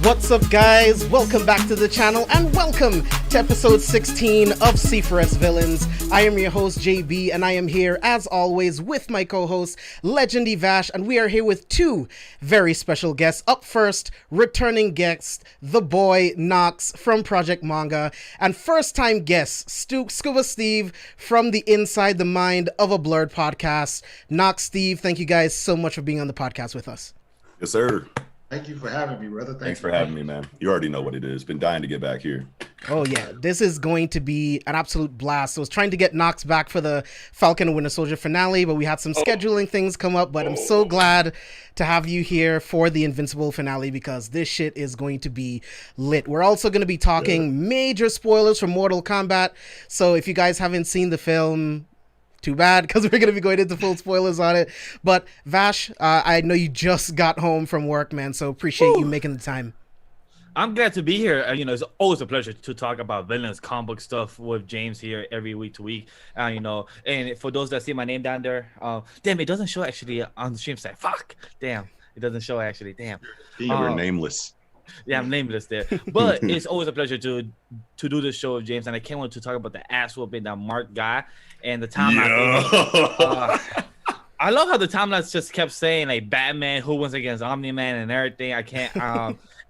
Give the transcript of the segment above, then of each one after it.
What's up, guys? Welcome back to the channel and welcome to episode 16 of C4SVillains. I am your host JB and I am here as always with my co-host Legendy Vash, and we are here with two very special guests. Up first, returning guest, the boy Nox from Project Manga, and first time guest Scuba Steve from the Inside the Mind of a Blerd podcast. Nox, Steve, thank you guys so much for being on the podcast with us. Yes, sir. Thank you for having me, brother. Thanks for having me, man. You already know what it is. Been dying to get back here. Oh, yeah. This is going to be an absolute blast. I was trying to get Nox back for the Falcon and Winter Soldier finale, but we had some scheduling things come up. But I'm so glad to have you here for the Invincible finale because this shit is going to be lit. We're also going to be talking major spoilers for Mortal Kombat. So if you guys haven't seen the film, too bad, because we're going to be going into full spoilers on it. But Vash, I know you just got home from work, man, so appreciate you making the time. I'm glad to be here. You know, it's always a pleasure to talk about villains, comic book stuff with James here every week to week. You know, and for those that see my name down there, damn, it doesn't show actually on the stream side. Fuck, damn, it doesn't show actually. Damn, You're nameless. Yeah, I'm nameless there. But it's always a pleasure to do this show with James, and I can't wait to talk about the ass whooping that Mark got and the timeline. I love how the timelines just kept saying like Batman who wins against Omni-Man and everything. I can't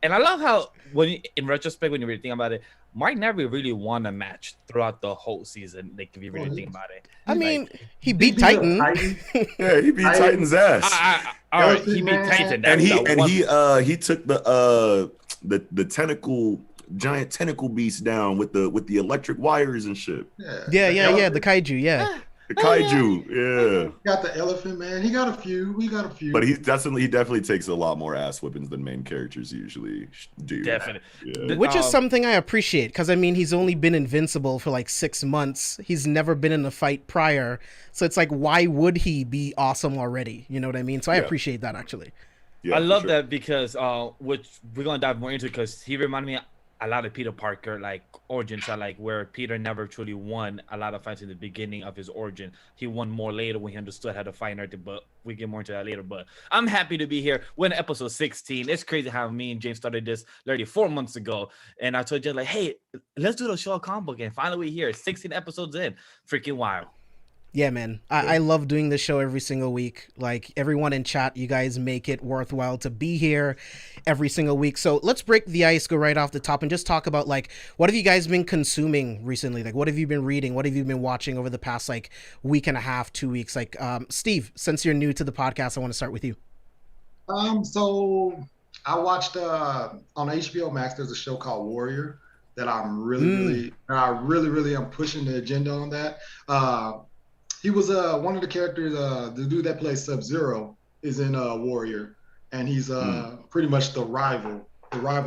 and I love how in retrospect when you really think about it, Mark never really won a match throughout the whole season. Like if you really think about it. I mean, he beat Titan. Yeah, he beat Titan's ass. All right, he beat Titan. And he took the tentacle giant tentacle beast down with the electric wires and shit. Yeah, the kaiju, the kaiju, yeah. Got the elephant man. He got a few. But he definitely takes a lot more ass whippings than main characters usually do. Definitely. Yeah. Which is something I appreciate because I mean he's only been invincible for like 6 months. He's never been in a fight prior, so it's like why would he be awesome already? You know what I mean? So I appreciate that actually. Yeah, I love that because which we're gonna dive more into because he reminded me a lot of Peter Parker, like origins are like where Peter never truly won a lot of fights in the beginning of his origin. He won more later when he understood how to fight and everything, but we get more into that later. But I'm happy to be here. We're in episode 16. It's crazy how me and James started this literally 4 months ago. And I told you like, hey, let's do the show comic book. And finally we're here, 16 episodes in. Freaking wild. Yeah, man. I love doing this show every single week. Like everyone in chat, you guys make it worthwhile to be here every single week. So let's break the ice, go right off the top and just talk about like, what have you guys been consuming recently? Like, what have you been reading? What have you been watching over the past like week and a half, 2 weeks? Like, Steve, since you're new to the podcast, I want to start with you. So I watched on HBO Max, there's a show called Warrior that I'm really am pushing the agenda on that. He was one of the characters, the dude that plays Sub-Zero is in Warrior, and he's pretty much the rival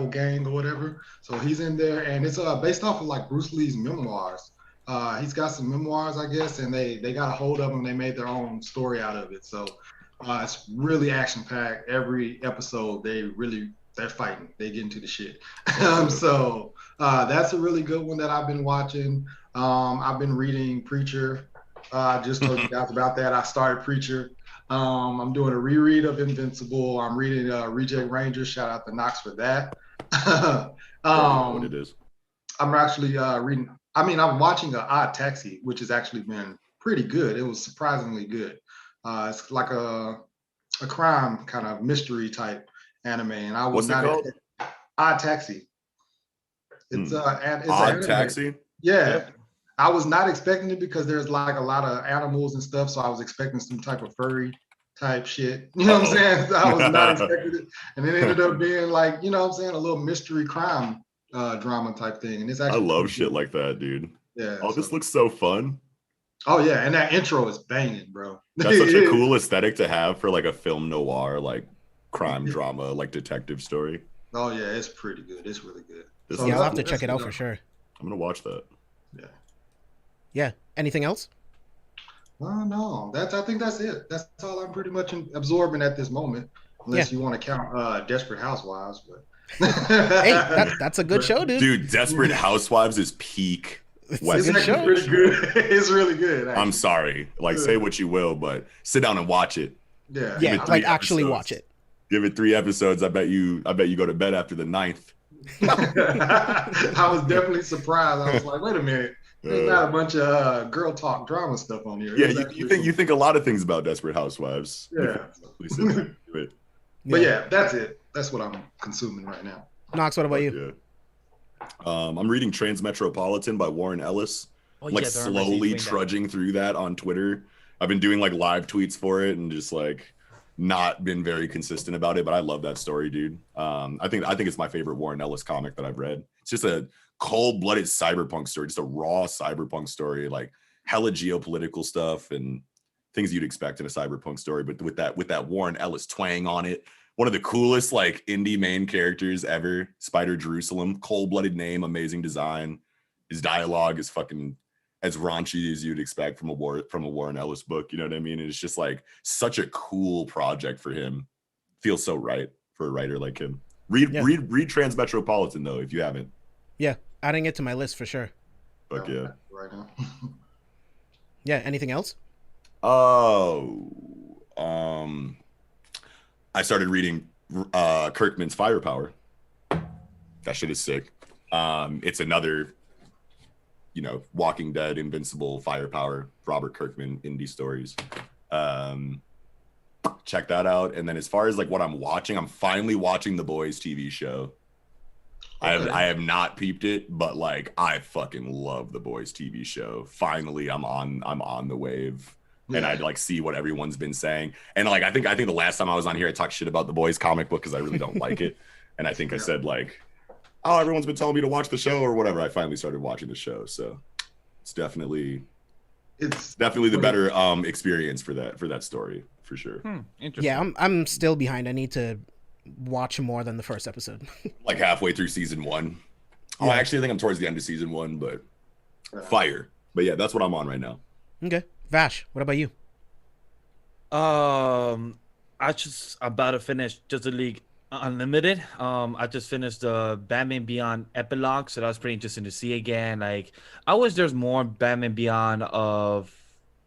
gang or whatever. So he's in there, and it's based off of like Bruce Lee's memoirs. He's got some memoirs, I guess, and they got a hold of him. They made their own story out of it. So it's really action-packed. Every episode, they're fighting. They get into the shit. So that's a really good one that I've been watching. I've been reading Preacher. I just told you guys about that. I started Preacher. I'm doing a reread of Invincible. I'm reading Reject Rangers. Shout out to Nox for that. What it is. I'm actually reading. I mean, I'm watching Odd Taxi, which has actually been pretty good. It was surprisingly good. It's like a crime kind of mystery type anime, and I was not. What's it called? Odd Taxi. It's Odd Taxi. Yeah. I was not expecting it because there's like a lot of animals and stuff, so I was expecting some type of furry type shit. You know what I'm saying? I was not expecting it. And it ended up being like, you know what I'm saying, a little mystery crime drama type thing. And it's actually I love shit like that, dude. Yeah. Oh, this looks so fun. Oh yeah, and that intro is banging, bro. That's such a cool aesthetic to have for like a film noir, like crime drama, like detective story. Oh yeah, it's pretty good. It's really good. Yeah, I'll have to check it out for sure. I'm gonna watch that. Yeah. Yeah. Anything else? No, I think that's it. That's all I'm pretty much absorbing at this moment, unless you want to count Desperate Housewives. But hey, that's a good show, dude. Dude, Desperate Housewives is peak. It's a good show. Pretty good. It's really good. Actually. I'm sorry. Like, say what you will, but sit down and watch it. Yeah. Yeah, like actually watch it. Give it 3 episodes. I bet you go to bed after the 9th. I was definitely surprised. I was like, wait a minute. There's not a bunch of girl talk drama stuff on here. Yeah, you think a lot of things about Desperate Housewives. Yeah. Please sit down, do it. But yeah, that's it. That's what I'm consuming right now. Knox, what about you? Yeah. I'm reading Transmetropolitan by Warren Ellis. Like slowly trudging through that on Twitter. I've been doing like live tweets for it and just like not been very consistent about it, but I love that story, dude. I think it's my favorite Warren Ellis comic that I've read. It's just a cold-blooded cyberpunk story, just a raw cyberpunk story, like hella geopolitical stuff and things you'd expect in a cyberpunk story, but with that Warren Ellis twang on it. One of the coolest like indie main characters ever, Spider Jerusalem, cold-blooded name, amazing design. His dialogue is fucking as raunchy as you'd expect from a Warren Ellis book. You know what I mean? And it's just like such a cool project for him. Feels so right for a writer like him. Read Transmetropolitan though if you haven't. Yeah, adding it to my list for sure. Fuck yeah. Right now. Yeah. Anything else? Oh, I started reading Kirkman's Firepower. That shit is sick. It's another, Walking Dead, Invincible, Firepower, Robert Kirkman indie stories. Check that out. And then as far as like what I'm watching, I'm finally watching The Boys TV show. Okay. I have not peeped it, but like I fucking love The Boys TV show. Finally, I'm on the wave. Yeah. And I like see what everyone's been saying. And like I think the last time I was on here, I talked shit about The Boys comic book because I really don't like it. And I think I said like, oh, everyone's been telling me to watch the show or whatever. I finally started watching the show, so it's definitely the better experience for that story for sure. Interesting. Yeah, I'm still behind. I need to watch more than the first episode. Like halfway through season 1. Oh, I actually think I'm towards the end of season 1, but fire. But yeah, that's what I'm on right now. Okay, Vash, what about you? I just about to finish Justice League Unlimited. I just finished the Batman Beyond epilogue, so that was pretty interesting to see again. Like, I wish there's more Batman Beyond of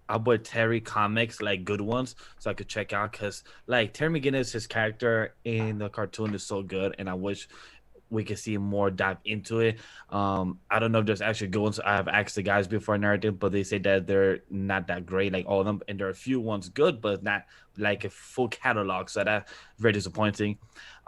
Albert Terry comics, like good ones, so I could check out. Because like Terry McGinnis, his character in the cartoon is so good, and I wish we could see more dive into it. I don't know if there's actually good ones. I have asked the guys before and everything, but they say that they're not that great, like all of them, and there are a few ones good, but not like a full catalog. So that's very disappointing.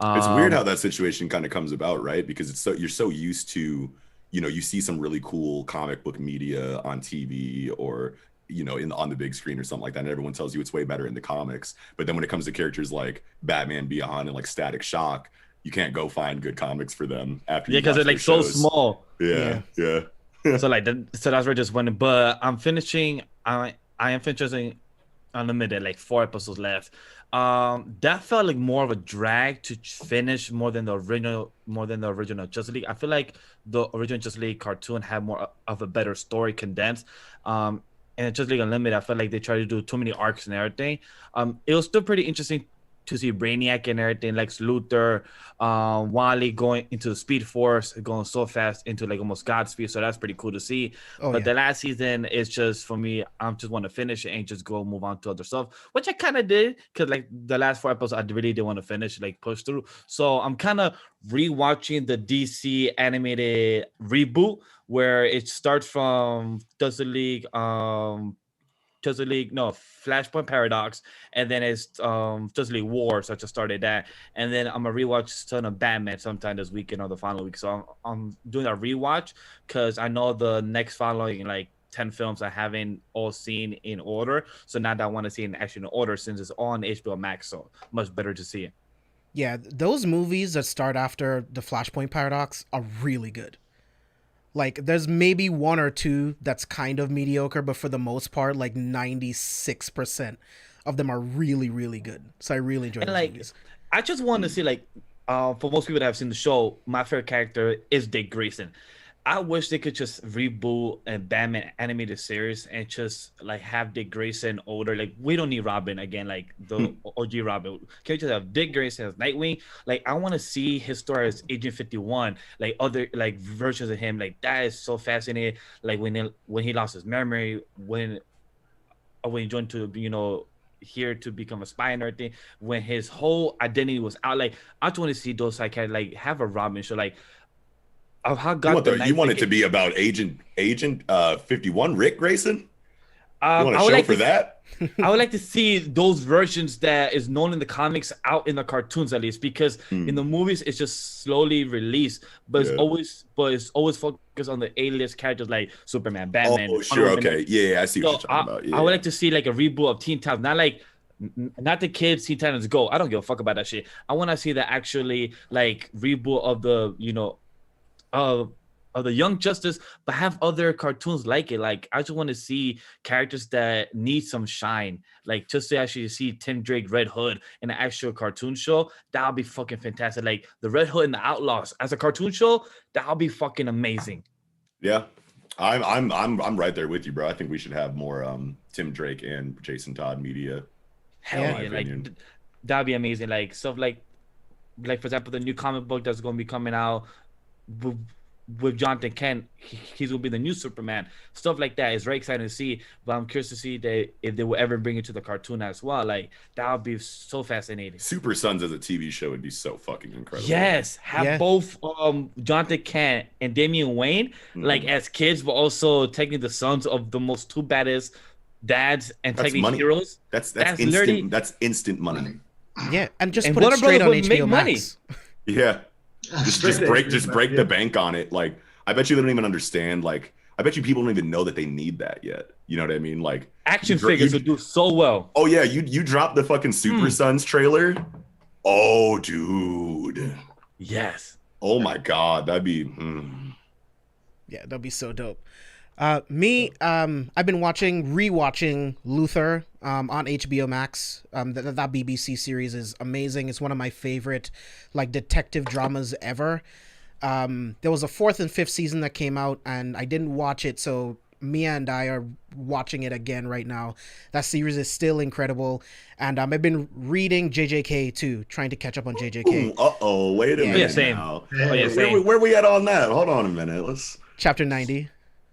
It's weird how that situation kind of comes about, right? Because you're so used to, you see some really cool comic book media on TV or on the big screen or something like that, and everyone tells you it's way better in the comics. But then when it comes to characters like Batman Beyond and like Static Shock, you can't go find good comics for them after. Yeah, because they're like so small. Yeah. So that's where just went. But I'm finishing. I am finishing Unlimited, like 4 episodes left. That felt like more of a drag to finish more than the original Justice League. I feel like the original Justice League cartoon had more of a better story condensed. And Justice League Unlimited, I felt like they tried to do too many arcs and everything. It was still pretty interesting to see Brainiac and everything, Lex Luthor, Wally going into the Speed Force, going so fast into like almost Godspeed. So that's pretty cool to see. The last season is just, for me, I just want to finish it and just go move on to other stuff, which I kind of did, because like the last 4 episodes, I really didn't want to finish, like push through. So I'm kind of rewatching the DC animated reboot, where it starts from Flashpoint Paradox, and then it's Justice League War, so I just started that, and then I'm gonna rewatch Son of Batman sometime this weekend or the following week. So I'm doing a rewatch because I know the next following like 10 films I haven't all seen in order. So now that I want to see it actually in order, since it's on HBO Max, so much better to see it. Yeah, those movies that start after the Flashpoint Paradox are really good. Like, there's maybe one or two that's kind of mediocre, but for the most part, like 96% of them are really, really good. So I really enjoy those movies. I just want to see, like, for most people that have seen the show, my favorite character is Dick Grayson. I wish they could just reboot a Batman animated series and just like have Dick Grayson older. Like, we don't need Robin again, like the OG Robin. Can we just have Dick Grayson as Nightwing? Like, I want to see his story as Agent 51, like other like versions of him. Like, that is so fascinating. Like when he lost his memory, when he joined to here to become a spy and everything, when his whole identity was out. Like, I just want to see those like have a Robin show, like. Of how you want it to be about Agent 51, Rick Grayson? You want a show for that? I would like to see those versions that is known in the comics out in the cartoons, at least, because in the movies it's just slowly released, but it's always focused on the A-list characters like Superman, Batman. Oh, sure, okay, yeah, I see what you're talking about. Yeah. I would like to see like a reboot of Teen Titans, not the kids Teen Titans Go. I don't give a fuck about that shit. I want to see the actually like reboot of the of the Young Justice, but have other cartoons like it. Like, I just want to see characters that need some shine. Like, just to actually see Tim Drake, Red Hood in an actual cartoon show, that'll be fucking fantastic. Like the Red Hood and the Outlaws as a cartoon show, that'll be fucking amazing. Yeah, I'm right there with you, bro. I think we should have more Tim Drake and Jason Todd media. Hell yeah, like that'd be amazing. Like stuff like for example, the new comic book that's going to be coming out with Jonathan Kent, he's gonna be the new Superman. Stuff like that is very exciting to see. But I'm curious to see that if they will ever bring it to the cartoon as well. Like, that would be so fascinating. Super Sons as a TV show would be so fucking incredible. Yes, have both Jonathan Kent and Damian Wayne like as kids, but also technically the sons of the most two baddest dads and technically heroes. That's instant. That's instant money. Yeah, and just put it straight on HBO Max. Yeah. Just break the bank on it. Like, I bet you they don't even understand. Like, I bet you people don't even know that they need that yet. You know what I mean? Like, action figures would do so well. Oh yeah, you dropped the fucking Super Sons trailer. Oh dude. Yes. Oh my god, that'd be. Yeah, that'd be so dope. I've been rewatching Luther on HBO Max. That BBC series is amazing. It's one of my favorite like detective dramas ever. There was a 4th and 5th season that came out, and I didn't watch it, so Mia and I are watching it again right now. That series is still incredible, and I've been reading JJK too, trying to catch up on JJK. Wait a minute. Yeah, same. Now. Same. Where we at on that? Hold on a minute. Let's. Chapter 90.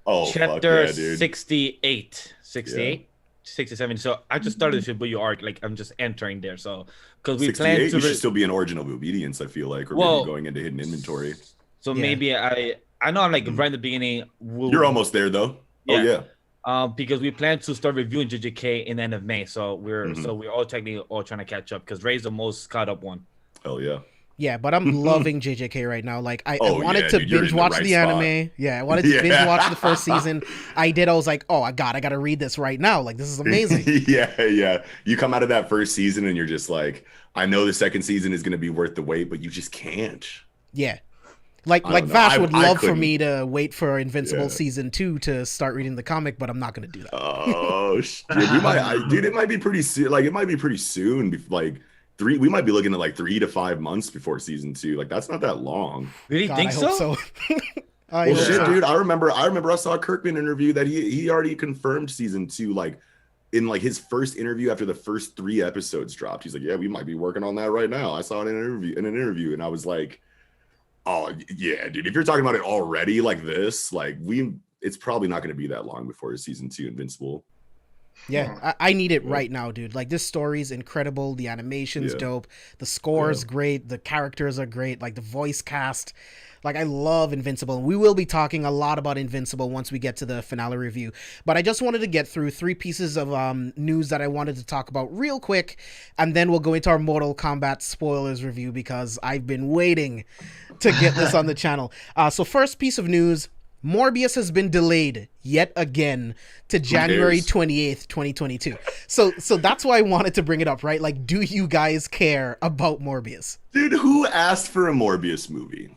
Oh, chapter fuck yeah, dude. 68, 67. So I just started the Shibuya arc. Like, I'm just entering there. So because we plan to, you should still be in Origin of Obedience. I feel like, or maybe going into Hidden Inventory. So maybe I know I'm like right in the beginning. You're almost there though. Yeah. Oh yeah. Because we plan to start reviewing JJK in the end of May. So we're all technically all trying to catch up because Ray's the most caught up one. Hell yeah. Yeah, but I'm loving JJK right now. Like, I wanted to binge watch the anime. Yeah, I wanted to binge watch the first season. I did. I was like, oh, I gotta read this right now. Like, this is amazing. Yeah. You come out of that first season and you're just like, I know the second season is gonna be worth the wait, but you just can't. Yeah. Like Vash would love for me to wait for Invincible season 2 to start reading the comic, but I'm not gonna do that. Oh shit. It might be pretty soon. Like, it might be pretty soon. Like, we might be looking at like 3 to 5 months before season 2. Like, that's not that long. Really think so? Well, shit, dude. I remember I saw a Kirkman interview that he already confirmed season 2. Like, in like his first interview after the first 3 episodes dropped, he's like, "Yeah, we might be working on that right now." I saw it in an interview, and I was like, "Oh yeah, dude. If you're talking about it already like this, like it's probably not going to be that long before season 2 Invincible." Yeah, I need it right now, dude. Like, this story's incredible. The animation's dope. The score's great. The characters are great. Like, the voice cast. Like, I love Invincible. And we will be talking a lot about Invincible once we get to the finale review. But I just wanted to get through 3 pieces of news that I wanted to talk about real quick. And then we'll go into our Mortal Kombat spoilers review because I've been waiting to get this on the channel. So first piece of news. Morbius has been delayed yet again to January 28th, 2022. So that's why I wanted to bring it up, right? Like, do you guys care about Morbius? Dude, who asked for a Morbius movie?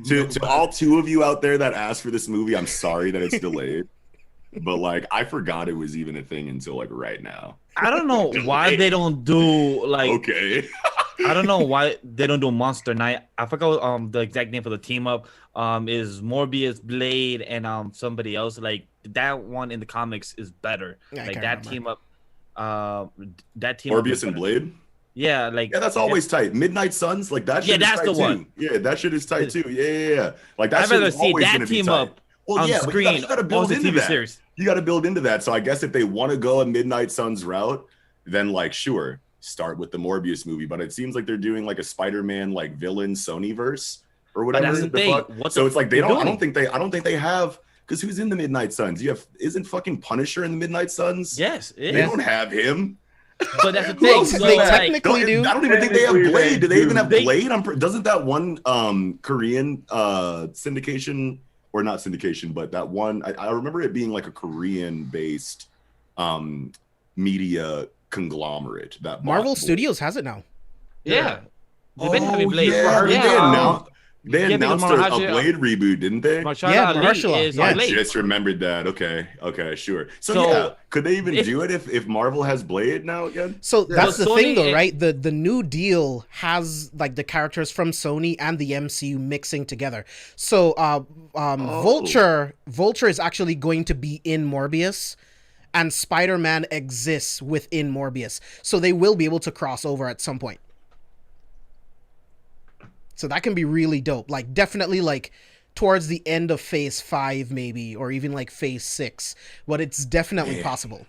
to all two of you out there that asked for this movie, I'm sorry that it's delayed. But like, I forgot it was even a thing until like right now. I don't know why they don't do like. Okay. I don't know why they don't do Monster Night. I forgot the exact name for the team up. Is Morbius, Blade, and somebody else. Like that one in the comics is better. Yeah, like that team up. That team Morbius and Blade. Yeah, like that's always tight. Midnight Suns, like that. Yeah, that's the one. Yeah, that shit is tight too. Yeah. Like that. I'd rather see that team up on screen. You gotta build into TV that. Series. You got to build into that. So I guess if they want to go a Midnight Suns route, then like sure, start with the Morbius movie. But it seems like they're doing like a Spider-Man like villain Sony verse or whatever. That's the thing. So it's like they don't. I don't think they have. Because who's in the Midnight Suns? Isn't fucking Punisher in the Midnight Suns? Yes, they don't have him. But that's the thing. They technically do. I don't even think they have Blade. Do they even have Blade? Doesn't that one Korean syndication, or not syndication, but that one, I remember it being like a Korean-based media conglomerate. That Marvel Studios has it now. Yeah. They've been having Blade. They announced a Blade reboot, didn't they? Mahershala. I just remembered that. Okay, sure. So yeah, could they even do it if Marvel has Blade now again? So that's the thing, though, right? The new deal has like the characters from Sony and the MCU mixing together. So Vulture is actually going to be in Morbius, and Spider-Man exists within Morbius. So they will be able to cross over at some point. So that can be really dope. Like definitely like towards the end of phase 5 maybe, or even like phase 6, but it's definitely possible.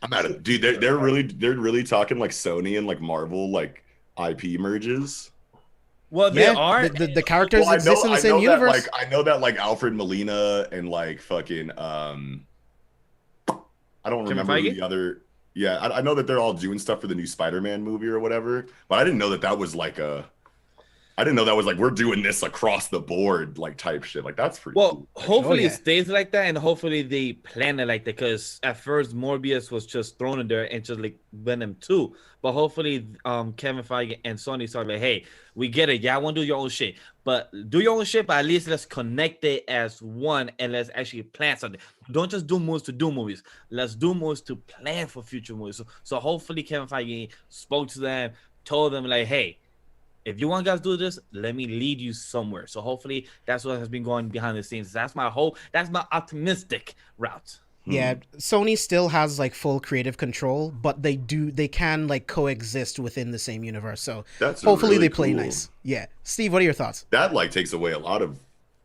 I'm at it. Dude, they're really talking like Sony and like Marvel like IP merges. Well, they are. The characters exist in the same universe. I know that like Alfred Molina and like fucking I don't remember who the other. Yeah, I know that they're all doing stuff for the new Spider-Man movie or whatever, but I didn't know that was like we're doing this across the board like type shit. Like that's pretty cool. Hopefully it stays like that, and hopefully they plan it like that, because at first Morbius was just thrown in there and just like Venom 2. But hopefully Kevin Feige and Sony start like, hey, we get it. Y'all want to do your own shit, but do your own shit, but at least let's connect it as one, and let's actually plan something. Don't just do movies to do movies. Let's do movies to plan for future movies. So hopefully Kevin Feige spoke to them, told them like, hey, if you want guys to do this, let me lead you somewhere. So hopefully that's what has been going behind the scenes. That's my hope. That's my optimistic route. Yeah, Sony still has like full creative control, but they can like coexist within the same universe. So that's hopefully really they play cool. nice. Yeah, Steve, what are your thoughts? That like takes away a lot of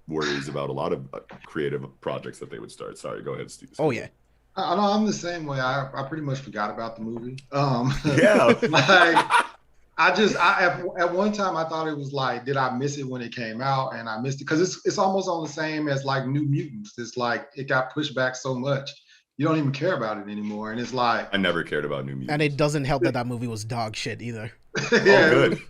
worries about a lot of creative projects that they would start. Sorry, go ahead, Steve. Oh yeah. I know I'm the same way. I pretty much forgot about the movie. Yeah. At one time I thought it was like, did I miss it when it came out? And I missed it because it's almost on the same as like New Mutants. It's like it got pushed back so much, you don't even care about it anymore. And it's like, I never cared about New Mutants. And it doesn't help that movie was dog shit either. Yeah. Oh, good.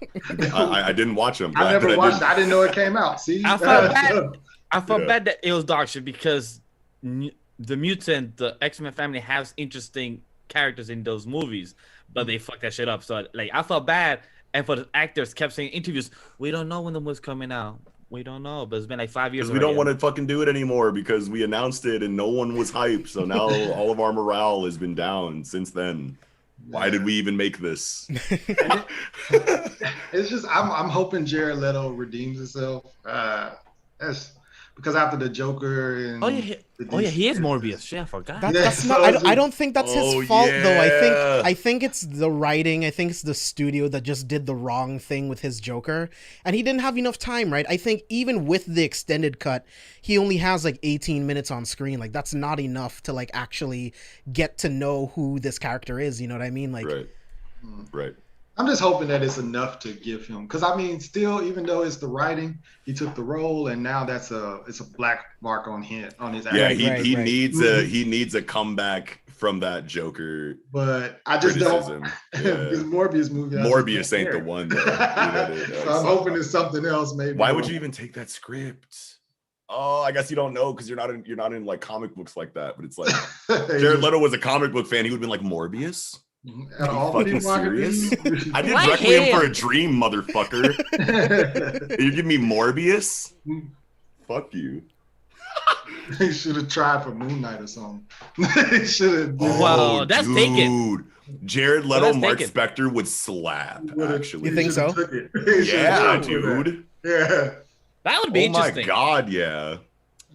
I didn't watch them. I never watched it. I didn't know it came out. See, I felt bad that it was dog shit, because the mutant, the X-Men family has interesting characters in those movies, but they fucked that shit up. So like I felt bad, and for the actors kept saying in interviews, we don't know when the movie's coming out. We don't know, but it's been like 5 years. Because we don't want to fucking do it anymore because we announced it and no one was hyped. So now all of our morale has been down since then. Why did we even make this? It's just I'm hoping Jared Leto redeems himself. Because after the Joker and he is Morbius. Yeah, I forgot. I don't think that's his fault though. Yeah. I think it's the writing. I think it's the studio that just did the wrong thing with his Joker, and he didn't have enough time. Right? I think even with the extended cut, he only has like 18 minutes on screen. Like that's not enough to like actually get to know who this character is. You know what I mean? Like, right. I'm just hoping that it's enough to give him, because I mean, still, even though it's the writing, he took the role, and now it's a black mark on his Yeah, he needs a comeback from that Joker. But I just don't. This Morbius movie. Morbius ain't the one. Though. So I'm hoping it's something else. Maybe. Why would you even take that script? Oh, I guess you don't know because you're not in like comic books like that. But it's like Jared Leto was a comic book fan. He would have been like Morbius. Are you fucking serious? I did Requiem for a Dream, motherfucker. You give me Morbius? Fuck you. He should have tried for Moon Knight or something. He should have. Well, that's taken. Jared Leto, Mark Spector would slap. Actually, you think so? Yeah, dude. Yeah, that would be interesting. Oh my god, yeah.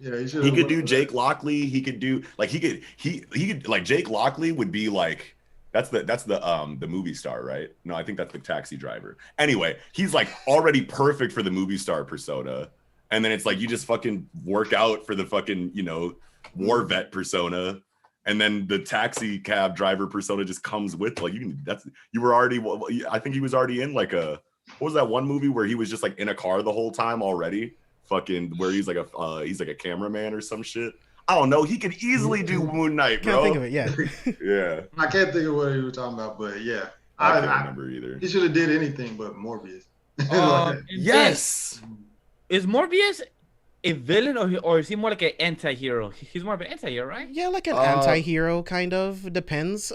Yeah, he could do Jake Lockley. He could do like he could like Jake Lockley would be like that's the movie star, right? No, I think that's the taxi driver. Anyway, he's like already perfect for the movie star persona. And then it's like you just fucking work out for the fucking, war vet persona. And then the taxi cab driver persona just comes with like I think he was already in like what was that one movie where he was just like in a car the whole time already? Fucking where he's like a cameraman or some shit. I don't know. He could easily do Moon Knight, bro. Can't think of it, yeah. Yeah. I can't think of what you were talking about, but yeah. I can't remember either. He should have did anything but Morbius. Yes. Is Morbius a villain or is he more like an anti-hero? He's more of an anti-hero, right? Yeah, like an anti-hero kind of. Depends.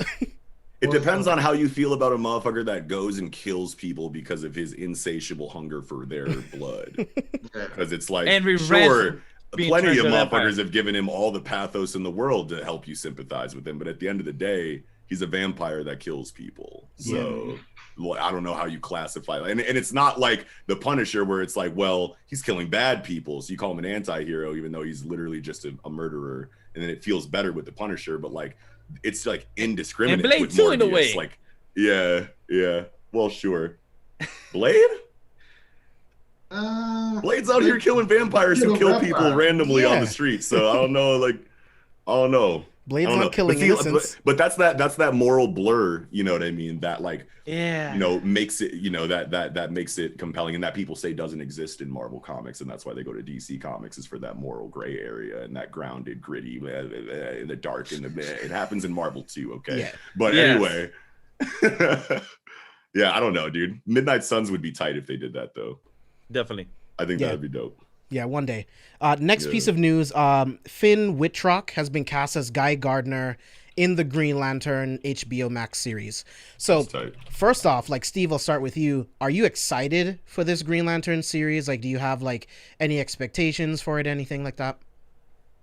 It depends on how you feel about a motherfucker that goes and kills people because of his insatiable hunger for their blood. Because it's like, sure, plenty of motherfuckers have given him all the pathos in the world to help you sympathize with him. But at the end of the day, he's a vampire that kills people. So I don't know how you classify that. And it's not like the Punisher where it's like, well, he's killing bad people. So you call him an anti-hero, even though he's literally just a murderer. And then it feels better with the Punisher. But like, it's like indiscriminate. And Blade with too, Morbius. in a way. Like, yeah. Well, sure. Blade? Blade's out here killing vampires who kill people randomly on the street. So I don't know. Blade's not killing innocents. But that's that moral blur, you know what I mean? That like, makes it, that makes it compelling, and that people say doesn't exist in Marvel comics, and that's why they go to DC Comics, is for that moral gray area and that grounded, gritty, in the dark, it happens in Marvel too, okay? Yeah. But anyway, yeah, I don't know, dude. Midnight Suns would be tight if they did that, though. Definitely. I think that'd be dope. Yeah, one day. Next piece of news, Finn Wittrock has been cast as Guy Gardner in the Green Lantern HBO Max series. So first off, like Steve, I'll start with you. Are you excited for this Green Lantern series? Like, do you have like any expectations for it, anything like that?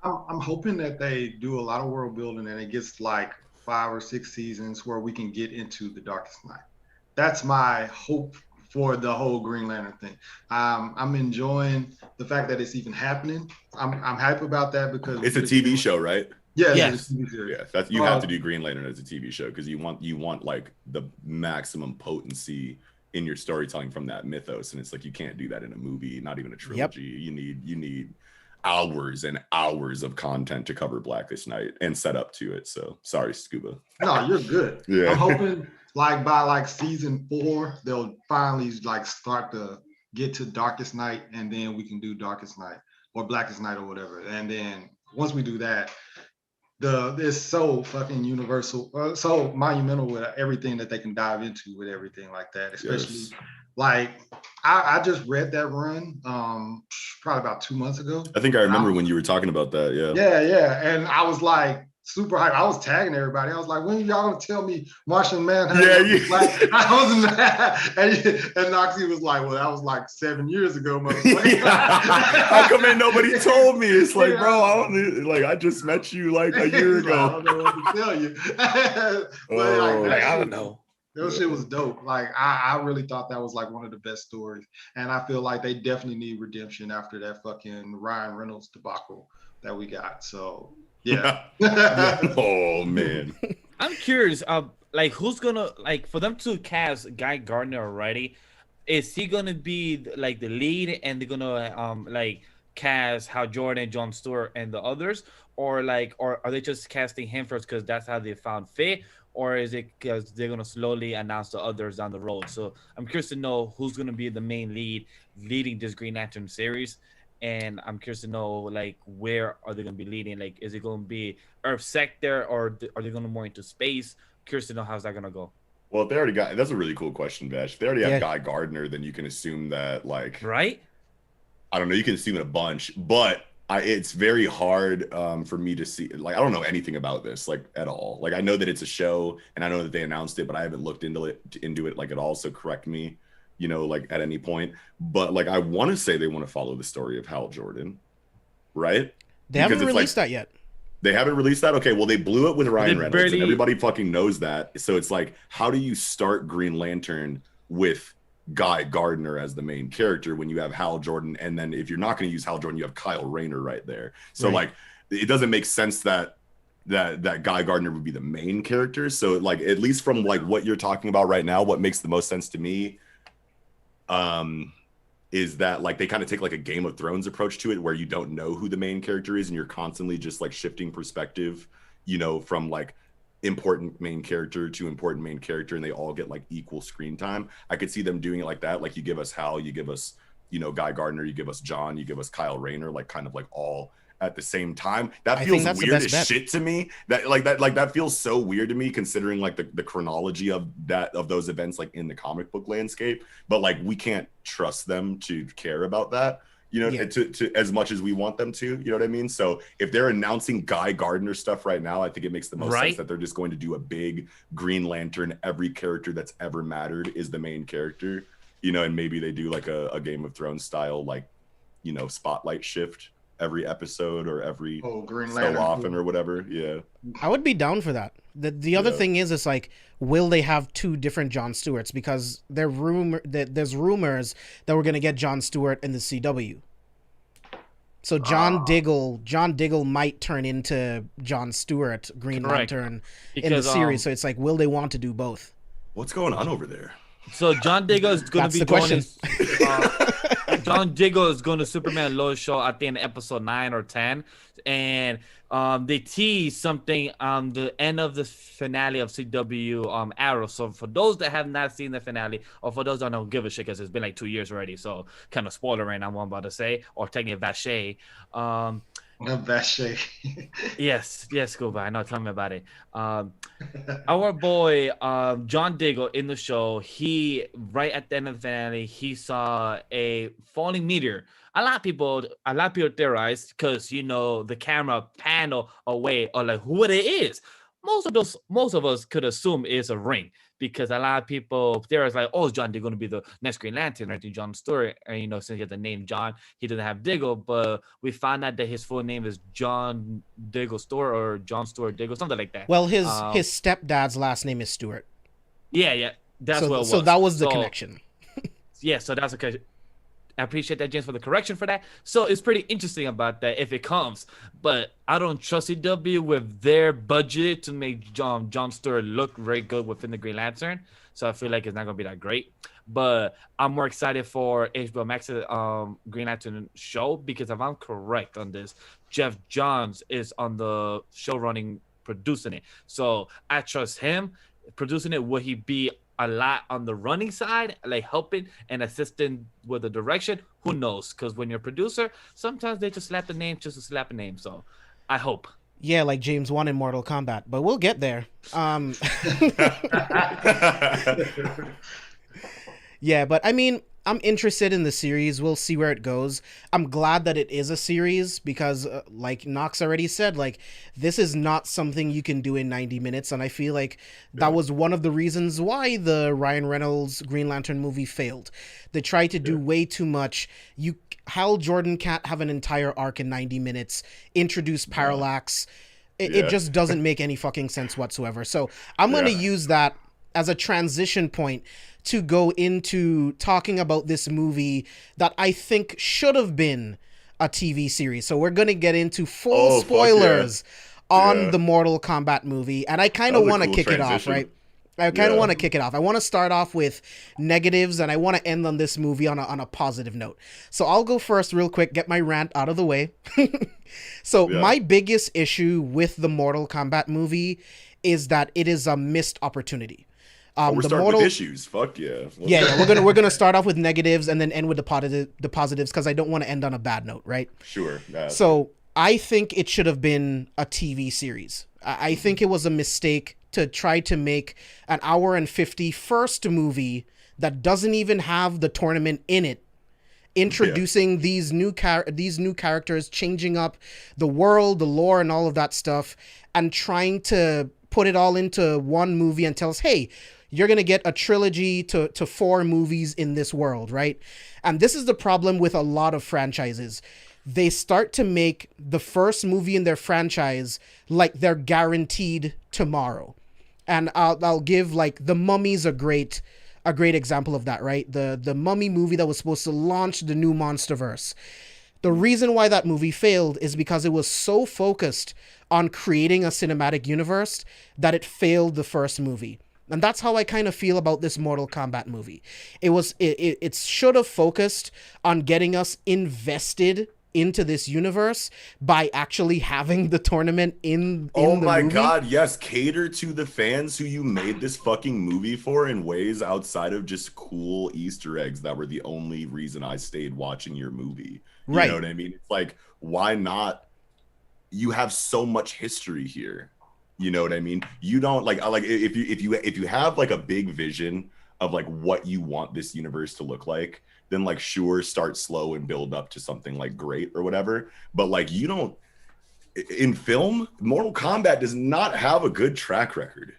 I'm hoping that they do a lot of world building and it gets like 5 or 6 seasons where we can get into the Darkest Night. That's my hope for the whole Green Lantern thing. I'm enjoying the fact that it's even happening. I'm hype about that because it's a TV show, right? Yeah, yes. Yeah, you have to do Green Lantern as a TV show because you want like the maximum potency in your storytelling from that mythos, and it's like you can't do that in a movie, not even a trilogy. You need hours and hours of content to cover Blackest Night and set up to it. So sorry, Scuba. No, you're good. Yeah. I'm hoping like by like season 4, they'll finally like start to get to Darkest Night, and then we can do Darkest Night or Blackest Night or whatever. And then once we do that, it's so fucking universal, so monumental with everything that they can dive into with everything like that. Especially like I just read that run probably about 2 months ago. I think I remember when you were talking about that. Yeah. And I was like super hyped. I was tagging everybody. I was like, when y'all gonna tell me Martian Manhunter? Like, I was mad. And Noxie was like, well, that was like 7 years ago, motherfucker. How come ain't nobody told me? It's like, bro, I just met you like a year ago. I don't know what to tell you. But I don't know. That shit was dope. Like I really thought that was like one of the best stories. And I feel like they definitely need redemption after that fucking Ryan Reynolds debacle that we got. So yeah. Oh man. I'm curious, like who's gonna like for them to cast Guy Gardner already? Is he gonna be like the lead, and they're gonna like cast Hal Jordan, Jon Stewart, and the others, or are they just casting him first because that's how they found fit, or is it because they're gonna slowly announce the others down the road? So I'm curious to know who's gonna be the main lead leading this Green Lantern series. And I'm curious to know, like, where are they going to be leading? Like, is it going to be Earth sector, or are they going more into space? Curious to know how's that going to go. Well, if they already got, that's a really cool question, Vash. If they already have Guy Gardner, then you can assume that, like, right? I don't know, you can assume it a bunch, but it's very hard for me to see. Like, I don't know anything about this like at all. Like, I know that it's a show and I know that they announced it, but I haven't looked into it like at all. So correct me, like at any point. But like, I want to say they want to follow the story of Hal Jordan, right? They haven't released that yet. They haven't released that? Okay, well, they blew it with Ryan Reynolds, and everybody fucking knows that. So it's like, how do you start Green Lantern with Guy Gardner as the main character when you have Hal Jordan, and then if you're not going to use Hal Jordan, you have Kyle Rayner right there. So like, it doesn't make sense that Guy Gardner would be the main character. So like, at least from like what you're talking about right now, what makes the most sense to me is that like they kind of take like a Game of Thrones approach to it, where you don't know who the main character is and you're constantly just like shifting perspective, from like important main character to important main character, and they all get like equal screen time. I could see them doing it like that. Like, you give us Hal, you give us, Guy Gardner, you give us John, you give us Kyle Rayner, like kind of like all at the same time. That feels weird as shit to me. That feels so weird to me, considering like the chronology of those events like in the comic book landscape. But like, we can't trust them to care about that. To as much as we want them to, you know what I mean? So if they're announcing Guy Gardner stuff right now, I think it makes the most sense that they're just going to do a big Green Lantern. Every character that's ever mattered is the main character, and maybe they do like a Game of Thrones style, like, spotlight shift every episode or every so often or whatever. Yeah. I would be down for that. The other thing is, it's like, will they have two different Jon Stewarts? Because there's rumors that we're going to get Jon Stewart in the CW. So John Diggle might turn into Jon Stewart, Green Lantern, in the series. So it's like, will they want to do both? What's going on over there? So John Diggle is going to be question. John Diggle is going to Superman Lois show at the end of episode 9 or 10, and they tease something on the end of the finale of CW Arrow. So for those that have not seen the finale, or for those that don't give a shit, because it's been like 2 years already, so kind of spoiler right now what I'm about to say, or taking Vash. Vash. Yes, Scuba. I know. Tell me about it. Our boy John Diggle in the show, he right at the end of the finale, he saw a falling meteor. A lot of people theorized, because the camera panel away, or like who it is. Most of us could assume it's a ring, because a lot of people theorize like, oh, is John Diggle going to be the next Green Lantern, or John Stewart? And since he has the name John, he doesn't have Diggle, but we found out that his full name is John Diggle Stewart, or John Stewart Diggle, something like that. Well, his stepdad's last name is Stewart. Yeah, that's what it was. So that was the connection. Yeah, so that's okay. I appreciate that, James, for the correction for that. So it's pretty interesting about that if it comes. But I don't trust CW with their budget to make John Stewart look very good within the Green Lantern. So I feel like it's not going to be that great. But I'm more excited for HBO Max's Green Lantern show, because if I'm correct on this, Jeff Johns is on the show running, producing it. So I trust him producing it. Will he be a lot on the running side, like helping and assisting with the direction? Who knows? Because when you're a producer, sometimes they just slap the name just to slap a name. So I hope. Yeah, like James Wan in Mortal Kombat, but we'll get there. Yeah, but I mean, I'm interested in the series. We'll see where it goes. I'm glad that it is a series, because like Knox already said, like, this is not something you can do in 90 minutes. And I feel like that was one of the reasons why the Ryan Reynolds Green Lantern movie failed. They tried to do way too much. Hal Jordan can't have an entire arc in 90 minutes, introduce Parallax. It just doesn't make any fucking sense whatsoever. So I'm going to use that as a transition point to go into talking about this movie that I think should have been a TV series. So we're going to get into full spoilers on the Mortal Kombat movie. And I kind of want to kick it off, right? I kind of want to kick it off. I want to start off with negatives, and I want to end on this movie on a positive note. So I'll go first real quick, get my rant out of the way. So my biggest issue with the Mortal Kombat movie is that it is a missed opportunity. We're starting with issues. Fuck yeah. We're gonna start off with negatives and then end with the positives, because I don't want to end on a bad note, right? Sure. So I think it should have been a TV series. I think it was a mistake to try to make an hour and 50 first movie that doesn't even have the tournament in it, introducing these new characters, changing up the world, the lore, and all of that stuff, and trying to put it all into one movie and tell us, hey, you're going to get a trilogy to 4 movies in this world, right? And this is the problem with a lot of franchises. They start to make the first movie in their franchise like they're guaranteed tomorrow. And I'll give, like, The Mummy's a great example of that, right? The Mummy movie that was supposed to launch the new MonsterVerse. The reason why that movie failed is because it was so focused on creating a cinematic universe that it failed the first movie. And that's how I kind of feel about this Mortal Kombat movie. It should have focused on getting us invested into this universe by actually having the tournament in the movie. Oh my God, yes. Cater to the fans who you made this fucking movie for in ways outside of just cool Easter eggs that were the only reason I stayed watching your movie. You know what I mean? It's like, why not? You have so much history here. You know what I mean? You don't like if you have like a big vision of like what you want this universe to look like, then like sure, start slow and build up to something like great or whatever. But like you don't in film, Mortal Kombat does not have a good track record.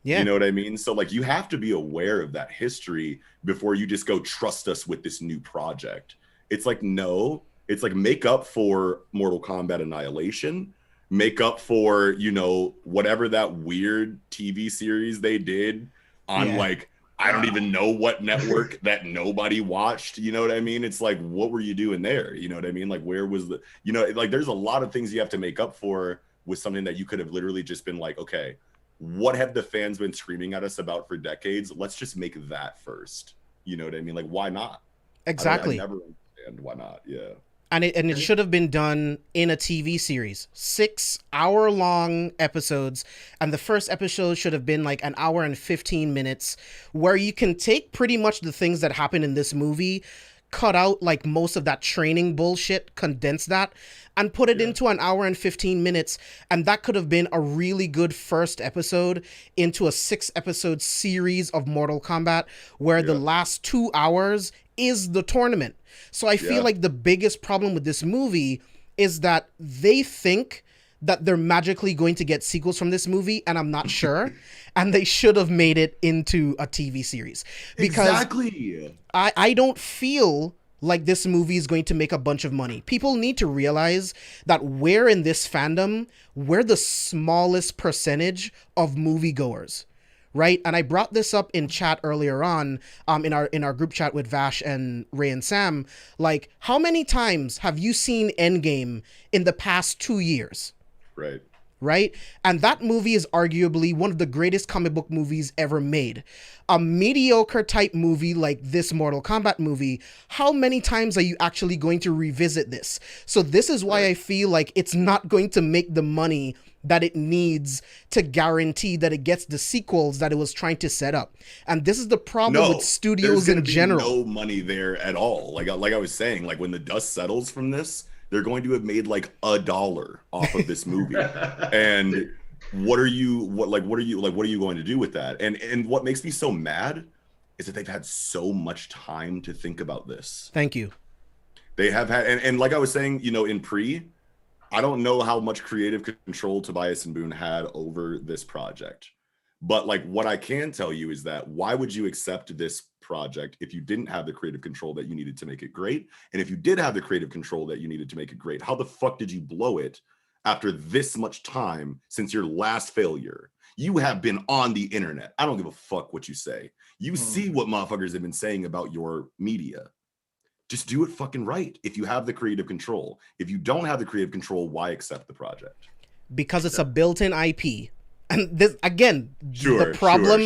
Yeah. You know what I mean? So like you have to be aware of that history before you just go trust us with this new project. It's like no, it's like make up for Mortal Kombat Annihilation. Make up for, you know, whatever that weird TV series they did on like, I don't even know what network that nobody watched. You know what I mean? It's like, what were you doing there? You know what I mean? Like, where was the, you know, like there's a lot of things you have to make up for with something that you could have literally just been like, okay, what have the fans been screaming at us about for decades? Let's just make that first. You know what I mean? Like, why not? Exactly. I never understand why not. Yeah. And it should have been done in a TV series, 6-hour-long episodes. And the first episode should have been like 1 hour and 15 minutes, where you can take pretty much the things that happen in this movie, cut out like most of that training bullshit, condense that, and put it into 1 hour and 15 minutes. And that could have been a really good first episode into a 6-episode series of Mortal Kombat, where the last 2 hours is the tournament. So I feel like the biggest problem with this movie is that they think that they're magically going to get sequels from this movie, and I'm not sure. And they should have made it into a TV series. Because exactly. I don't feel like this movie is going to make a bunch of money. People need to realize that we're in this fandom, we're the smallest percentage of moviegoers. Right? And I brought this up in chat earlier on, in our group chat with Vash and Ray and Sam. Like, how many times have you seen Endgame in the past 2 years? Right. Right? And that movie is arguably one of the greatest comic book movies ever made. A mediocre type movie like this Mortal Kombat movie, how many times are you actually going to revisit this? So this is why I feel like it's not going to make the money that it needs to guarantee that it gets the sequels that it was trying to set up. And this is the problem with studios in general. No money there at all. Like I was saying, like when the dust settles from this, they're going to have made like $1 off of this movie. And what are you going to do with that? And what makes me so mad is that they've had so much time to think about this. Thank you. They have had, and like I was saying, you know, in I don't know how much creative control Tobias and Boone had over this project. But like what I can tell you is that why would you accept this project if you didn't have the creative control that you needed to make it great? And if you did have the creative control that you needed to make it great, how the fuck did you blow it after this much time since your last failure? You have been on the internet. I don't give a fuck what you say. You see what motherfuckers have been saying about your media. Just do it fucking right if you have the creative control. If you don't have the creative control, why accept the project? Because it's a built-in IP. And this, again, the problem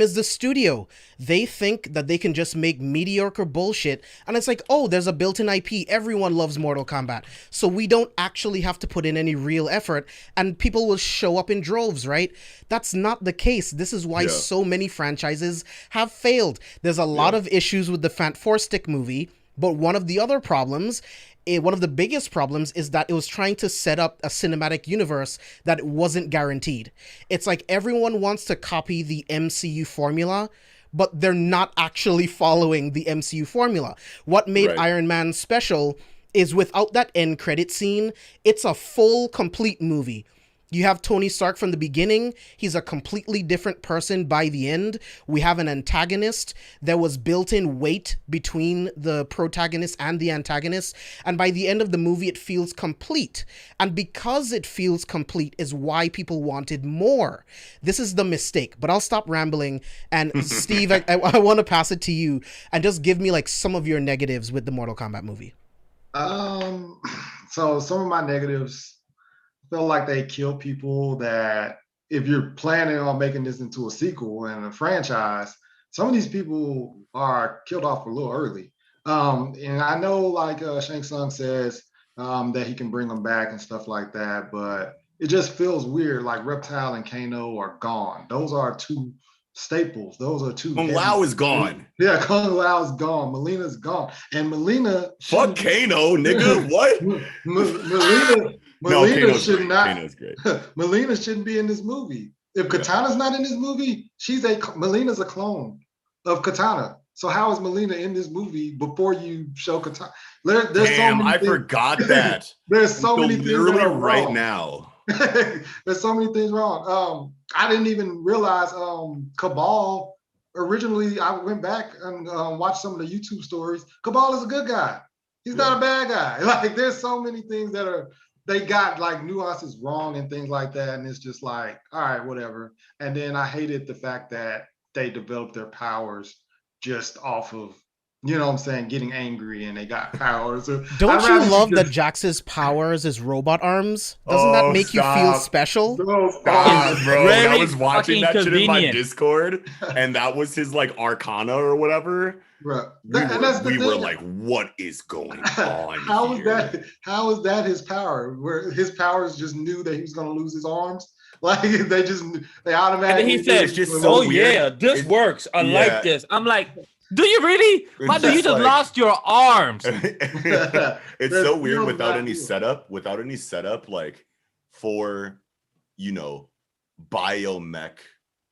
is the studio. They think that they can just make mediocre bullshit. And it's like, oh, there's a built-in IP. Everyone loves Mortal Kombat. So we don't actually have to put in any real effort. And people will show up in droves, right? That's not the case. This is why so many franchises have failed. There's a lot of issues with the Four-Stick movie. But one of the other problems, one of the biggest problems, is that it was trying to set up a cinematic universe that wasn't guaranteed. It's like everyone wants to copy the MCU formula, but they're not actually following the MCU formula. What made Iron Man special is without that end credit scene, it's a full, complete movie. You have Tony Stark from the beginning. He's a completely different person by the end. We have an antagonist. There was built-in weight between the protagonist and the antagonist. And by the end of the movie, it feels complete. And because it feels complete is why people wanted more. This is the mistake. But I'll stop rambling. And Steve, I want to pass it to you and just give me like some of your negatives with the Mortal Kombat movie. So some of my negatives feel like they kill people that if you're planning on making this into a sequel and a franchise, some of these people are killed off a little early. And I know like Shang Tsung says that he can bring them back and stuff like that, but it just feels weird. Like Reptile and Kano are gone. Those are two staples. Those are two. Kung Lao is gone. Yeah, Kung Lao is gone. Melina's gone. And Melina. Fuck Kano, nigga. What? Melina should not. Kano's great. Melina shouldn't be in this movie. If Katana's not in this movie, Melina's a clone of Katana. So how is Melina in this movie before you show Katana? There's Damn, so many things. Forgot that. There's so many things literally that are right wrong. now. There's so many things wrong. I didn't even realize Cabal. Originally, I went back and watched some of the YouTube stories. Cabal is a good guy. He's not a bad guy. Like there's so many things that they got like nuances wrong and things like that. And it's just like, all right, whatever. And then I hated the fact that they developed their powers just off of, you know what I'm saying, getting angry and they got powers. Don't you love that Jax's powers is robot arms? Doesn't that make you feel special? Stop, bro. I was watching that shit in my convenient. Discord and that was his like Arcana or whatever. Right. We were like, what is going on How here? How is that his power? Where his powers just knew that he was going to lose his arms? Like they automatically. And then he said, it's just so weird. Yeah, this works. I like this. I'm like, do you really? Why do you just like, lost your arms? It's so weird without any setup, like for, you know, biomech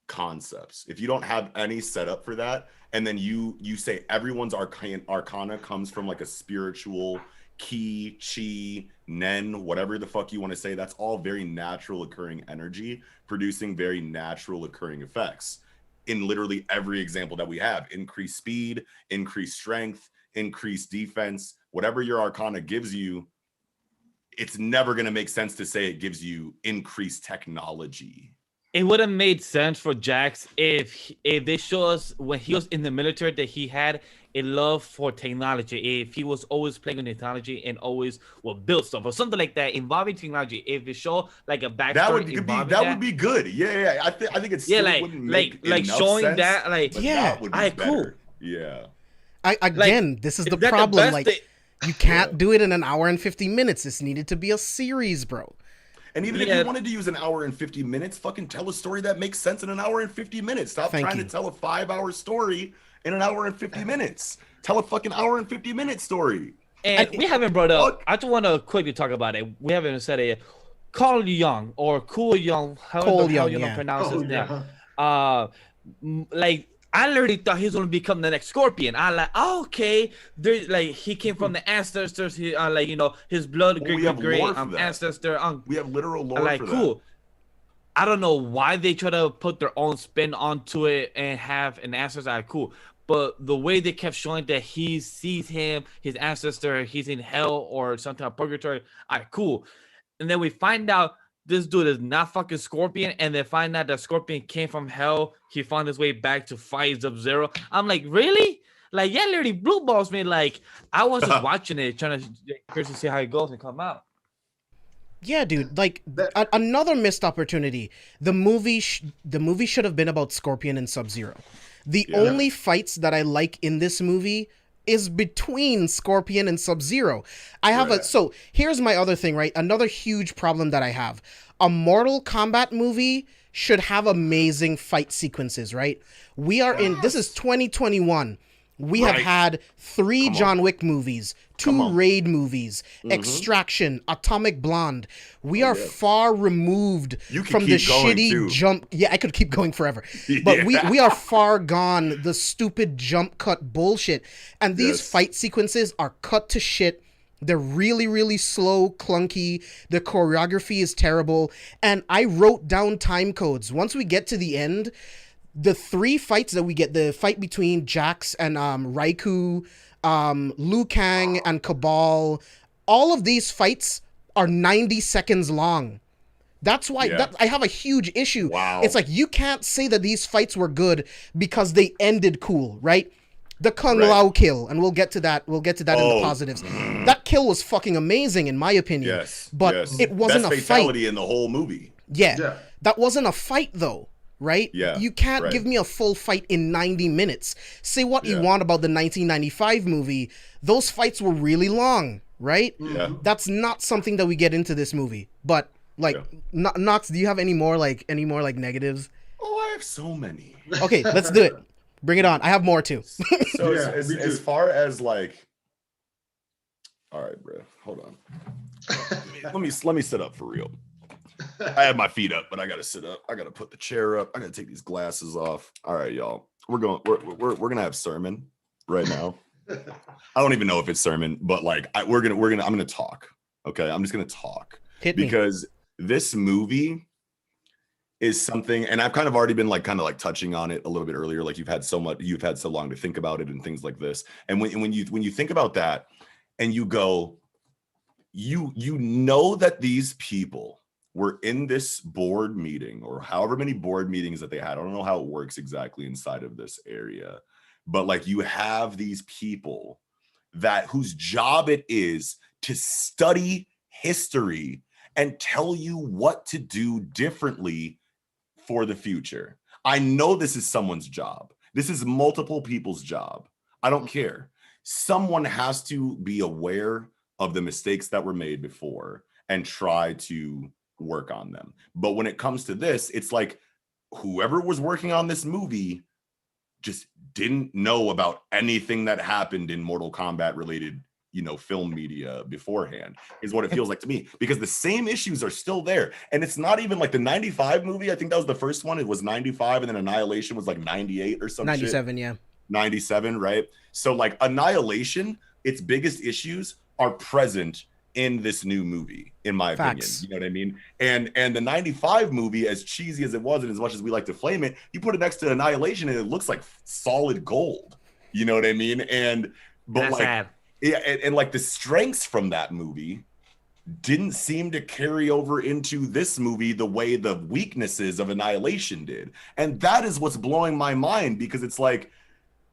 concepts. If you don't have any setup for that, and then you say everyone's arcana comes from like a spiritual ki, chi, nen, whatever the fuck you want to say, that's all very natural occurring energy producing very natural occurring effects in literally every example that we have. Increased speed, increased strength, increased defense, whatever your arcana gives you, it's never going to make sense to say it gives you increased technology. It would have made sense for Jax if they show us when he was in the military that he had a love for technology. If he was always playing with technology and always will build stuff or something like that involving technology. If they show like a backstory, that would be good. Yeah. I think it's wouldn't make like showing sense, that like that would be better. Cool. Yeah. This is the problem. You can't do it in an hour and 50 minutes. This needed to be a series, bro. And even if you wanted to use an hour and 50 minutes, fucking tell a story that makes sense in an hour and 50 minutes. Stop trying to tell a 5-hour story in an hour and 50 minutes. Tell a fucking hour and 50-minute story. And we haven't brought up, I just want to quickly talk about it. We haven't said it. Carl Young or Cool Young, however the hell you don't pronounce his name. Like, I literally thought he was going to become the next Scorpion. I like, okay. There's like, he came from the ancestors. He, like, you know, his blood, great ancestor. We have literal lore like, for cool. that. I don't know why they try to put their own spin onto it and have an ancestor. Cool. But the way they kept showing that he sees him, his ancestor, he's in hell or some type of purgatory. Cool. And then we find out this dude is not fucking Scorpion, and they find out that Scorpion came from hell. He found his way back to fight Sub-Zero. I'm like, really? Like, yeah, literally blue balls me. Like, I was just watching it, trying to see how it goes and come out. Yeah, dude. Like another missed opportunity. The movie should have been about Scorpion and Sub-Zero. The only fights that I like in this movie is between Scorpion and Sub-Zero. So here's my other thing, right? Another huge problem that I have. A Mortal Kombat movie should have amazing fight sequences, right? This is 2021. We have had 3 John Wick movies, 2 Raid movies, Extraction, Atomic Blonde. We are far removed from the shitty jump. Yeah, I could keep going forever. But we are far gone the stupid jump cut bullshit. And these fight sequences are cut to shit. They're really, really slow, clunky. The choreography is terrible. And I wrote down time codes. Once we get to the end, the 3 fights that we get, the fight between Jax and Raikou, Liu Kang and Cabal, all of these fights are 90 seconds long. That's why I have a huge issue. Wow. It's like, you can't say that these fights were good because they ended cool, right? The Kung Lao kill, and we'll get to that in the positives. That kill was fucking amazing in my opinion. But it wasn't Best a fight. fatality in the whole movie. That wasn't a fight though. Right? You can't give me a full fight in 90 minutes. Say what you want about the 1995 movie. Those fights were really long, right? That's not something that we get into this movie. But like, Nox, do you have any more negatives? Oh, I have so many. Okay, let's do it. Bring it on. I have more too. So as far as like, all right, bro, hold on. let me sit up for real. I have my feet up, but I gotta sit up. I gotta put the chair up. I gotta take these glasses off. All right, y'all. We're gonna have sermon right now. I don't even know if it's sermon, but like I'm gonna talk. Okay, I'm just gonna talk because this movie is something, and I've kind of already been touching on it a little bit earlier. Like you've had so long to think about it and things like this. And when you think about that, and you go, you know that these people were in this board meeting or however many board meetings that they had. I don't know how it works exactly inside of this area, but like you have these people whose job it is to study history and tell you what to do differently for the future. I know this is someone's job. This is multiple people's job. I don't care. Someone has to be aware of the mistakes that were made before and try to work on them. But when it comes to this, it's like whoever was working on this movie just didn't know about anything that happened in Mortal Kombat related, film media beforehand, is what it feels like to me, because the same issues are still there. And it's not even like the 95 movie. I think that was the first one. It was 95, and then Annihilation was like 98 or something. 97, yeah. 97, right? So like Annihilation, its biggest issues are present in this new movie, in my opinion. You know what I mean? And the 95 movie, as cheesy as it was and as much as we like to flame it, you put it next to Annihilation and it looks like solid gold. You know what I mean? But like the strengths from that movie didn't seem to carry over into this movie the way the weaknesses of Annihilation did. And that is what's blowing my mind, because it's like,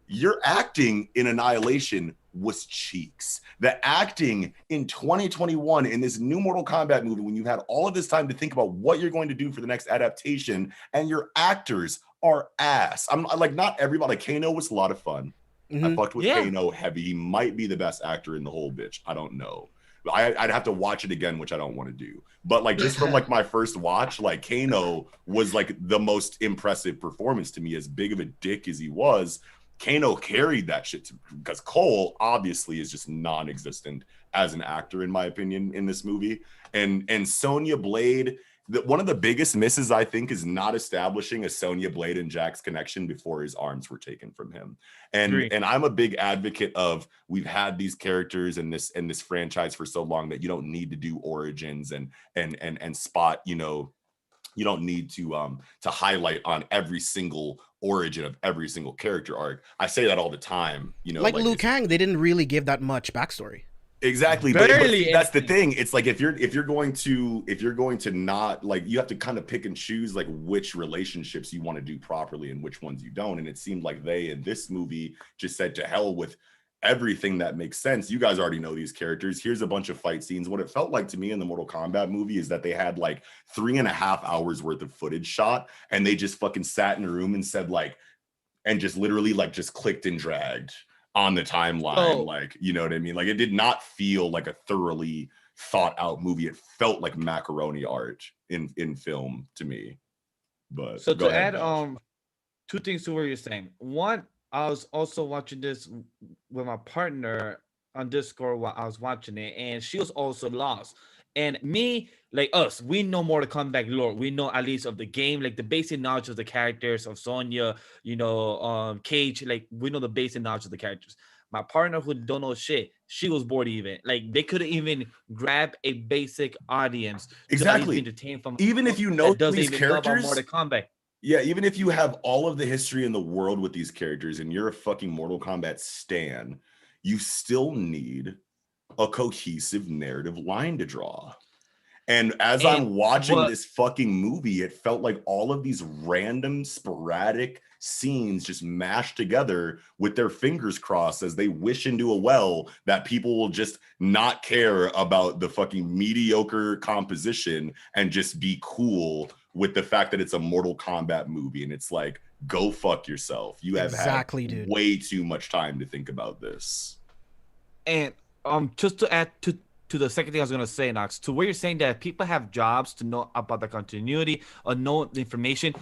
your acting in Annihilation was cheeks. The acting in 2021 in this new Mortal Kombat movie, when you've had all of this time to think about what you're going to do for the next adaptation, and your actors are ass. I'm like, not everybody. Like Kano was a lot of fun. I fucked with Kano heavy. He might be the best actor in the whole bitch. I don't know. I'd have to watch it again, which I don't want to do. But like just from like my first watch, like Kano was like the most impressive performance to me. As big of a dick as he was, Kano carried that shit because Cole obviously is just non-existent as an actor, in my opinion, in this movie. And Sonya Blade, one of the biggest misses, I think, is not establishing a Sonya Blade and Jax connection before his arms were taken from him. And I'm a big advocate of, we've had these characters in this franchise for so long that you don't need to do origins and spot, you don't need to highlight on every single origin of every single character arc. I say that all the time, like Liu Kang, they didn't really give that much backstory. Exactly, but that's the thing. It's like if you're going to not, like, you have to kind of pick and choose like which relationships you want to do properly and which ones you don't. And it seemed like they in this movie just said, to hell with everything that makes sense. You guys already know these characters. Here's a bunch of fight scenes. What it felt like to me in the Mortal Kombat movie is that they had like 3.5 hours worth of footage shot, and they just fucking sat in a room and said like, and just literally like just clicked and dragged on the timeline. Like, you know what I mean? Like, it did not feel like a thoroughly thought out movie. It felt like macaroni art in film to me. But so to add 2 things to what you're saying. One, I was also watching this with my partner on Discord while I was watching it, and she was also lost. And me, like us, we know Mortal Kombat lore. We know at least of the game, like the basic knowledge of the characters of Sonya, Cage. Like we know the basic knowledge of the characters. My partner who don't know shit, she was bored even. Like they couldn't even grab a basic audience to at least be entertained from. Even if you know doesn't these even characters, know about Mortal Kombat. Yeah, even if you have all of the history in the world with these characters and you're a fucking Mortal Kombat stan, you still need a cohesive narrative line to draw. And as I'm watching this fucking movie, it felt like all of these random, sporadic scenes just mashed together with their fingers crossed as they wish into a well that people will just not care about the fucking mediocre composition and just be cool with the fact that it's a Mortal Kombat movie. And it's like, go fuck yourself. You have had way too much time to think about this. And just to add to the second thing I was going to say, Knox, to where you're saying that people have jobs to know about the continuity or know the information.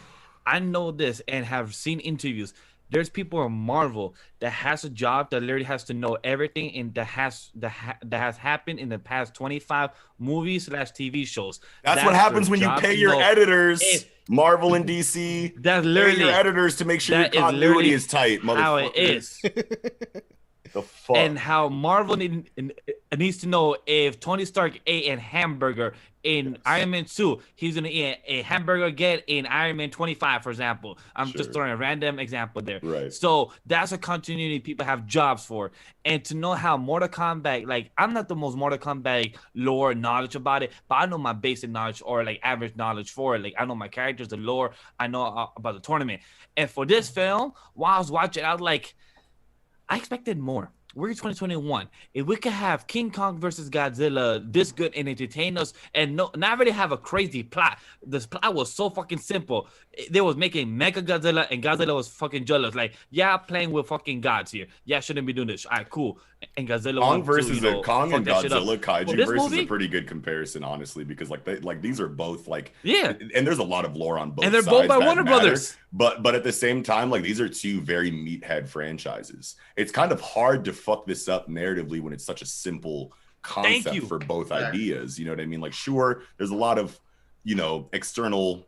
I know this and have seen interviews. There's people in Marvel that has a job that literally has to know everything and that has happened in the past 25 movies / TV shows. That's what happens when you pay your editors. Marvel and DC. That's literally pay your editors to make sure your continuity is tight, motherfucker. How it is. The fuck? And how Marvel needs to know if Tony Stark ate a hamburger in Iron Man 2, he's going to eat a hamburger again in Iron Man 25, for example. I'm just throwing a random example there. Right. So that's a continuity people have jobs for. And to know how Mortal Kombat, like, I'm not the most Mortal Kombat lore knowledge about it, but I know my basic knowledge or, like, average knowledge for it. Like, I know my characters, the lore, I know about the tournament. And for this film, while I was watching, I was like, I expected more. We're in 2021. If we could have King Kong versus Godzilla this good and entertain us and not really have a crazy plot. This plot was so fucking simple. They was making Mega Godzilla and Godzilla was fucking jealous. Like, yeah, playing with fucking gods here. Yeah, shouldn't be doing this. All right, cool. And Godzilla Kong versus Kong and Godzilla kaiju versus movie? a pretty good comparison, honestly, because like these are both like and there's a lot of lore on both. And they're both by Warner Brothers. But at the same time, like these are two very meathead franchises. It's kind of hard to fuck this up narratively when it's such a simple concept for both ideas. You know what I mean? Like, sure, there's a lot of external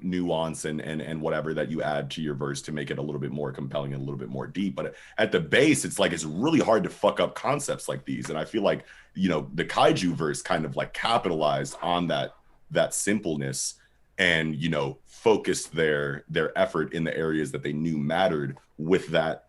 nuance and whatever that you add to your verse to make it a little bit more compelling and a little bit more deep. But at the base, it's like, it's really hard to fuck up concepts like these. And I feel like, the kaiju verse kind of like capitalized on that simpleness and, focused their effort in the areas that they knew mattered with that,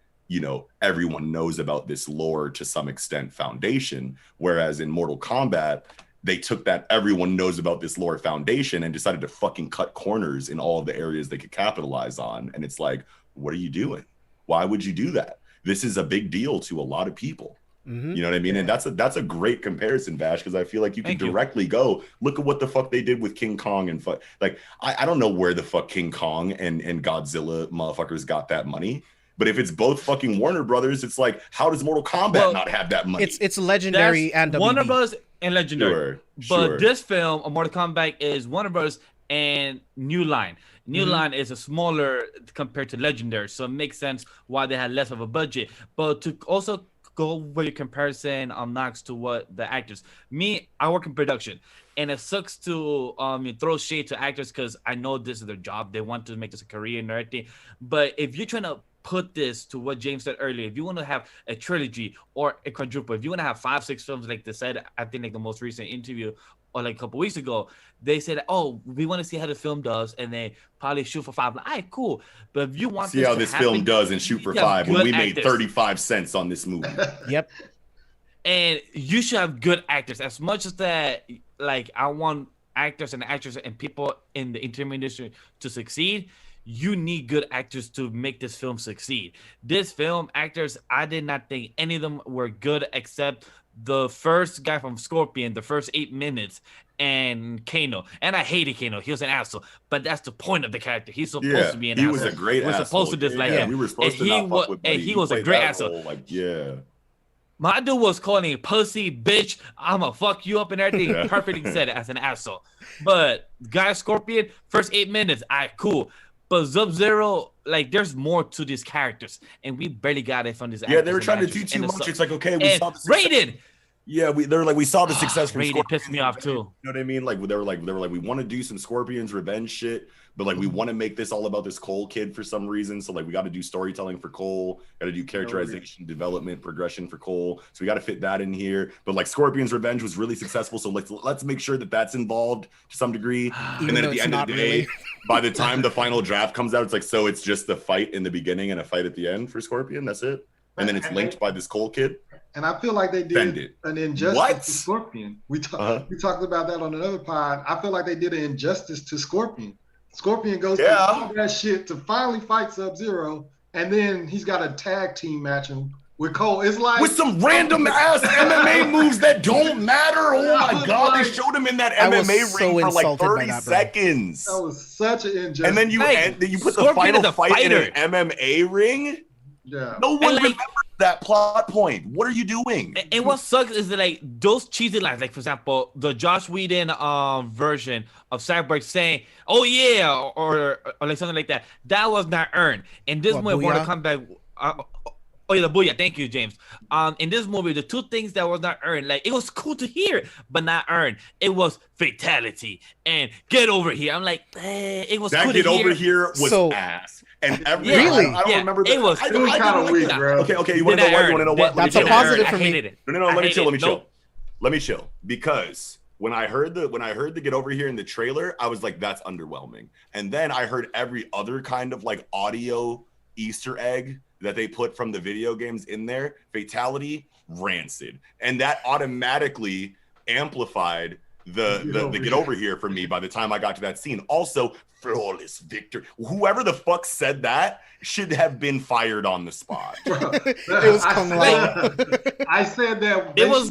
everyone knows about this lore to some extent foundation. Whereas in Mortal Kombat, they took that everyone knows about this lore foundation and decided to fucking cut corners in all of the areas they could capitalize on. And it's like, what are you doing? Why would you do that? This is a big deal to a lot of people. Mm-hmm. You know what I mean? And that's a great comparison, Vash, because I feel like you can directly go, look at what the fuck they did with King Kong and like, I don't know where the fuck King Kong and Godzilla motherfuckers got that money. But if it's both fucking Warner Brothers, it's like, how does Mortal Kombat not have that money? It's Legendary and WB. Warner Brothers and Legendary. But this film, Mortal Kombat, is Warner Brothers and New Line. New Line is a smaller compared to Legendary, so it makes sense why they had less of a budget. But to also go with your comparison on Knox to what the actors. I work in production, and it sucks to throw shade to actors because I know this is their job. They want to make this a career and everything. But if you're trying to put this to what James said earlier, if you want to have a trilogy or a quadruple, if you want to have 5-6 films like they said, I think like the most recent interview or like a couple weeks ago, they said, oh, we want to see how the film does, and they probably shoot for 5. Like, all right, cool. But if you want see how this film does and shoot for 5 when we made 35 cents on this movie. Yep. And you should have good actors. As much as that, like, I want actors and actresses and people in the entertainment industry to succeed, you need good actors to make this film succeed. This film, actors, I did not think any of them were good except the first guy from Scorpion, the first 8 minutes, and Kano. And I hated Kano. He was an asshole. But that's the point of the character. He's supposed to be an asshole. He was a great asshole. We're supposed to dislike him. We were supposed to not fuck with him. And he was a great asshole. My dude was calling pussy, bitch, I'ma fuck you up and everything. Perfectly said it as an asshole. But guy Scorpion, first 8 minutes, all right, cool. But Sub-Zero, like, there's more to these characters, and we barely got it from this. Yeah, they were trying to do too much. It's like, okay, we saw the Rated. Yeah, they're like, we saw the success from Rated pissed me off too. You know what I mean? Like they were like, we want to do some Scorpions revenge shit, but like we want to make this all about this Cole kid for some reason. So like we got to do storytelling for Cole, got to do characterization, development, progression for Cole. So we got to fit that in here. But like Scorpions Revenge was really successful, so let's make sure that that's involved to some degree. And then at the end of the day, by the time the final draft comes out, it's like, so it's just the fight in the beginning and a fight at the end for Scorpion. That's it. And then it's linked by this Cole kid. And I feel like they did an injustice to Scorpion. We talked about that on another pod. I feel like they did an injustice to Scorpion. Scorpion goes through all that shit to finally fight Sub-Zero, and then he's got a tag team match with Cole. It's like with some random ass MMA moves that don't matter. Oh my god, they showed him in that MMA ring for like 30 seconds. That was such an injustice. And then you put the final fight in an MMA ring. Yeah. No one remembers that plot point. What are you doing? And what sucks is that like those cheesy lines, like for example, the Josh Whedon version of Cyborg saying, "Oh yeah," or like something like that. That was not earned. In this movie, Mortal Kombat. Oh yeah, the booyah. Thank you, James. In this movie, the two things that was not earned, like it was cool to hear, but not earned. It was fatality and get over here. I'm like, it was that cool get to hear. over here was ass. And really, I don't remember that. It was kind of weak, bro. Okay. You want to know what? You want to know what? That's a positive for me. No. Let me chill. Let me chill. Because when I heard the get over here in the trailer, I was like, that's underwhelming. And then I heard every other kind of like audio Easter egg that they put from the video games in there. Fatality, rancid, and that automatically amplified the get over here for me by the time I got to that scene. Also, flawless victory. Whoever the fuck said that should have been fired on the spot. It was Kung Lao. I said that. It was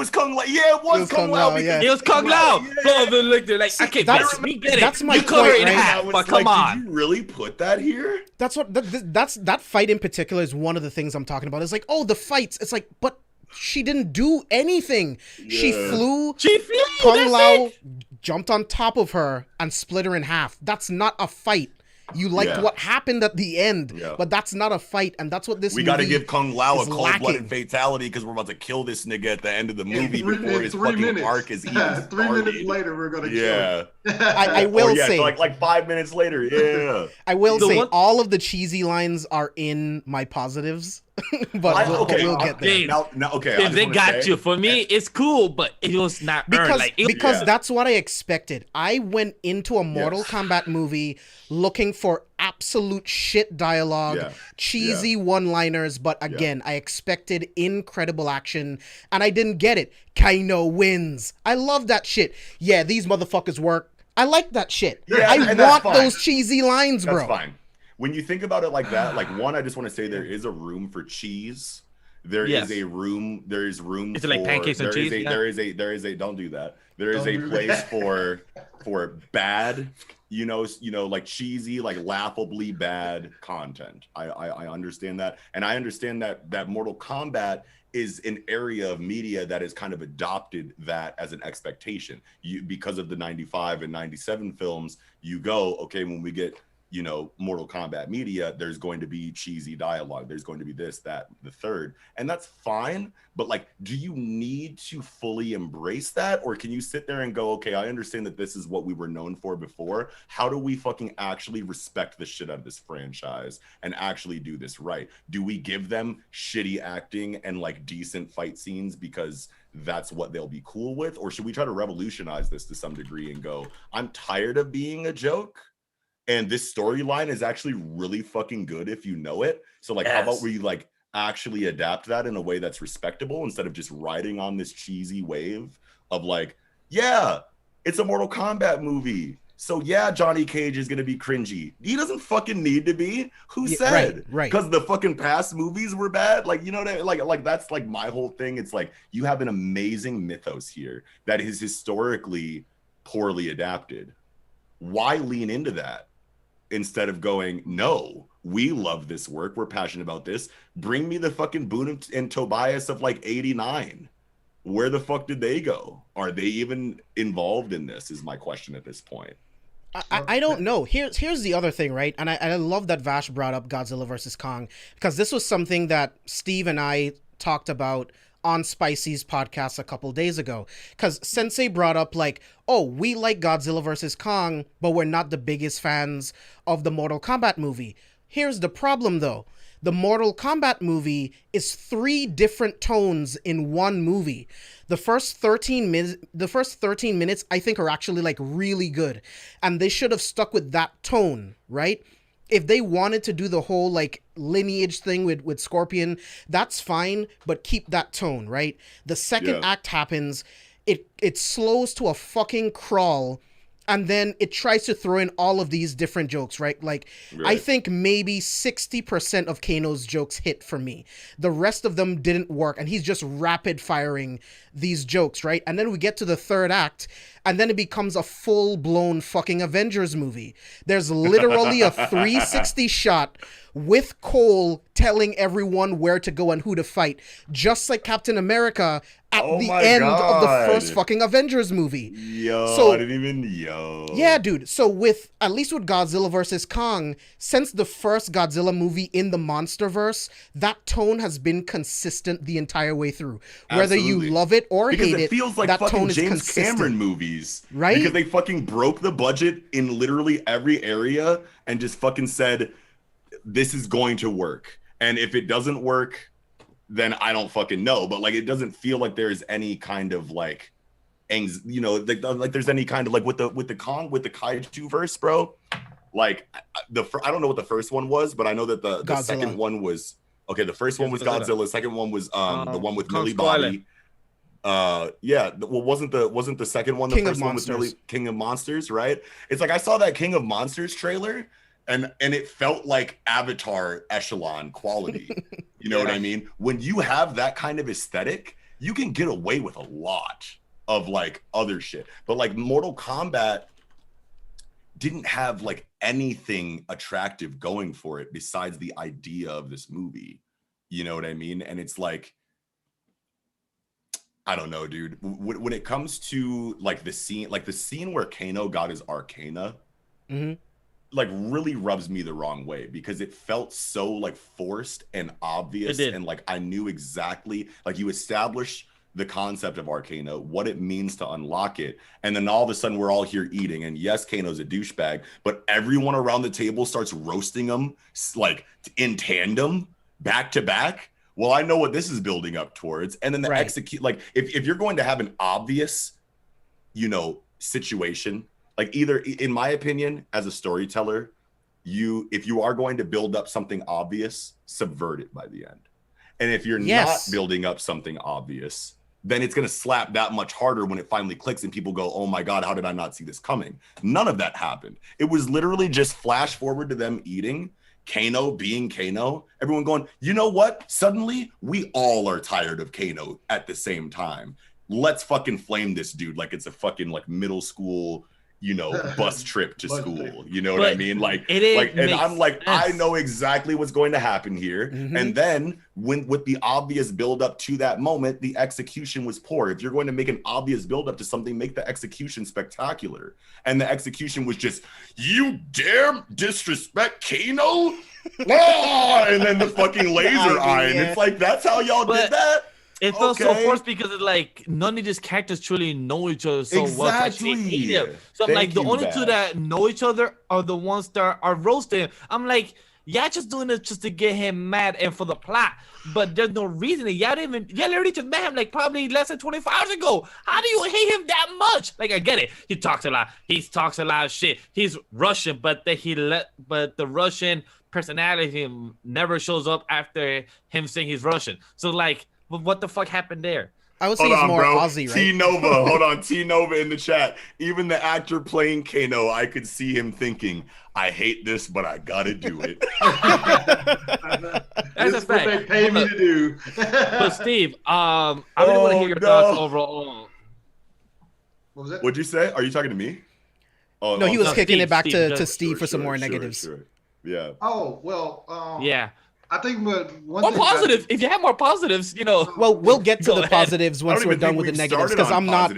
Kung Lao. Yeah, it was Kung Lao. Yeah. It was Kung Lao. Like, okay, we get it. That's my point, right? But come on. Did you really put that here? That's what. That fight in particular is one of the things I'm talking about. It's like, oh, the fights. It's like, but she didn't do anything. Yeah. She flew. Kung Lao jumped on top of her and split her in half. That's not a fight. You liked what happened at the end, but that's not a fight, and that's what this. We got to give Kung Lao a cold-blooded fatality because we're about to kill this nigga at the end of the movie before his fucking arc is even 3 minutes later, we're gonna kill him. I will say, like 5 minutes later, yeah. I will say, all of the cheesy lines are in my positives. But we'll get there. Now, okay. If they got you, for me, it's cool, but it was not because that's what I expected. I went into a Mortal Kombat movie looking for absolute shit dialogue, cheesy one-liners, but again, I expected incredible action, and I didn't get it. Kano wins. I love that shit. Yeah, these motherfuckers work. I like that shit. Yeah, I want those cheesy lines, bro. That's fine. When you think about it like that, like one, I just want to say there is a room for cheese. There is room Is for it like pancakes and cheese? There is a don't do that. There is a place for bad, like cheesy, like laughably bad content. I understand that. And I understand that Mortal Kombat is an area of media that has kind of adopted that as an expectation. Because of the 95 and 97 films, you go, okay, when we get Mortal Kombat media, there's going to be cheesy dialogue. There's going to be this, that, the third. And that's fine. But like, do you need to fully embrace that? Or can you sit there and go, okay, I understand that this is what we were known for before. How do we fucking actually respect the shit out of this franchise and actually do this right? Do we give them shitty acting and like decent fight scenes because that's what they'll be cool with? Or should we try to revolutionize this to some degree and go, I'm tired of being a joke? And this storyline is actually really fucking good if you know it. So like, how about we like actually adapt that in a way that's respectable instead of just riding on this cheesy wave of like, yeah, it's a Mortal Kombat movie. So yeah, Johnny Cage is going to be cringy. He doesn't fucking need to be. Who said? Right. Because the fucking past movies were bad. Like, like that's like my whole thing. It's like, you have an amazing mythos here that is historically poorly adapted. Why lean into that? Instead of going, no, we love this work. We're passionate about this. Bring me the fucking Boone and Tobias of like 89. Where the fuck did they go? Are they even involved in this is my question at this point. I don't know. Here's the other thing, right? And I love that Vash brought up Godzilla versus Kong, because this was something that Steve and I talked about on Spicy's podcast a couple days ago. Because Sensei brought up like, oh, we like Godzilla versus Kong, but we're not the biggest fans of the Mortal Kombat movie. Here's the problem though. The Mortal Kombat movie is 3 different tones in one movie. The first 13 minutes I think are actually like really good, and they should have stuck with that tone, right? If they wanted to do the whole like lineage thing with Scorpion, that's fine, but keep that tone, right? The second act happens, it slows to a fucking crawl, and then it tries to throw in all of these different jokes, right? Like, I think maybe 60% of Kano's jokes hit for me. The rest of them didn't work, and he's just rapid firing these jokes, right? And then we get to the third act, and then it becomes a full-blown fucking Avengers movie. There's literally a 360 shot with Cole telling everyone where to go and who to fight, just like Captain America at the end of the first fucking Avengers movie. So, I didn't even, Yeah, dude. So at least with Godzilla vs. Kong, since the first Godzilla movie in the MonsterVerse, that tone has been consistent the entire way through. Whether you love it or hate it, feels like that fucking tone is James consistent. Cameron movies. Right? Because they fucking broke the budget in literally every area and just fucking said, this is going to work. And if it doesn't work, then I don't fucking know. But like, it doesn't feel like there's any kind of like, like there's any kind of like with the kaiju verse, bro. Like I don't know what the first one was, but I know that the second one was the first one was Godzilla. The second one was the one with Millie Bobby. Wasn't the second one the first one with Millie, King of Monsters, right? It's like I saw that King of Monsters trailer. And it felt like Avatar echelon quality. You know what I mean? When you have that kind of aesthetic, you can get away with a lot of like other shit. But like Mortal Kombat didn't have like anything attractive going for it besides the idea of this movie. You know what I mean? And it's like, I don't know, dude. When it comes to like the scene where Kano got his Arcana, like really rubs me the wrong way, because it felt so like forced and obvious, and like I knew exactly, like you establish the concept of Arcana, what it means to unlock it, and then all of a sudden we're all here eating, and yes, Kano's a douchebag, but everyone around the table starts roasting him like in tandem, back to back. Well, I know what this is building up towards, and then the execute, like if you're going to have an obvious, situation. Like either, in my opinion, as a storyteller, if you are going to build up something obvious, subvert it by the end. And if you're not building up something obvious, then it's going to slap that much harder when it finally clicks and people go, oh my God, how did I not see this coming? None of that happened. It was literally just flash forward to them eating, Kano being Kano, everyone going, you know what? Suddenly, we all are tired of Kano at the same time. Let's fucking flame this dude like it's a fucking like middle school bus trip to school. You know what I mean? Like, and I'm like, I know exactly what's going to happen here. And then with the obvious buildup to that moment, the execution was poor. If you're going to make an obvious buildup to something, make the execution spectacular. And the execution was just, you dare disrespect Kano? And then the fucking laser eye. And it's like, that's how y'all did that? It felt so forced because it's like none of these characters truly know each other so well. Actually, so I'm like, the only two that know each other are the ones that are roasting. I'm like, y'all just doing it just to get him mad and for the plot, but there's no reason. Y'all already just met him like probably less than 24 hours ago. How do you hate him that much? Like, I get it. He talks a lot. He talks a lot of shit. He's Russian, but the Russian personality never shows up after him saying he's Russian. So like, but what the fuck happened there? I would say it's more Aussie, right? T-Nova, hold on, T-Nova in the chat. Even the actor playing Kano, I could see him thinking, I hate this, but I gotta do it. That's a fact. What they pay me to do. But Steve, I really want to hear your thoughts overall. What was that? What'd you say? Are you talking to me? Oh, no, he was kicking it back to Steve for some more negatives. Sure. Yeah. Oh, well, yeah. I think one more thing positive. If you have more positives, Well, we'll get to the ahead. positives once we're done with the negatives, because I'm not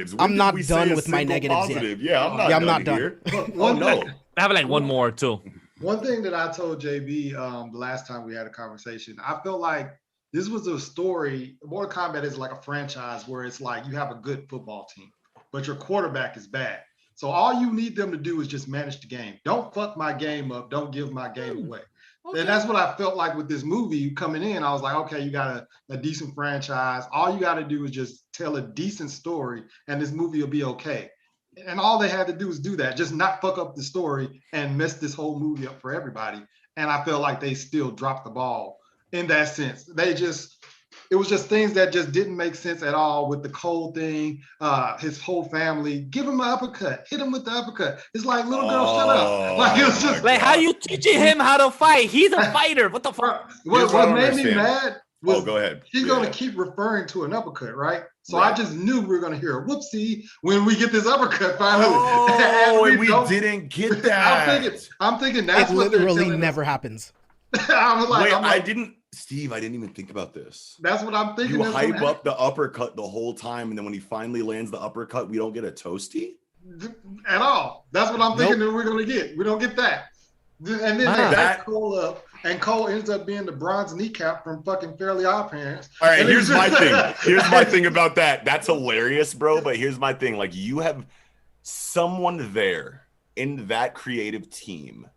done with my negatives positive? yet. Yeah, I'm not done here. Oh no, I have like one more too. One thing that I told JB the last time we had a conversation, I felt like this was a story. Mortal Kombat is like a franchise where it's like you have a good football team, but your quarterback is bad. So all you need them to do is just manage the game. Don't fuck my game up. Don't give my game away. Okay. And that's what I felt like with this movie coming in. I was like, okay, you got a decent franchise. All you got to do is just tell a decent story, and this movie will be okay. And all they had to do is do that, just not fuck up the story and mess this whole movie up for everybody. And I feel like they still dropped the ball in that sense. It was just things that just didn't make sense at all with the Cole thing, his whole family. Give him an uppercut, hit him with the uppercut. It's like, little girl, shut up. Like, it was just like, how you teaching him how to fight? He's a fighter. What the fuck? What made me mad was go ahead. He's going to keep referring to an uppercut, right? So I just knew we were going to hear a whoopsie when we get this uppercut finally. And we didn't get that. I'm thinking that's it what literally never happens. I didn't even think about this. That's what I'm thinking. You hype up the uppercut the whole time, and then when he finally lands the uppercut, we don't get a toasty? At all. That's what I'm thinking that we're going to get. We don't get that. And then they back Cole up, and Cole ends up being the bronze kneecap from fucking Fairly Odd Parents. All right, here's my thing. Here's my thing about that. That's hilarious, bro. But here's my thing. Like, you have someone there in that creative team.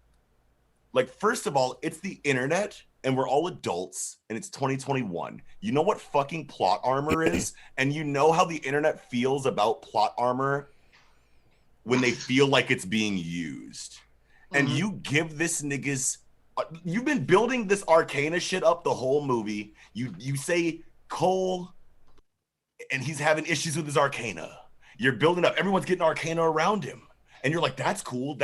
Like, first of all, it's the internet, and we're all adults, and it's 2021. You know what fucking plot armor is, and you know how the internet feels about plot armor when they feel like it's being used. And you give this niggas, you've been building this Arcana shit up the whole movie. You say Cole, and he's having issues with his Arcana. You're building up, everyone's getting Arcana around him. And you're like, that's cool,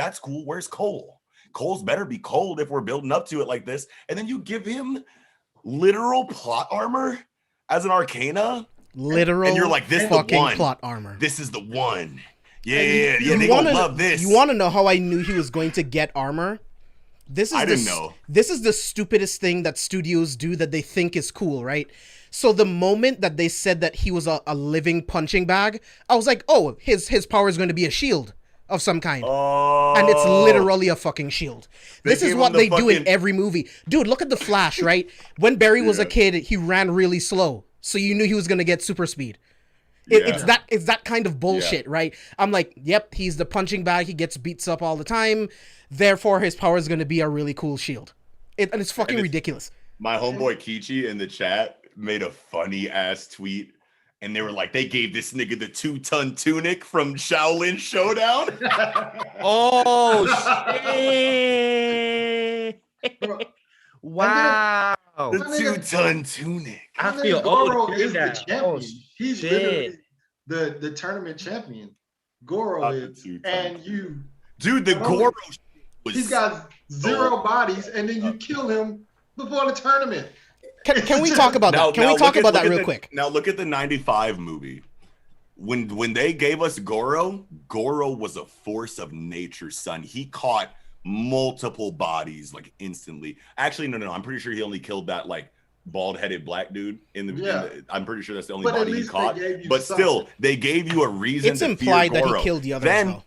where's Cole? Cole's better be cold if we're building up to it like this. And then you give him literal plot armor as an Arcana. Literal and you're like, this is the one. Plot armor. This is the one. Yeah, they gonna love this. You want to know how I knew he was going to get armor? I didn't know. This is the stupidest thing that studios do that they think is cool, right? So the moment that they said that he was a living punching bag, I was like, oh, his power is going to be a shield of some kind. Oh. And it's literally a fucking shield. This is what they do in every movie. Dude, look at the Flash, right? When Barry was a kid, he ran really slow. So you knew he was going to get super speed. It's that kind of bullshit, right? I'm like, yep, he's the punching bag. He gets beats up all the time. Therefore, his power is going to be a really cool shield. And it's fucking ridiculous. My homeboy Kichi in the chat made a funny ass tweet. And they were like, they gave this nigga the 2-ton tunic from Shaolin Showdown. Oh, shit. Wow. The 2-ton tunic. I feel Goro is the champion. He's literally the tournament champion. Goro is. And you. Dude, the Goro. He's got 0 bodies, and then you kill him before the tournament. Can we talk about that? Can we talk about that real quick? Now look at the 95 movie. When they gave us Goro was a force of nature, son. He caught multiple bodies like instantly. Actually, no. I'm pretty sure he only killed that like bald-headed black dude in the I'm pretty sure that's the only body he caught. But still, they gave you a reason. It's implied that he killed the other as well.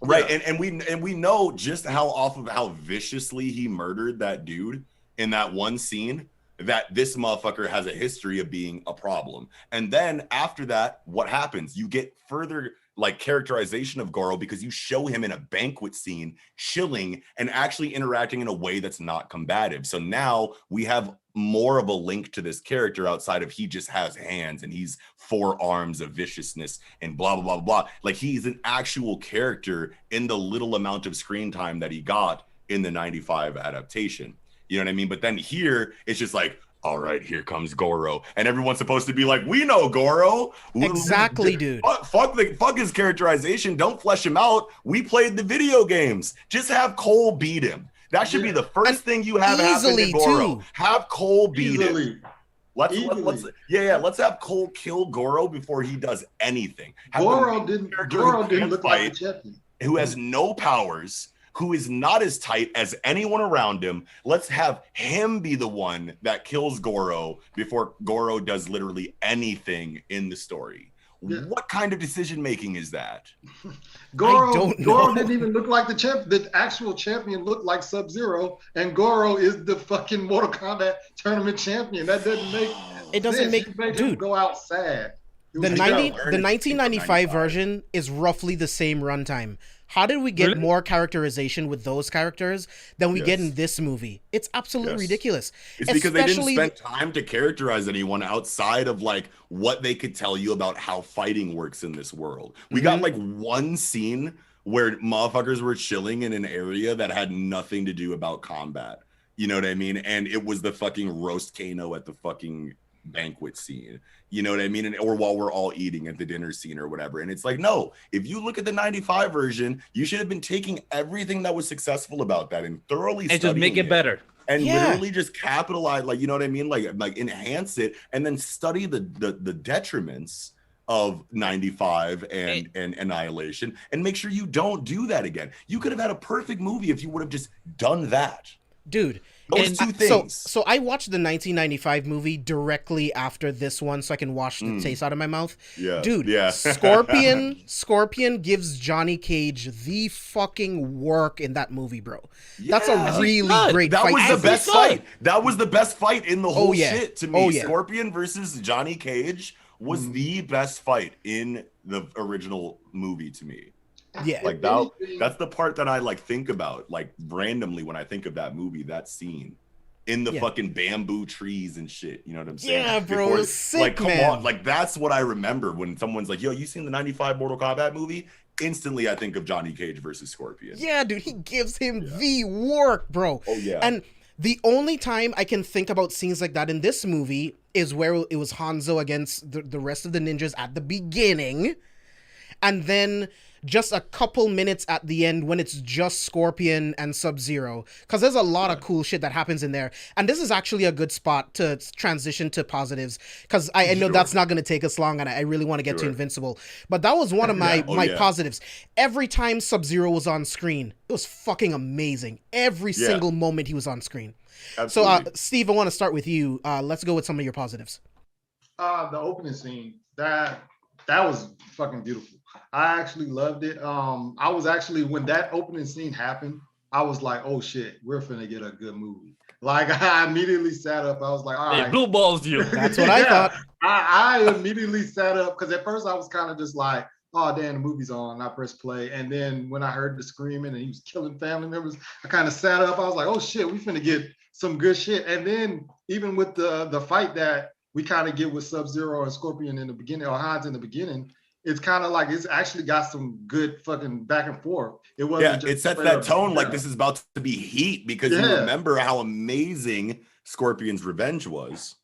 Right, and we know just how viciously he murdered that dude in that one scene. That this motherfucker has a history of being a problem. And then after that, what happens? You get further like characterization of Goro because you show him in a banquet scene, chilling and actually interacting in a way that's not combative. So now we have more of a link to this character outside of he just has hands and he's 4 arms of viciousness and blah, blah, blah, blah. Like he's an actual character in the little amount of screen time that he got in the 95 adaptation. You know what I mean? But then here, it's just like, all right, here comes Goro. And everyone's supposed to be like, we know Goro. Exactly, dude. Fuck his characterization. Don't flesh him out. We played the video games. Just have Cole beat him. That should be the first thing you have happen to Goro. Too. Have Cole beat him. Let's have Cole kill Goro before he does anything. Goro didn't look like a champion. Who has no powers. who is not as tight as anyone around him. Let's have him be the one that kills Goro before Goro does literally anything in the story. Yeah. What kind of decision making is that? Goro didn't even look like the champ. The actual champion looked like Sub-Zero, and Goro is the fucking Mortal Kombat tournament champion. That doesn't make it doesn't sense. make him go out sad. The 1995 version is roughly the same runtime. How did we get more characterization with those characters than we get in this movie? It's absolutely ridiculous. It's because they didn't spend time to characterize anyone outside of like what they could tell you about how fighting works in this world. We got like one scene where motherfuckers were chilling in an area that had nothing to do about combat. You know what I mean? And it was the fucking roast Kano at the fucking banquet scene. You know what I mean? Or while we're all eating at the dinner scene or whatever. And it's like, no, if you look at the 95 version, you should have been taking everything that was successful about that and thoroughly and just make it better. And literally just capitalize, like, you know what I mean? Like enhance it and then study the detriments of 95 and Annihilation and make sure you don't do that again. You could have had a perfect movie if you would have just done that. Dude, those two things. So I watched the 1995 movie directly after this one so I can wash the taste out of my mouth. Yeah. Dude, Scorpion gives Johnny Cage the fucking work in that movie, bro. Yeah, that's a really great fight. That was the best fight. That was the best fight in the whole shit to me. Scorpion versus Johnny Cage was the best fight in the original movie to me. Yeah, like that's the part that I like think about like randomly when I think of that movie, that scene in the fucking bamboo trees and shit. You know what I'm saying? Yeah, bro, it's sick, like come man. on, like that's what I remember when someone's like, "Yo, you seen the 95 Mortal Kombat movie?" Instantly, I think of Johnny Cage versus Scorpion. Yeah, dude, he gives him the work, bro. Oh yeah, and the only time I can think about scenes like that in this movie is where it was Hanzo against the rest of the ninjas at the beginning, and then just a couple minutes at the end when it's just Scorpion and Sub-Zero. Because there's a lot of cool shit that happens in there. And this is actually a good spot to transition to positives. Because I know that's not going to take us long, and I really want to get to Invincible. But that was one of my positives. Every time Sub-Zero was on screen, it was fucking amazing. Every single moment he was on screen. Absolutely. So, Steve, I want to start with you. Let's go with some of your positives. The opening scene, that was fucking beautiful. I actually loved it. I was actually, when that opening scene happened, I was like, oh shit, we're finna get a good movie. Like I immediately sat up. I was like, all right. Blue balls you. That's what I thought. I immediately sat up because at first I was kind of just like, oh damn, the movie's on. I pressed play. And then when I heard the screaming and he was killing family members, I kind of sat up. I was like, oh shit, we finna get some good shit. And then even with the fight that we kind of get with Sub-Zero and Scorpion in the beginning, or Hans in the beginning, it's kind of like it's actually got some good fucking back and forth. It wasn't just it sets that tone like this is about to be heat because you remember how amazing Scorpion's revenge was.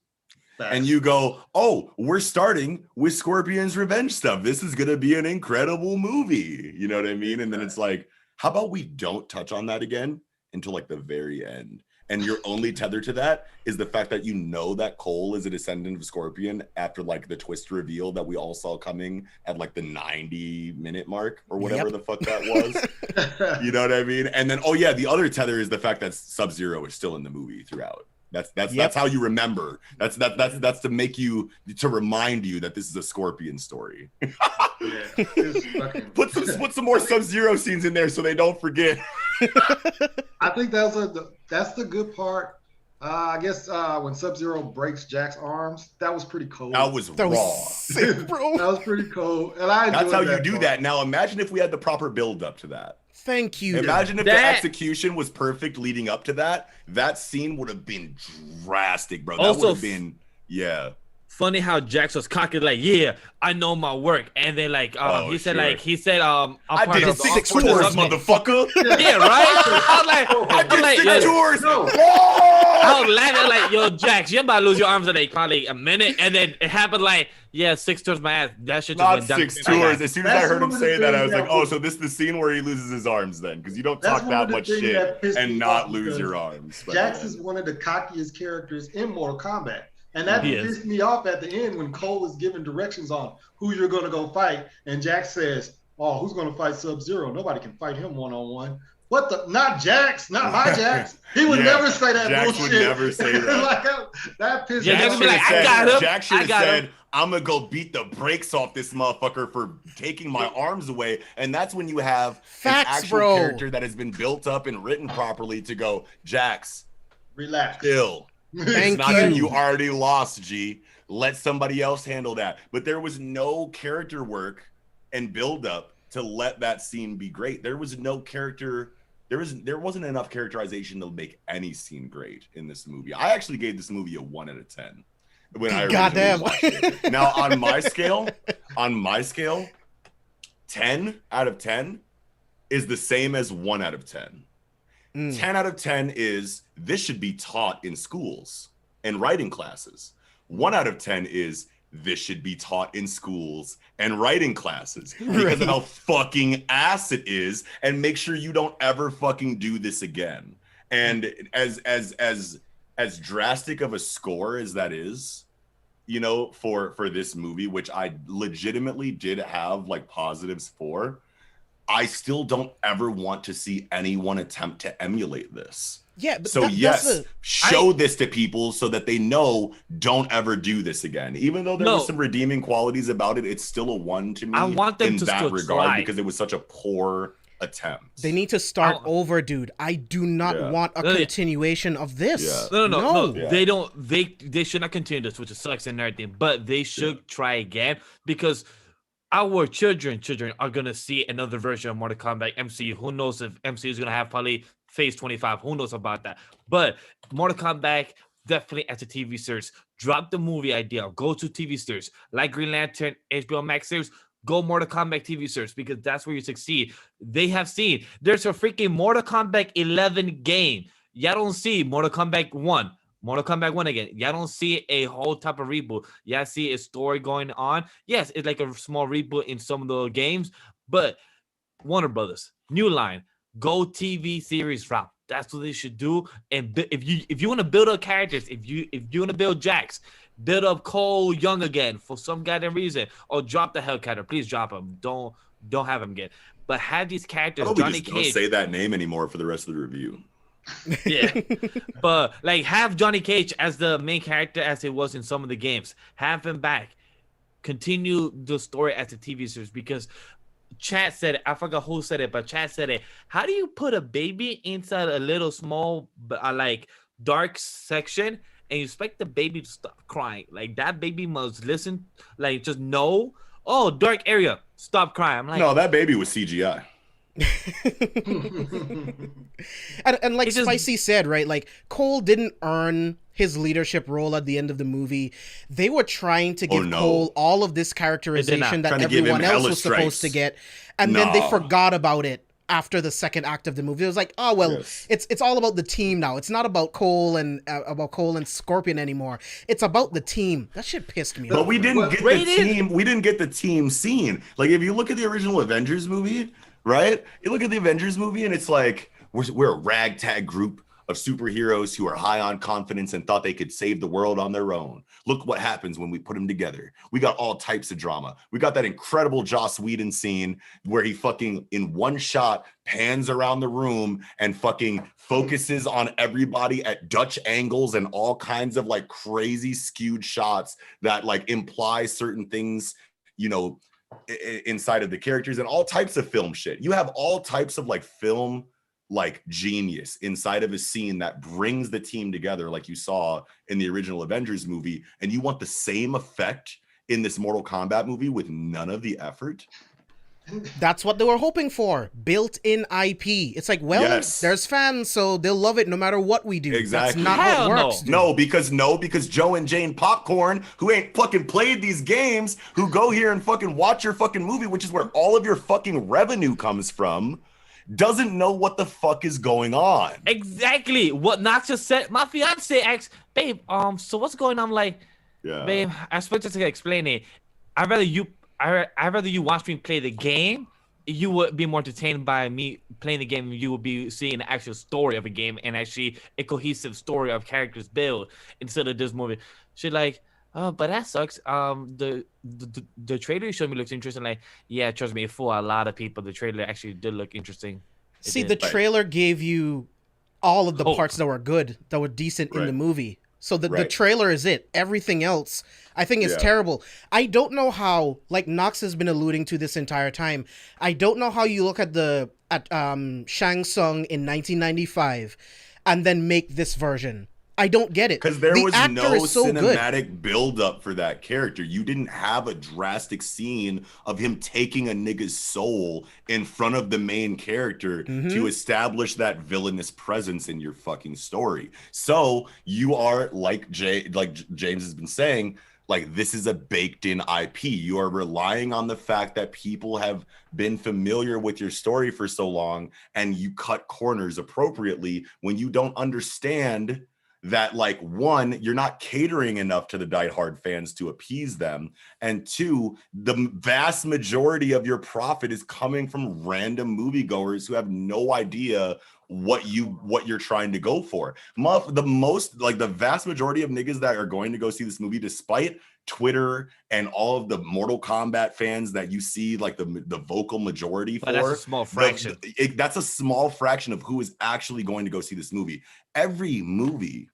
And you go, oh, we're starting with Scorpion's revenge stuff. This is going to be an incredible movie. You know what I mean? And then it's like, how about we don't touch on that again until like the very end? And your only tether to that is the fact that you know that Cole is a descendant of Scorpion after like the twist reveal that we all saw coming at like the 90-minute mark or whatever the fuck that was. You know what I mean? And then, the other tether is the fact that Sub-Zero is still in the movie throughout. That's how you remember. That's to make you, to remind you that this is a Scorpion story. Put some more Sub-Zero scenes in there so they don't forget. I think that's the good part. I guess when Sub-Zero breaks Jack's arms, that was pretty cool. That was raw. Sick, bro. That was pretty cool. And that's how you do that. Now imagine if we had the proper build up to that. Thank you. Imagine if the execution was perfect leading up to that. That scene would have been drastic, bro. That would have been, funny how Jax was cocky, like, yeah, I know my work, and then like he said, I'm I did 6 tours, motherfucker. Yeah, right. I did 6 tours. I was laughing like, yo, Jax, you're about to lose your arms in like probably a minute, and then it happened like, 6 tours my ass. That shit just went down. Not 6 tours. As soon as I heard him say that, I was like, oh, so this is the scene where he loses his arms then, because you don't talk that much shit and not lose your arms. Jax is one of the cockiest characters in Mortal Kombat. And that pissed me off at the end when Cole is giving directions on who you're going to go fight. And Jax says, oh, who's going to fight Sub-Zero? Nobody can fight him one-on-one. What the? Not Jax, not my Jax. He would never say that Jax bullshit. would never say that. Like, that pissed me Jax off. would be like, I got him. Jax should I have got said, him. I'm going to go beat the brakes off this motherfucker for taking my arms away. And that's when you have an actual character that has been built up and written properly to go, Jax, relax. chill. Thank you. That you already lost, G. Let somebody else handle that. But there was no character work and build up to let that scene be great. There was no character. There wasn't enough characterization to make any scene great in this movie. I actually gave this movie a 1 out of 10 when I originally watched it. Now on my scale, 10 out of 10 is the same as 1 out of 10. 10 out of 10 is this should be taught in schools and writing classes. 1 out of 10 is this should be taught in schools and writing classes because of how fucking ass it is, and make sure you don't ever fucking do this again. And as drastic of a score as that is, you know, for this movie, which I legitimately did have like positives for, I still don't ever want to see anyone attempt to emulate this. Yeah, but so show this to people so that they know don't ever do this again. Even though there were some redeeming qualities about it, it's still a 1 to me. I want them in to that still regard try. because it was such a poor attempt. They need to start over, dude. I do not want a continuation of this. No. They don't. They should not continue this, which sucks and everything. But they should try again, because our children are gonna see another version of Mortal Kombat MCU. Who knows if MCU is gonna have probably Phase 25? Who knows about that? But Mortal Kombat definitely as a TV series. Drop the movie idea. Go to TV series like Green Lantern, HBO Max series. Go Mortal Kombat TV series, because that's where you succeed. They have seen there's a freaking Mortal Kombat 11 game. Y'all don't see Mortal Kombat 1. Mortal Kombat 1 again. Y'all don't see a whole type of reboot. Y'all see a story going on. Yes, it's like a small reboot in some of the games, but Warner Brothers, new line, go TV series route. That's what they should do. And if you want to build up characters, if you want to build Jax, build up Cole Young again for some goddamn reason, or drop the Hellcatter. Please drop him. Don't have him again. But have these characters. Johnny Cage. Don't say that name anymore for the rest of the review. Yeah, but like have Johnny Cage as the main character as it was in some of the games. Have him back. Continue the story as a TV series, because chat said it. I forgot who said it, but chat said it. How do you put a baby inside a little small like dark section and you expect the baby to stop crying? Like that baby must listen, like just know, oh, dark area, stop crying. I'm like, no, that baby was CGI. and like Spicy said, right, like Cole didn't earn his leadership role at the end of the movie. They were trying to give Cole all of this characterization that everyone else was supposed to get, and then they forgot about it after the second act of the movie. It was like, oh well, it's all about the team now. It's not about Cole and Scorpion anymore. It's about the team. That shit pissed me off. But we didn't get the team. We didn't get the team scene. Like if you look at the original Avengers movie, right? You look at the Avengers movie and it's like we're a ragtag group of superheroes who are high on confidence and thought they could save the world on their own. Look what happens when we put them together. We got all types of drama. We got that incredible Joss Whedon scene where he fucking in one shot pans around the room and fucking focuses on everybody at Dutch angles and all kinds of like crazy skewed shots that like imply certain things, you know, inside of the characters, and all types of film shit. You have all types of like film like genius inside of a scene that brings the team together like you saw in the original Avengers movie, and you want the same effect in this Mortal Kombat movie with none of the effort. That's what they were hoping for. Built-in IP. It's like, well, there's fans, so they'll love it no matter what we do. Exactly. That's not how it works. No, because Joe and Jane Popcorn, who ain't fucking played these games, who go here and fucking watch your fucking movie, which is where all of your fucking revenue comes from, doesn't know what the fuck is going on. Exactly. What Nacho said. My fiance asked, babe, so what's going on? I'm like, babe, I expect to explain it. I'd rather you watch me play the game. You would be more entertained by me playing the game. You would be seeing the actual story of a game and actually a cohesive story of characters build instead of this movie. She's like, oh, but that sucks. The trailer you showed me looks interesting. Like, yeah, trust me, for a lot of people, the trailer actually did look interesting. See, the trailer gave you all of the parts that were good, that were decent in the movie. So the trailer is it. Everything else, I think, is terrible. I don't know how, like Nox has been alluding to this entire time, I don't know how you look at Shang Tsung in 1995 and then make this version. I don't get it. Because there was no cinematic build-up for that character. You didn't have a drastic scene of him taking a nigga's soul in front of the main character to establish that villainous presence in your fucking story. So you are, like James has been saying, like, this is a baked-in IP. You are relying on the fact that people have been familiar with your story for so long, and you cut corners appropriately when you don't understand that, like, one, you're not catering enough to the diehard fans to appease them, and two, the vast majority of your profit is coming from random moviegoers who have no idea what you're trying to go for. The vast majority of niggas that are going to go see this movie, despite Twitter and all of the Mortal Kombat fans that you see, like the vocal majority for, that's a small fraction. That's a small fraction of who is actually going to go see this movie. Every movie,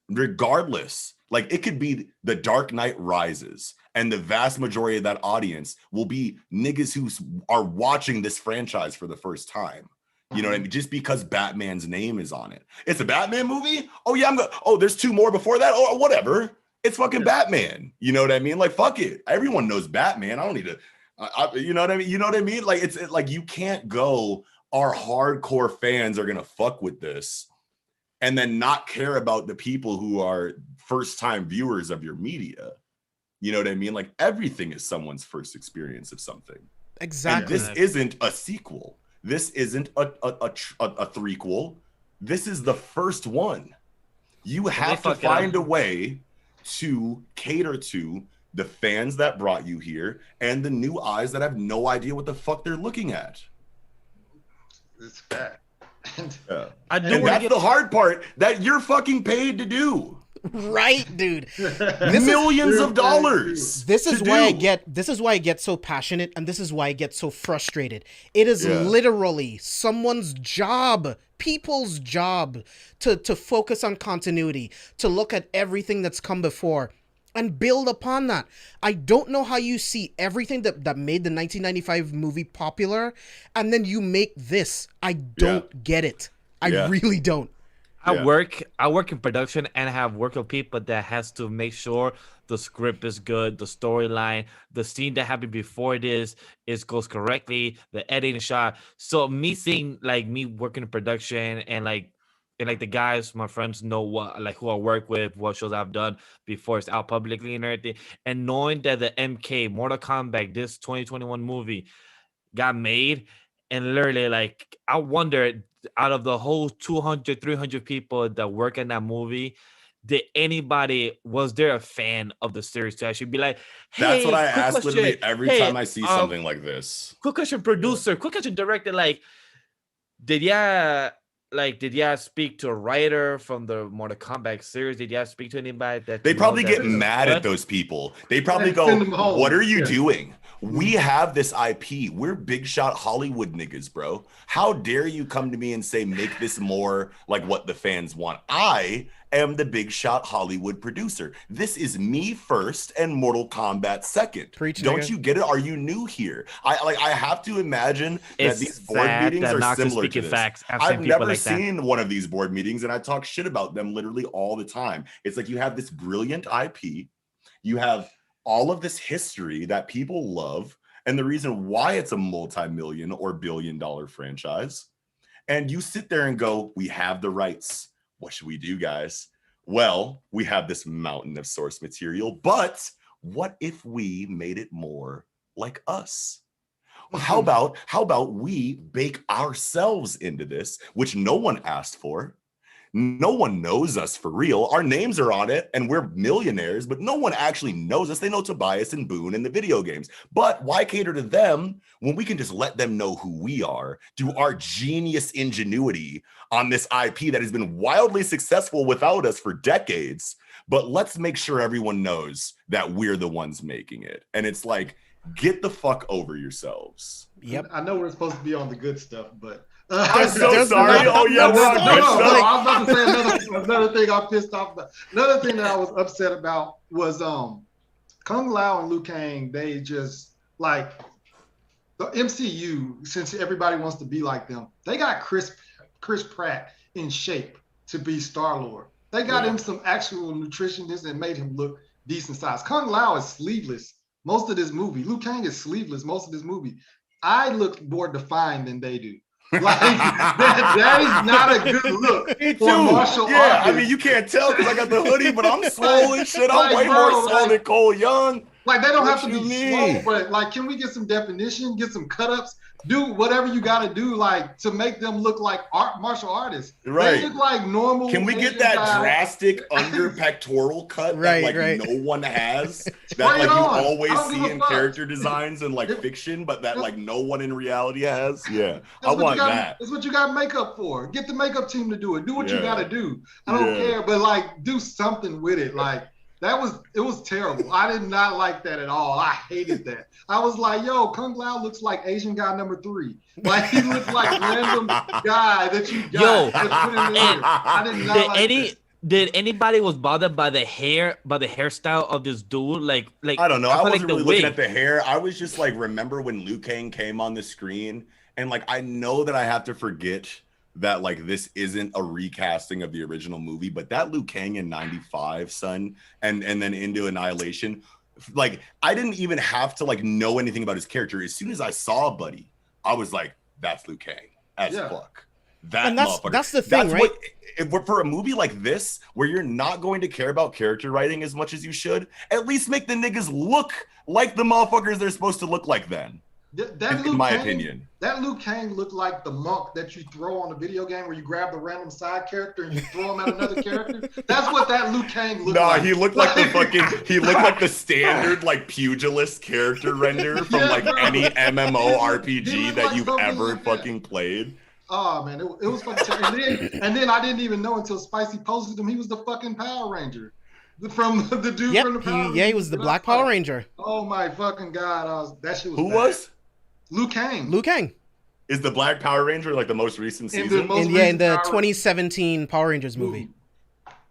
regardless, like, it could be The Dark Knight Rises, and the vast majority of that audience will be niggas who are watching this franchise for the first time. You know what I mean? Just because Batman's name is on it. It's a Batman movie? Oh yeah, there's two more before that? Oh, whatever. It's fucking Batman. You know what I mean? Like, fuck it. Everyone knows Batman. I don't need to, you know what I mean? You know what I mean? Like, it's like, you can't go, our hardcore fans are gonna fuck with this and then not care about the people who are first-time viewers of your media. You know what I mean? Like, everything is someone's first experience of something. Exactly. And this isn't a sequel. This isn't a threequel. This is the first one. You have to find a way to cater to the fans that brought you here and the new eyes that have no idea what the fuck they're looking at. It's fact. And that's the hard part that you're fucking paid to do. Right, dude. Millions of dollars. This is why I get so passionate, and this is why I get so frustrated. It is literally someone's job, people's job, to focus on continuity, to look at everything that's come before and build upon that. I don't know how you see everything that made the 1995 movie popular, and then you make this. I don't get it. I really don't. I work in production and I have worked with people that has to make sure the script is good, the storyline, the scene that happened before this goes correctly, the editing shot. So me seeing, like, me working in production and the guys, my friends know who I work with, what shows I've done before it's out publicly and everything, and knowing that the MK Mortal Kombat, this 2021 movie, got made, and literally, like, I wondered, out of the whole 200, 300 people that work in that movie, was there a fan of the series to actually be like, hey, that's what I ask literally every time I see something like this. Quick question, producer, quick question, director, like, did ya speak to a writer from the Mortal Kombat series? Did ya speak to anybody that they probably get mad at those people? They probably go, what are you doing? We have this IP. We're big shot Hollywood niggas, bro. How dare you come to me and say, make this more like what the fans want? I am the big shot Hollywood producer. This is me first and Mortal Kombat second. Don't you get it? Are you new here? I have to imagine that these board meetings are similar to this. I've never seen one of these board meetings, and I talk shit about them literally all the time. It's like, you have this brilliant IP. You have all of this history that people love, and the reason why it's a multi-million or billion-dollar franchise. And you sit there and go, we have the rights. What should we do, guys? Well, we have this mountain of source material, but what if we made it more like us? How about we bake ourselves into this, which no one asked for? No one knows us for real. Our names are on it and we're millionaires, but no one actually knows us. They know Tobias and Boone in the video games. But why cater to them when we can just let them know who we are through our genius ingenuity on this IP that has been wildly successful without us for decades? But let's make sure everyone knows that we're the ones making it. And it's like, get the fuck over yourselves. Yep. I know we're supposed to be on the good stuff, but I'm so sorry. Oh yeah, we're on good stuff. I was about to say another thing I'm pissed off about. Another thing that I was upset about was Kung Lao and Liu Kang. They just like the MCU, since everybody wants to be like them. They got Chris Pratt in shape to be Star-Lord. They got him some actual nutritionists and made him look decent size. Kung Lao is sleeveless most of this movie. Liu Kang is sleeveless most of this movie. I look more defined than they do. Like that is not a good look for martial artists. I mean, you can't tell because I got the hoodie, but I'm swole and shit. I'm way more swole than Cole Young. Like they don't have to be swole, but like, can we get some definition, get some cut-ups, do whatever you got to do, like to make them look like martial artists. Right. They look like normal. Can we get that drastic under pectoral cut that no one has? That like you always see in character designs and like fiction, but that like no one in reality has. Yeah, I want that. That's what you got makeup for. Get the makeup team to do it. Do what you got to do. I don't care, but like do something with it. Like. It was terrible. I did not like that at all. I hated that. I was like, yo, Kung Lao looks like Asian guy number 3. Like he looks like random guy that you got. I did not like that. Did anybody was bothered by the hairstyle of this dude? Like I don't know. I wasn't really looking at the hair. I was just like, remember when Liu Kang came on the screen, and like I know that I have to forget that like this isn't a recasting of the original movie, but that Liu Kang in 95, son, and then into Annihilation, like I didn't even have to like know anything about his character. As soon as I saw Buddy, I was like, that's Liu Kang as fuck. That's the thing, right? For a movie like this, where you're not going to care about character writing as much as you should, at least make the niggas look like the motherfuckers they're supposed to look like then. In my opinion, that Liu Kang looked like the monk that you throw on a video game where you grab the random side character and you throw him at another character. That's what that Liu Kang looked like. No, he looked like he looked like the standard like pugilist character render from like any MMO RPG that you've ever fucking played. Oh man, it was fucking terrible. And then I didn't even know until Spicy posted him. He was the fucking Power Ranger. From the dude from the Power Ranger. Yeah, he was the Black Power Ranger. Oh my fucking God. That shit was Who bad. was? Liu Kang. Liu Kang. Is the Black Power Ranger like the most recent season? In the 2017 Power Rangers movie.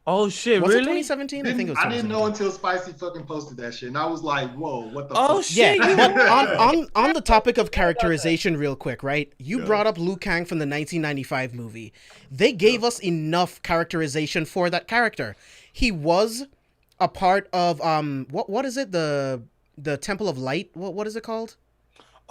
Oh shit, was really? it 2017? I think it was 2017. I didn't know until Spicy fucking posted that shit. And I was like, whoa, what the fuck? Shit. Yeah, but on the topic of characterization real quick, right? You brought up Liu Kang from the 1995 movie. They gave us enough characterization for that character. He was a part of what is it? The Temple of Light? What is it called?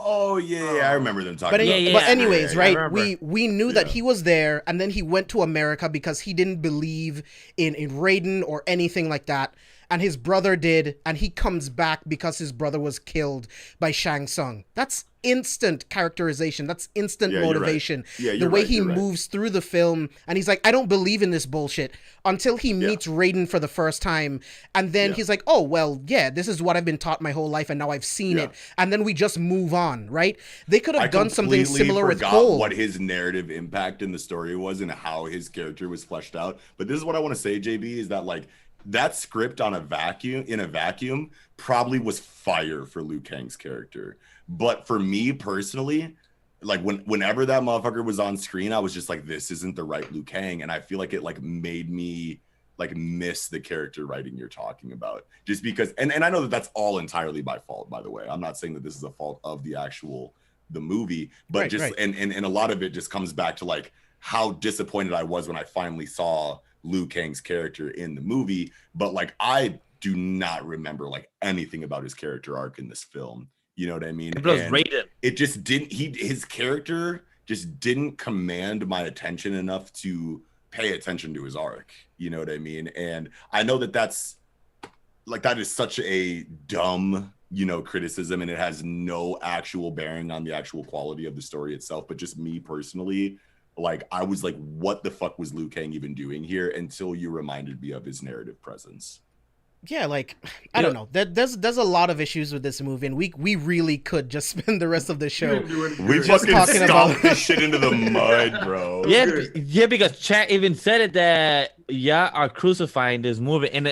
Oh yeah, I remember them talking. But anyways, right? We knew that he was there, and then he went to America because he didn't believe in Raiden or anything like that, and his brother did, and he comes back because his brother was killed by Shang Tsung. That's instant characterization. That's instant motivation. Right. The way he moves through the film, and he's like, I don't believe in this bullshit, until he meets Raiden for the first time, and then he's like, oh, well, yeah, this is what I've been taught my whole life, and now I've seen it, and then we just move on, right? They could have done something similar with Cole. What his narrative impact in the story was and how his character was fleshed out. But this is what I want to say, JB, is that like that script in a vacuum probably was fire for Liu Kang's character. But for me personally, like whenever that motherfucker was on screen, I was just like, this isn't the right Liu Kang. And I feel like it like made me like miss the character writing you're talking about, just because, and I know that that's all entirely my fault, by the way. I'm not saying that this is a fault of the movie, but and a lot of it just comes back to like how disappointed I was when I finally saw Liu Kang's character in the movie. But like, I do not remember like anything about his character arc in this film. You know what I mean? It just didn't. His character just didn't command my attention enough to pay attention to his arc. You know what I mean? And I know that that is such a dumb, criticism, and it has no actual bearing on the actual quality of the story itself. But just me personally, like I was like, what the fuck was Liu Kang even doing here? Until you reminded me of his narrative presence. Yeah, like I don't know. There's a lot of issues with this movie, and we really could just spend the rest of the show. We just fucking stomped this shit into the mud, bro. Yeah, because chat even said it that are crucifying this movie, and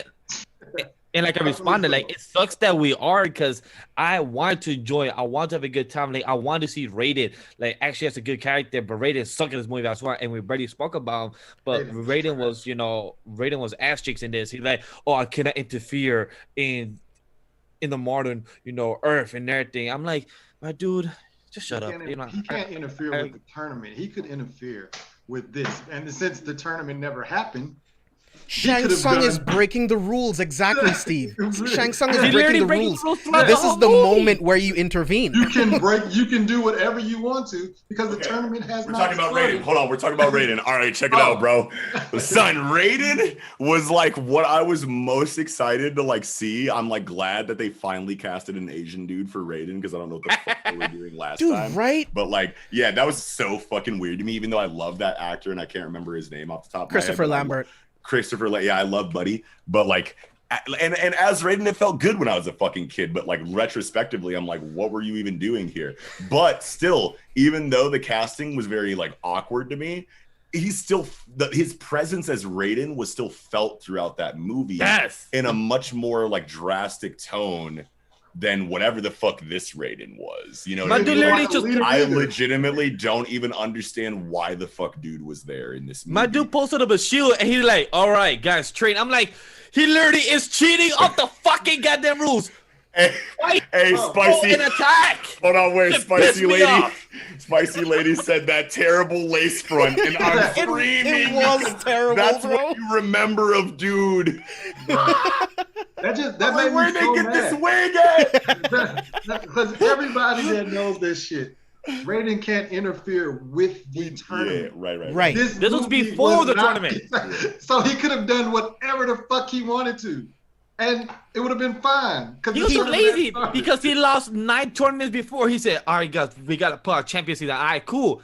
And like I responded, like it sucks that we are because I want to enjoy. I want to have a good time. Like I want to see Raiden. Like actually, has a good character, but Raiden sucked in this movie as well. And we already spoke about him. But Raiden was, Raiden was ass cheeks in this. He's like, oh, I cannot interfere in the modern, Earth and everything. I'm like, my dude, just shut up. He can't interfere with the tournament. He could interfere with this, and since the tournament never happened. Shang Tsung is breaking the rules. Exactly, Steve. Shang Tsung is breaking the rules. This is the moment where you intervene. You can do whatever you want to because the tournament has We're talking about Raiden. Hold on, we're talking about Raiden. All right, check it out, bro. Son, Raiden was like what I was most excited to like see. I'm like glad that they finally casted an Asian dude for Raiden because I don't know what the fuck they were doing last time. Right? But like, yeah, that was so fucking weird to me, even though I love that actor and I can't remember his name off the top of my head. Christopher Lambert. Yeah, I love Buddy, but like, and as Raiden, it felt good when I was a fucking kid, but like retrospectively, I'm like, what were you even doing here? But still, even though the casting was very like awkward to me, he's still his presence as Raiden was still felt throughout that movie, in a much more like drastic tone than whatever the fuck this Raiden was. You know what I mean? I legitimately don't even understand why the fuck dude was there in this movie. My dude posted up a shield and he's like, all right, guys, train. I'm like, he literally is cheating off the fucking goddamn rules. Hey, Spicy. An attack. Hold on, wait, Spicy lady. Spicy lady said that terrible lace front, and I'm screaming. It was terrible, That's bro. what you remember of dude. That made where me they so get mad. this wig at? Because everybody that knows this shit, Raiden can't interfere with the tournament. Yeah, right. This was before the tournament. So he could have done whatever the fuck he wanted to. And it would have been fine. He was so lazy because he lost 9 tournaments before. He said, all right, guys, we got to put our champions in. All right, cool.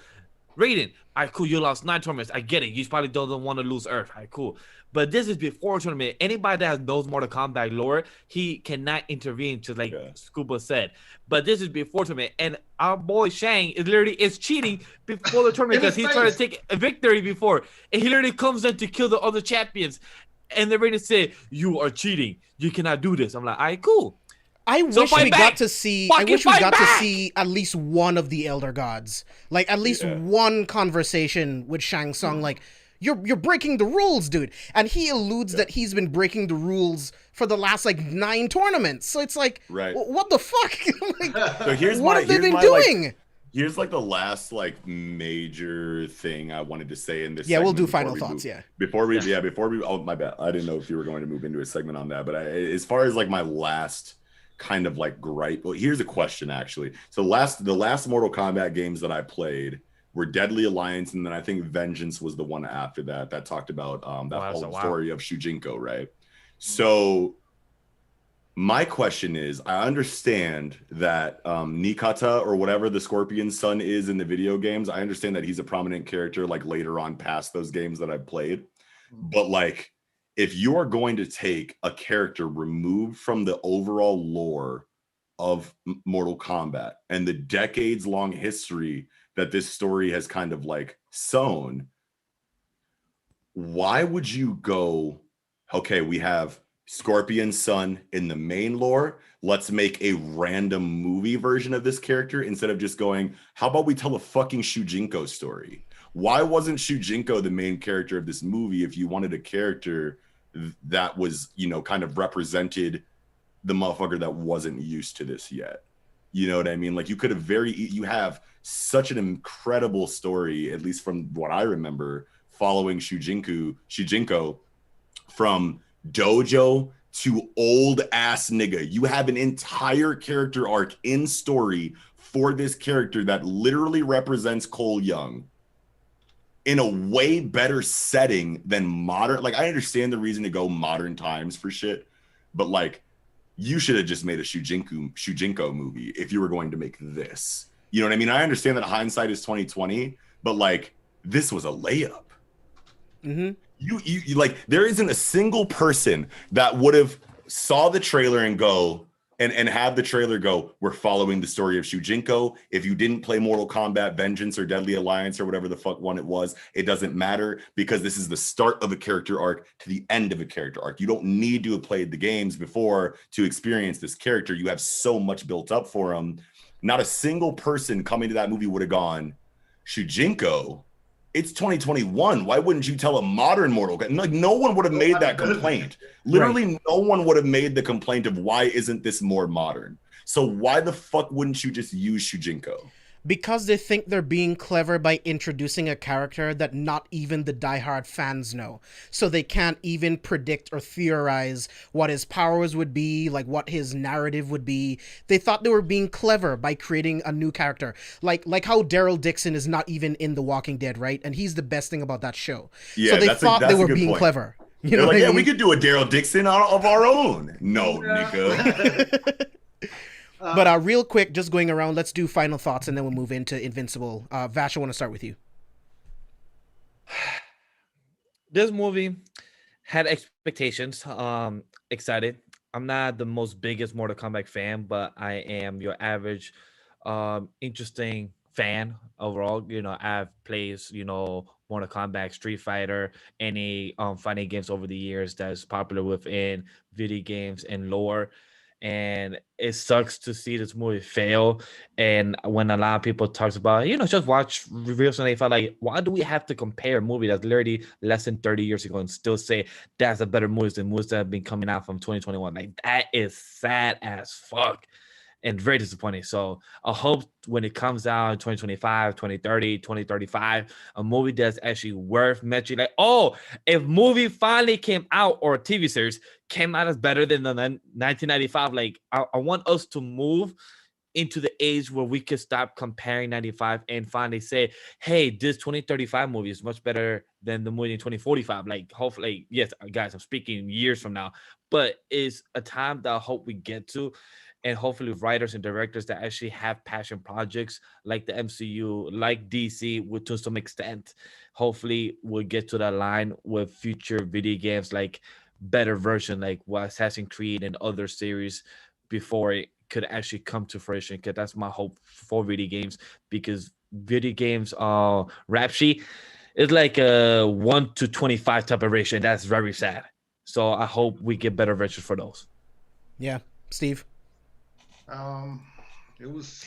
Raiden, all right, cool. You lost 9 tournaments. I get it. You probably don't want to lose Earth. All right, cool. But this is before tournament. Anybody that knows Mortal Kombat lore, he cannot intervene, just like Scuba said. But this is before tournament. And our boy Shang is literally cheating before the tournament because he's trying to take a victory before. And he literally comes in to kill the other champions. And the Raiden said, you are cheating. You cannot do this. I'm like, all right, cool. I wish we got to see at least one of the Elder Gods. Like at least one conversation with Shang Tsung. Like, you're breaking the rules, dude. And he alludes that he's been breaking the rules for the last like 9 tournaments. So it's like, what the fuck? Like, so what have they been doing? Here's like the last like major thing I wanted to say in this. Yeah, we'll do final thoughts. Before we. Oh, my bad. I didn't know if you were going to move into a segment on that, but as far as like my last kind of like gripe. Well, here's a question actually. So the last Mortal Kombat games that I played were Deadly Alliance, and then I think Vengeance was the one after that talked about that whole story of Shujinko, right? So my question is, I understand that Nikata or whatever the Scorpion's son is in the video games, I understand that he's a prominent character like later on past those games that I've played. But like, if you're going to take a character removed from the overall lore of Mortal Kombat and the decades long history that this story has kind of like sown, why would you go, okay, we have Scorpion's son in the main lore, let's make a random movie version of this character instead of just going, how about we tell a fucking Shujinko story? Why wasn't Shujinko the main character of this movie if you wanted a character that was, you know, kind of represented the motherfucker that wasn't used to this yet? You know what I mean? Like, you could have you have such an incredible story, at least from what I remember, following Shujinko from dojo to old ass nigga. You have an entire character arc in story for this character that literally represents Cole Young in a way better setting than modern. Like, I understand the reason to go modern times for shit, but like, you should have just made a Shujinko movie if you were going to make this. You know what I mean? I understand that hindsight is 2020, but like, this was a layup. Mm-hmm. You like, there isn't a single person that would have saw the trailer and and have the trailer go, we're following the story of Shujinko. If you didn't play Mortal Kombat Vengeance or Deadly Alliance or whatever the fuck one it was, it doesn't matter, because this is the start of a character arc to the end of a character arc. You don't need to have played the games before to experience this character. You have so much built up for him. Not a single person coming to that movie would have gone, Shujinko, it's 2021. Why wouldn't you tell a modern Mortal Kombat? Like, no one would have made that complaint. Literally, no one would have made the complaint of why isn't this more modern? So why the fuck wouldn't you just use Shujinko? Because they think they're being clever by introducing a character that not even the diehard fans know. So they can't even predict or theorize what his powers would be, like what his narrative would be. They thought they were being clever by creating a new character. Like how Daryl Dixon is not even in The Walking Dead, right? And he's the best thing about that show. Yeah, so they thought they were being clever. You know, like, yeah, we could do a Daryl Dixon of our own. No, nigga. But real quick, just going around, let's do final thoughts, and then we'll move into Invincible. Vash, I want to start with you. This movie had expectations. Excited. I'm not the most biggest Mortal Kombat fan, but I am your average, interesting fan overall. You know, I've played, Mortal Kombat, Street Fighter, any fighting games over the years that's popular within video games and lore. And it sucks to see this movie fail. And when a lot of people talks about, just watch reviews, and they felt like, why do we have to compare a movie that's literally less than 30 years ago and still say that's a better movie than movies that have been coming out from 2021? Like, that is sad as fuck and very disappointing. So I hope when it comes out in 2025, 2030, 2035, a movie that's actually worth mentioning. Like, oh, if movie finally came out, or a TV series came out as better than the 1995, like, I want us to move into the age where we can stop comparing 95 and finally say, hey, this 2035 movie is much better than the movie in 2045. Like, hopefully, yes, guys, I'm speaking years from now, but it's a time that I hope we get to. And hopefully writers and directors that actually have passion projects like the MCU, like DC, to some extent, hopefully we'll get to that line with future video games, like better version, like what Assassin's Creed and other series, before it could actually come to fruition. Because that's my hope for video games, because video games rap sheet is like a 1 to 25 type of ratio. And that's very sad. So I hope we get better versions for those. Yeah. Steve? It was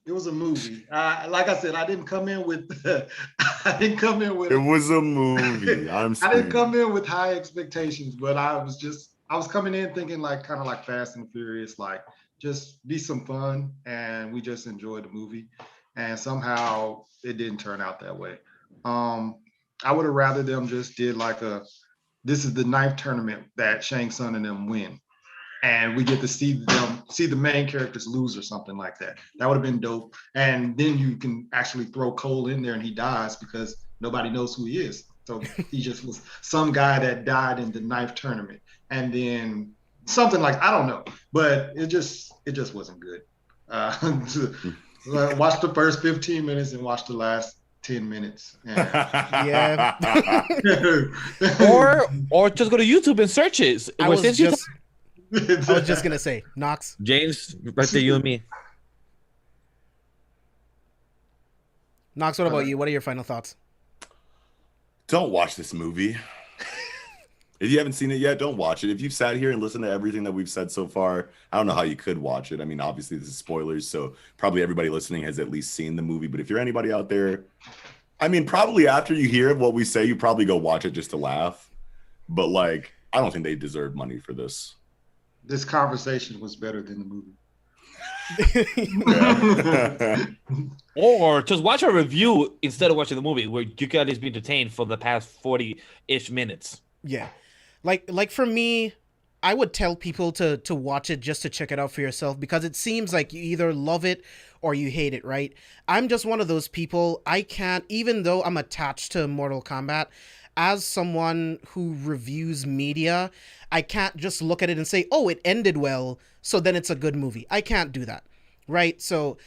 a movie. Like I said, I didn't come in with. It was a movie. I didn't come in with high expectations, but I was coming in thinking kind of like Fast and Furious, like just be some fun, and we just enjoyed the movie. And somehow it didn't turn out that way. I would have rather them just did this is the 9th tournament that Shang Tsung and them win, and we get to see the main characters lose or something like that. That would have been dope. And then you can actually throw Cole in there and he dies because nobody knows who he is. So he just was some guy that died in the 9th tournament. And then something like, I don't know, but it just wasn't good. Watch the first 15 minutes and watch the last 10 minutes. Yeah. or just go to YouTube and search it. I was just gonna say, Knox. James, right there, you and me. Knox, what about you? What are your final thoughts? Don't watch this movie. If you haven't seen it yet, don't watch it. If you've sat here and listened to everything that we've said so far, I don't know how you could watch it. I mean, obviously this is spoilers, so probably everybody listening has at least seen the movie. But if you're anybody out there, I mean, probably after you hear what we say, you probably go watch it just to laugh. But I don't think they deserve money for this. This conversation was better than the movie. Or just watch a review instead of watching the movie, where you can at least be detained for the past 40-ish minutes. Yeah. Like for me, I would tell people to watch it just to check it out for yourself, because it seems like you either love it or you hate it, right? I'm just one of those people. I can't, even though I'm attached to Mortal Kombat, as someone who reviews media, I can't just look at it and say, oh, it ended well, so then it's a good movie. I can't do that, right? So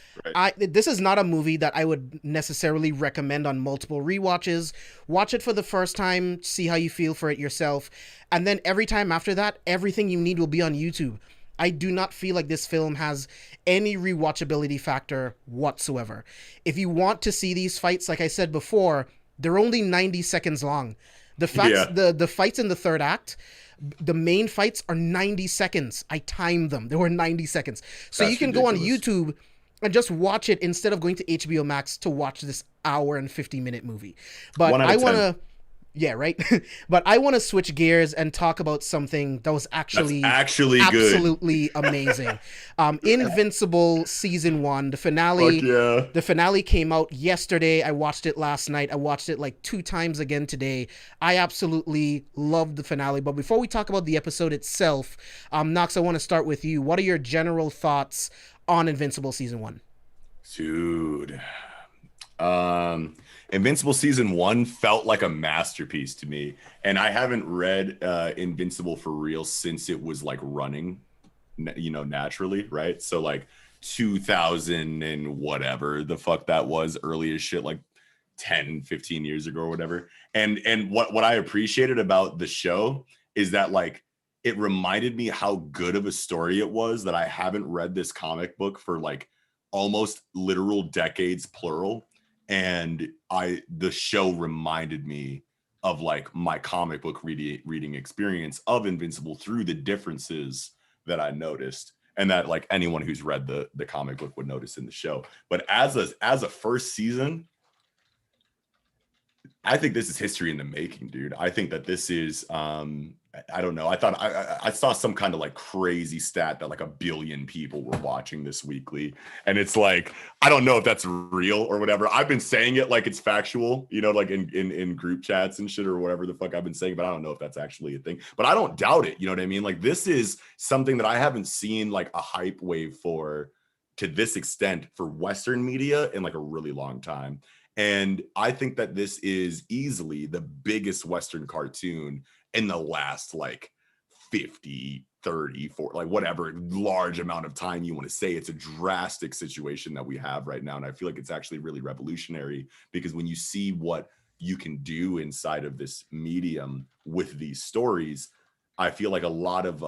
this is not a movie that I would necessarily recommend on multiple rewatches. Watch it for the first time, see how you feel for it yourself, and then every time after that, everything you need will be on YouTube. I do not feel like this film has any rewatchability factor whatsoever. If you want to see these fights, like I said before, they're only 90 seconds long. The fights in the third act, the main fights are 90 seconds. I timed them. They were 90 seconds. So That's you can ridiculous. go on YouTube and just watch it instead of going to HBO Max to watch this hour and 50-minute movie. But I want to... Yeah, right? But I want to switch gears and talk about something that was actually absolutely amazing. Invincible Season 1, the finale. The finale came out yesterday. I watched it last night. I watched it like 2 times again today. I absolutely loved the finale. But before we talk about the episode itself, Knox, I want to start with you. What are your general thoughts on Invincible Season 1? Dude. Invincible Season 1 felt like a masterpiece to me, and I haven't read Invincible for real since it was like running, naturally, right? So like 2000 and whatever the fuck that was, early as shit, like 10-15 years ago or whatever. And what I appreciated about the show is that like it reminded me how good of a story it was, that I haven't read this comic book for like almost literal decades, plural. And the show reminded me of like my comic book reading experience of Invincible through the differences that I noticed, and that like anyone who's read the comic book would notice in the show. But as a first season, I think this is history in the making, dude. I think that this is I don't know. I thought I saw some kind of like crazy stat that like 1 billion people were watching this weekly. And it's like, I don't know if that's real or whatever. I've been saying it like it's factual, like in group chats and shit or whatever the fuck I've been saying, but I don't know if that's actually a thing. But I don't doubt it. You know what I mean? Like this is something that I haven't seen like a hype wave for to this extent for Western media in like a really long time. And I think that this is easily the biggest Western cartoon in the last like 50, 30, 40, like whatever large amount of time you want to say. It's a drastic situation that we have right now. And I feel like it's actually really revolutionary, because when you see what you can do inside of this medium with these stories, I feel like a lot of,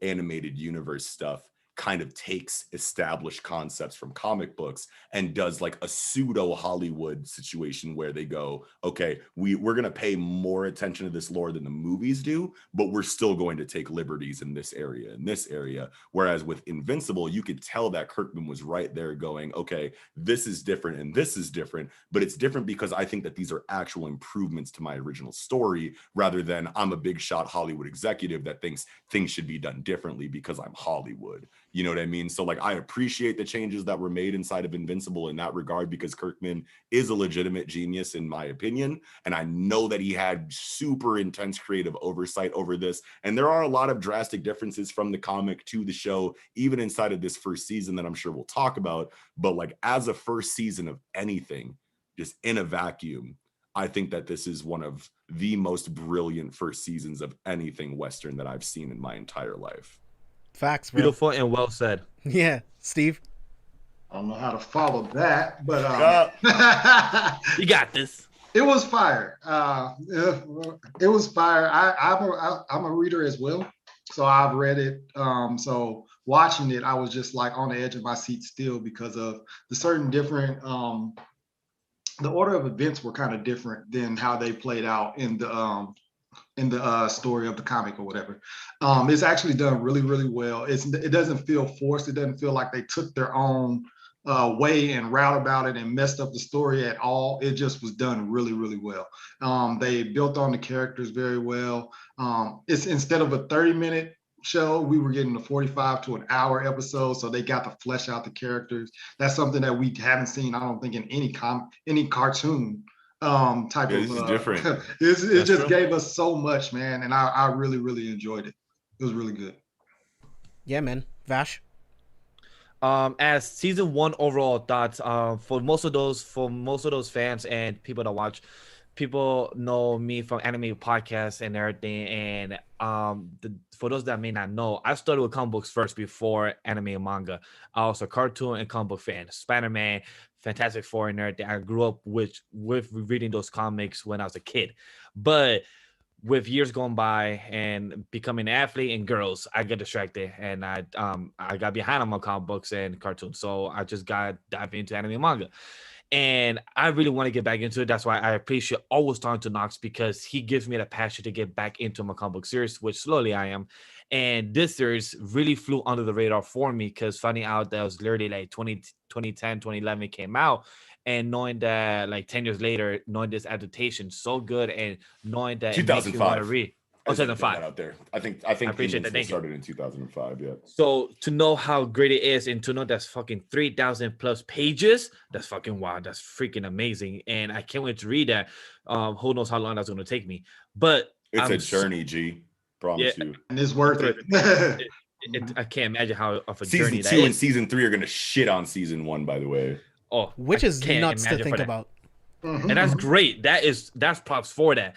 animated universe stuff kind of takes established concepts from comic books and does like a pseudo Hollywood situation where they go, okay, we're going to pay more attention to this lore than the movies do, but we're still going to take liberties in this area. Whereas with Invincible, you could tell that Kirkman was right there going, okay, this is different and this is different, but it's different because I think that these are actual improvements to my original story, rather than I'm a big shot Hollywood executive that thinks things should be done differently because I'm Hollywood. You know what I mean? So like, I appreciate the changes that were made inside of Invincible in that regard, because Kirkman is a legitimate genius in my opinion. And I know that he had super intense creative oversight over this. And there are a lot of drastic differences from the comic to the show, even inside of this first season that I'm sure we'll talk about. But like as a first season of anything, just in a vacuum, I think that this is one of the most brilliant first seasons of anything Western that I've seen in my entire life. Facts, bro. Beautiful and well said. Yeah, Steve. I don't know how to follow that, but you got this. It was fire. It was fire. I'm a reader as well, so I've read it. So watching it, I was just like on the edge of my seat still, because of the certain different. The order of events were kind of different than how they played out in the story of the comic or whatever. It's actually done really, really well. It doesn't feel forced. It doesn't feel like they took their own way and route about it and messed up the story at all. It just was done really, really well. They built on the characters very well. It's instead of a 30-minute show, we were getting a 45 to an hour episode, so they got to flesh out the characters. That's something that we haven't seen, I don't think, in any cartoon type of. This is different. It just gave us so much, man, and I really, really enjoyed it. It was really good. Yeah, man. Vash. As season 1 overall thoughts, for most of those fans and people that watch, people know me from anime podcasts and everything. And for those that may not know, I started with comic books first before anime and manga. I was a cartoon and comic book fan. Spider-Man, Fantastic Four, and everything. I grew up with reading those comics when I was a kid. But with years going by and becoming an athlete and girls, I get distracted and I got behind on my comic books and cartoons. So I just got dived into anime and manga. And I really want to get back into it. That's why I appreciate always talking to Knox, because he gives me the passion to get back into my comic book series, which slowly I am. And this series really flew under the radar for me, because finding out that it was literally like 2010, 2011 came out, and knowing that like 10 years later, knowing this adaptation so good, and knowing that it makes me want to read. Oh, 2005. Out there. I think I appreciate that. Started in 2005. Yeah. So to know how great it is, and to know that's fucking 3,000 plus pages, that's fucking wild. That's freaking amazing, and I can't wait to read that. Who knows how long that's going to take me? But it's a journey, G. Promise you. And it's worth it. I can't imagine how of a season journey 2 and season 3 are going to shit on season 1. By the way. Oh, which is nuts to think about. And that's great. That's props for that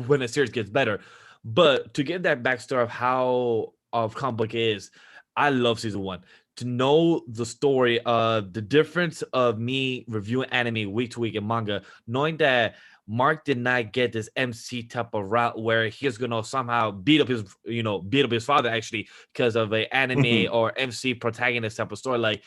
when the series gets better. But to get that backstory of how comic book is, I love season 1. To know the story of the difference of me reviewing anime week to week in manga, knowing that Mark did not get this MC type of route where he's gonna somehow beat up his father actually because of an anime or MC protagonist type of story. Like,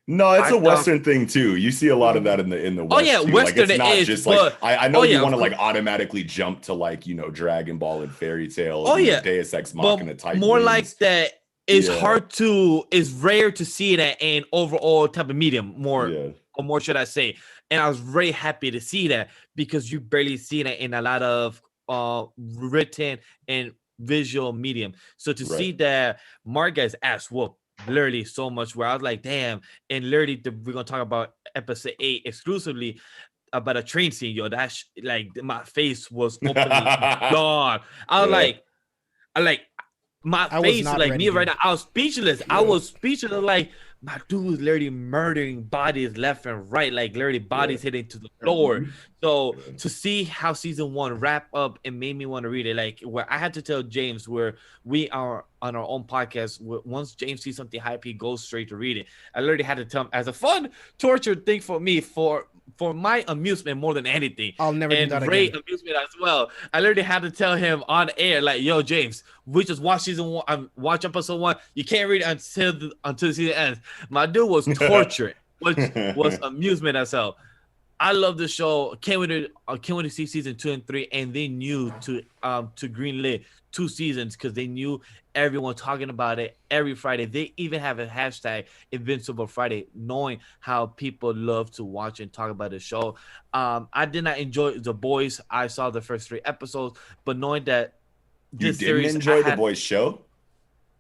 no, it's a Western thing too. You see a lot of that in the West. Oh yeah, too. Western like, it's not is, just but, like I know you want to like automatically jump to like Dragon Ball and Fairy Tail. Oh yeah, Deus Ex Machina type. More like that. It's it's rare to see that in overall type of medium. Or more should I say? And I was very happy to see that, because you barely see that in a lot of written and visual medium. So to see that Mark guy's ass whooped literally so much, where I was like, damn. And literally we're gonna talk about episode 8 exclusively about a train scene. That's like my face was openly gone. I was like my face like me right now. I was speechless. I was speechless. Like, my dude was literally murdering bodies left and right, like literally bodies hitting to the floor. So to see how season 1 wrap up, it made me want to read it. Like, where I had to tell James, where we are on our own podcast, once James sees something hype, he goes straight to read it. I literally had to tell him, as a fun torture thing for me, for my amusement more than anything. I'll never do that again. And amusement as well. I literally had to tell him on air, like, yo, James, we just watched season 1. Watch episode 1. You can't read it until the season ends. My dude was tortured, which was amusement as hell. I love the show. Can't wait to see season 2 and 3. And they knew to greenlit 2 seasons, because they knew everyone talking about it every Friday. They even have a hashtag Invincible Friday, knowing how people love to watch and talk about the show. I did not enjoy The Boys. I saw the first 3 episodes, but knowing that this series, enjoy The Boys show.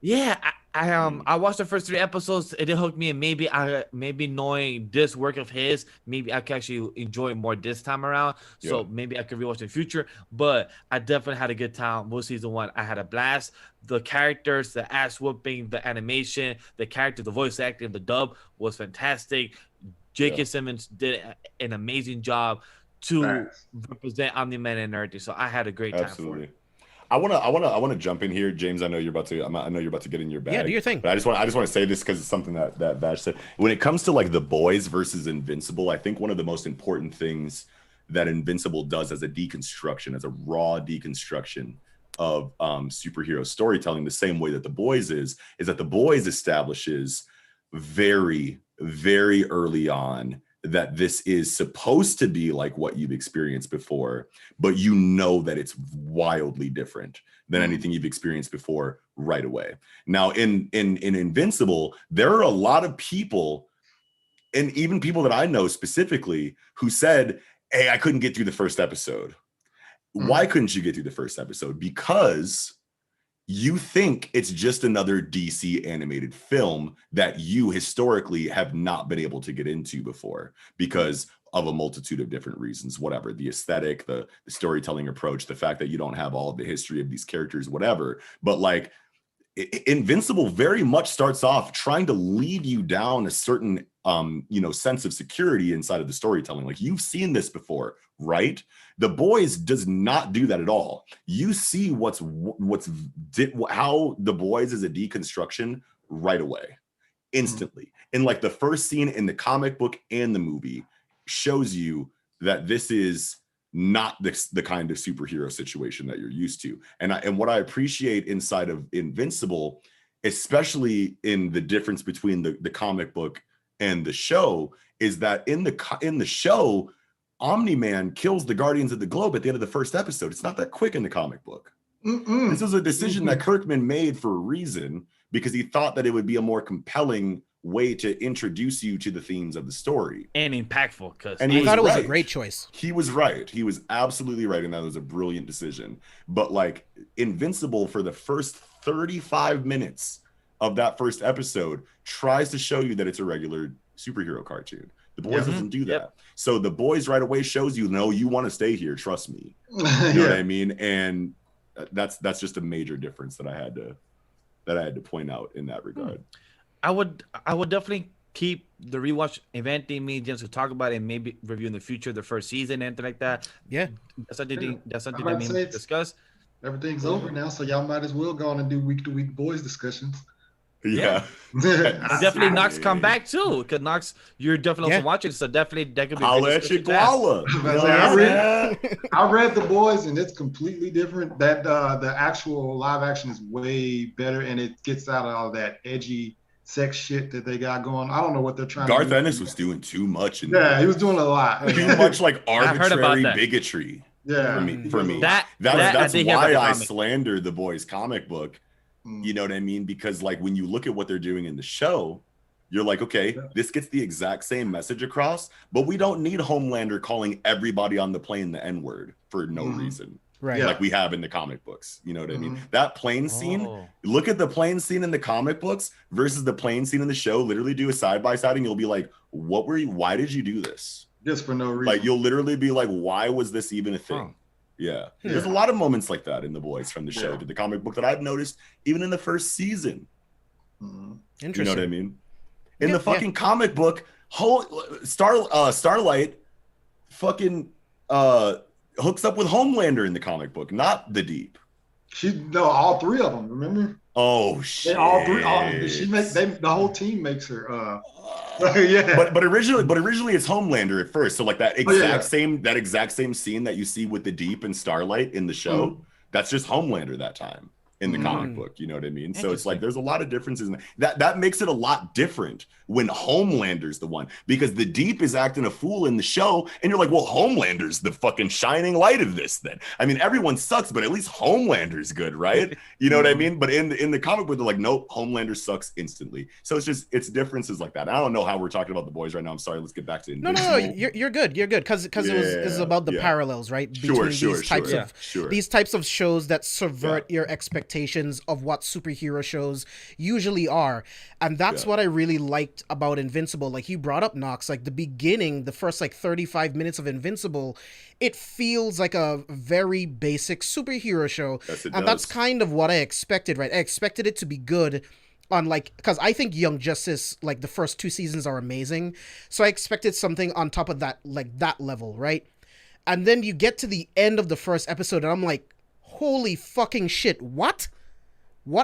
Yeah, I watched the first 3 episodes. It didn't hook me, and maybe knowing this work of his, maybe I can actually enjoy it more this time around. So maybe I could rewatch in the future. But I definitely had a good time with season 1. I had a blast. The characters, the ass whooping, the animation, the character, the voice acting, the dub was fantastic. J.K. Simmons did an amazing job to represent Omni-Man and everything. So I had a great time for it. I want to jump in here, James. I know you're about to get in your bag. Yeah, do your thing. But I just want to say this because it's something that Vash said. When it comes to like The Boys versus Invincible, I think one of the most important things that Invincible does as a deconstruction, as a raw deconstruction of superhero storytelling, the same way that The Boys is that The Boys establishes very, very early on that this is supposed to be like what you've experienced before, but you know that it's wildly different than anything you've experienced before right away. Now, in Invincible, there are a lot of people, and even people that I know specifically, who said, hey, I couldn't get through the first episode. Why couldn't you get through the first episode? Because you think it's just another DC animated film that you historically have not been able to get into before because of a multitude of different reasons, whatever, the aesthetic, the storytelling approach, the fact that you don't have all of the history of these characters, whatever. But like Invincible very much starts off trying to lead you down a certain sense of security inside of the storytelling. Like, you've seen this before, right? The Boys does not do that at all. You see how The Boys is a deconstruction right away, instantly. And like the first scene in the comic book and the movie shows you that this is not the kind of superhero situation that you're used to. And what I appreciate inside of Invincible, especially in the difference between the comic book and the show, is that in the show, Omni-Man kills the Guardians of the Globe at the end of the first episode. It's not that quick in the comic book. This was a decision that Kirkman made for a reason, because he thought that it would be a more compelling way to introduce you to the themes of the story. And impactful. And I thought it was a great choice. He was right. He was absolutely right. And that was a brilliant decision. But like Invincible, for the first 35 minutes of that first episode, tries to show you that it's a regular superhero cartoon. The Boys doesn't do that. Yep. So The Boys right away shows you, no, you want to stay here. Trust me. You know what I mean? And that's just a major difference that I had to point out in that regard. I would definitely keep the rewatch inventing me just to talk about it and maybe review in the future the first season and anything like that. Yeah. That's something that we may discuss. Everything's over now, so y'all might as well go on and do week-to-week Boys discussions. Yeah. Definitely Knox come back too, because Knox, you're definitely also watching, so definitely that could be I'll let you koala. I read The Boys, and it's completely different. That the actual live action is way better, and it gets out of all that edgy sex shit that they got going. I don't know what they're trying Garth to do. Ennis was doing too much. He was doing a lot. Too much like arbitrary bigotry. Yeah. For me. That's why I slander The Boys comic book. You know what I mean? Because like when you look at what they're doing in the show, you're like, okay, this gets the exact same message across, but we don't need Homelander calling everybody on the plane the N-word for no reason. Right. Like we have in the comic books. You know what I mean? That plane scene, look at the plane scene in the comic books versus the plane scene in the show, literally do a side by side and you'll be like, why did you do this? Just for no reason. Like you'll literally be like, why was this even a thing? Yeah. There's a lot of moments like that in The Boys from the show to the comic book that I've noticed even in the first season. Interesting. You know what I mean? In the fucking comic book, Starlight fucking hooks up with Homelander in the comic book, not the Deep. All three of them, remember? Oh shit! All three. The whole team makes her. But originally it's Homelander at first. So like that exact same scene that you see with the Deep and Starlight in the show, that's just Homelander that time in the comic book. You know what I mean? So it's like there's a lot of differences in that makes it a lot different when Homelander's the one, because the Deep is acting a fool in the show, and you're like, well, Homelander's the fucking shining light of this then. I mean, everyone sucks, but at least Homelander's good, right? You know what I mean? But in the comic book, they're like, nope, Homelander sucks instantly. So it's differences like that. I don't know how we're talking about The Boys right now. I'm sorry. Let's get back to Invincible. No, you're good. You're good because it was about the parallels, right? Between these types of shows that subvert your expectations of what superhero shows usually are, and that's what I really liked about Invincible. Like you brought up, Knox, like the beginning, the first like 35 minutes of Invincible, it feels like a very basic superhero show. That's kind of what I expected, right? I expected it to be good on like, because I think Young Justice, like the first 2 seasons are amazing, so I expected something on top of that, like that level, right? And then you get to the end of the first episode and I'm like, holy fucking shit, what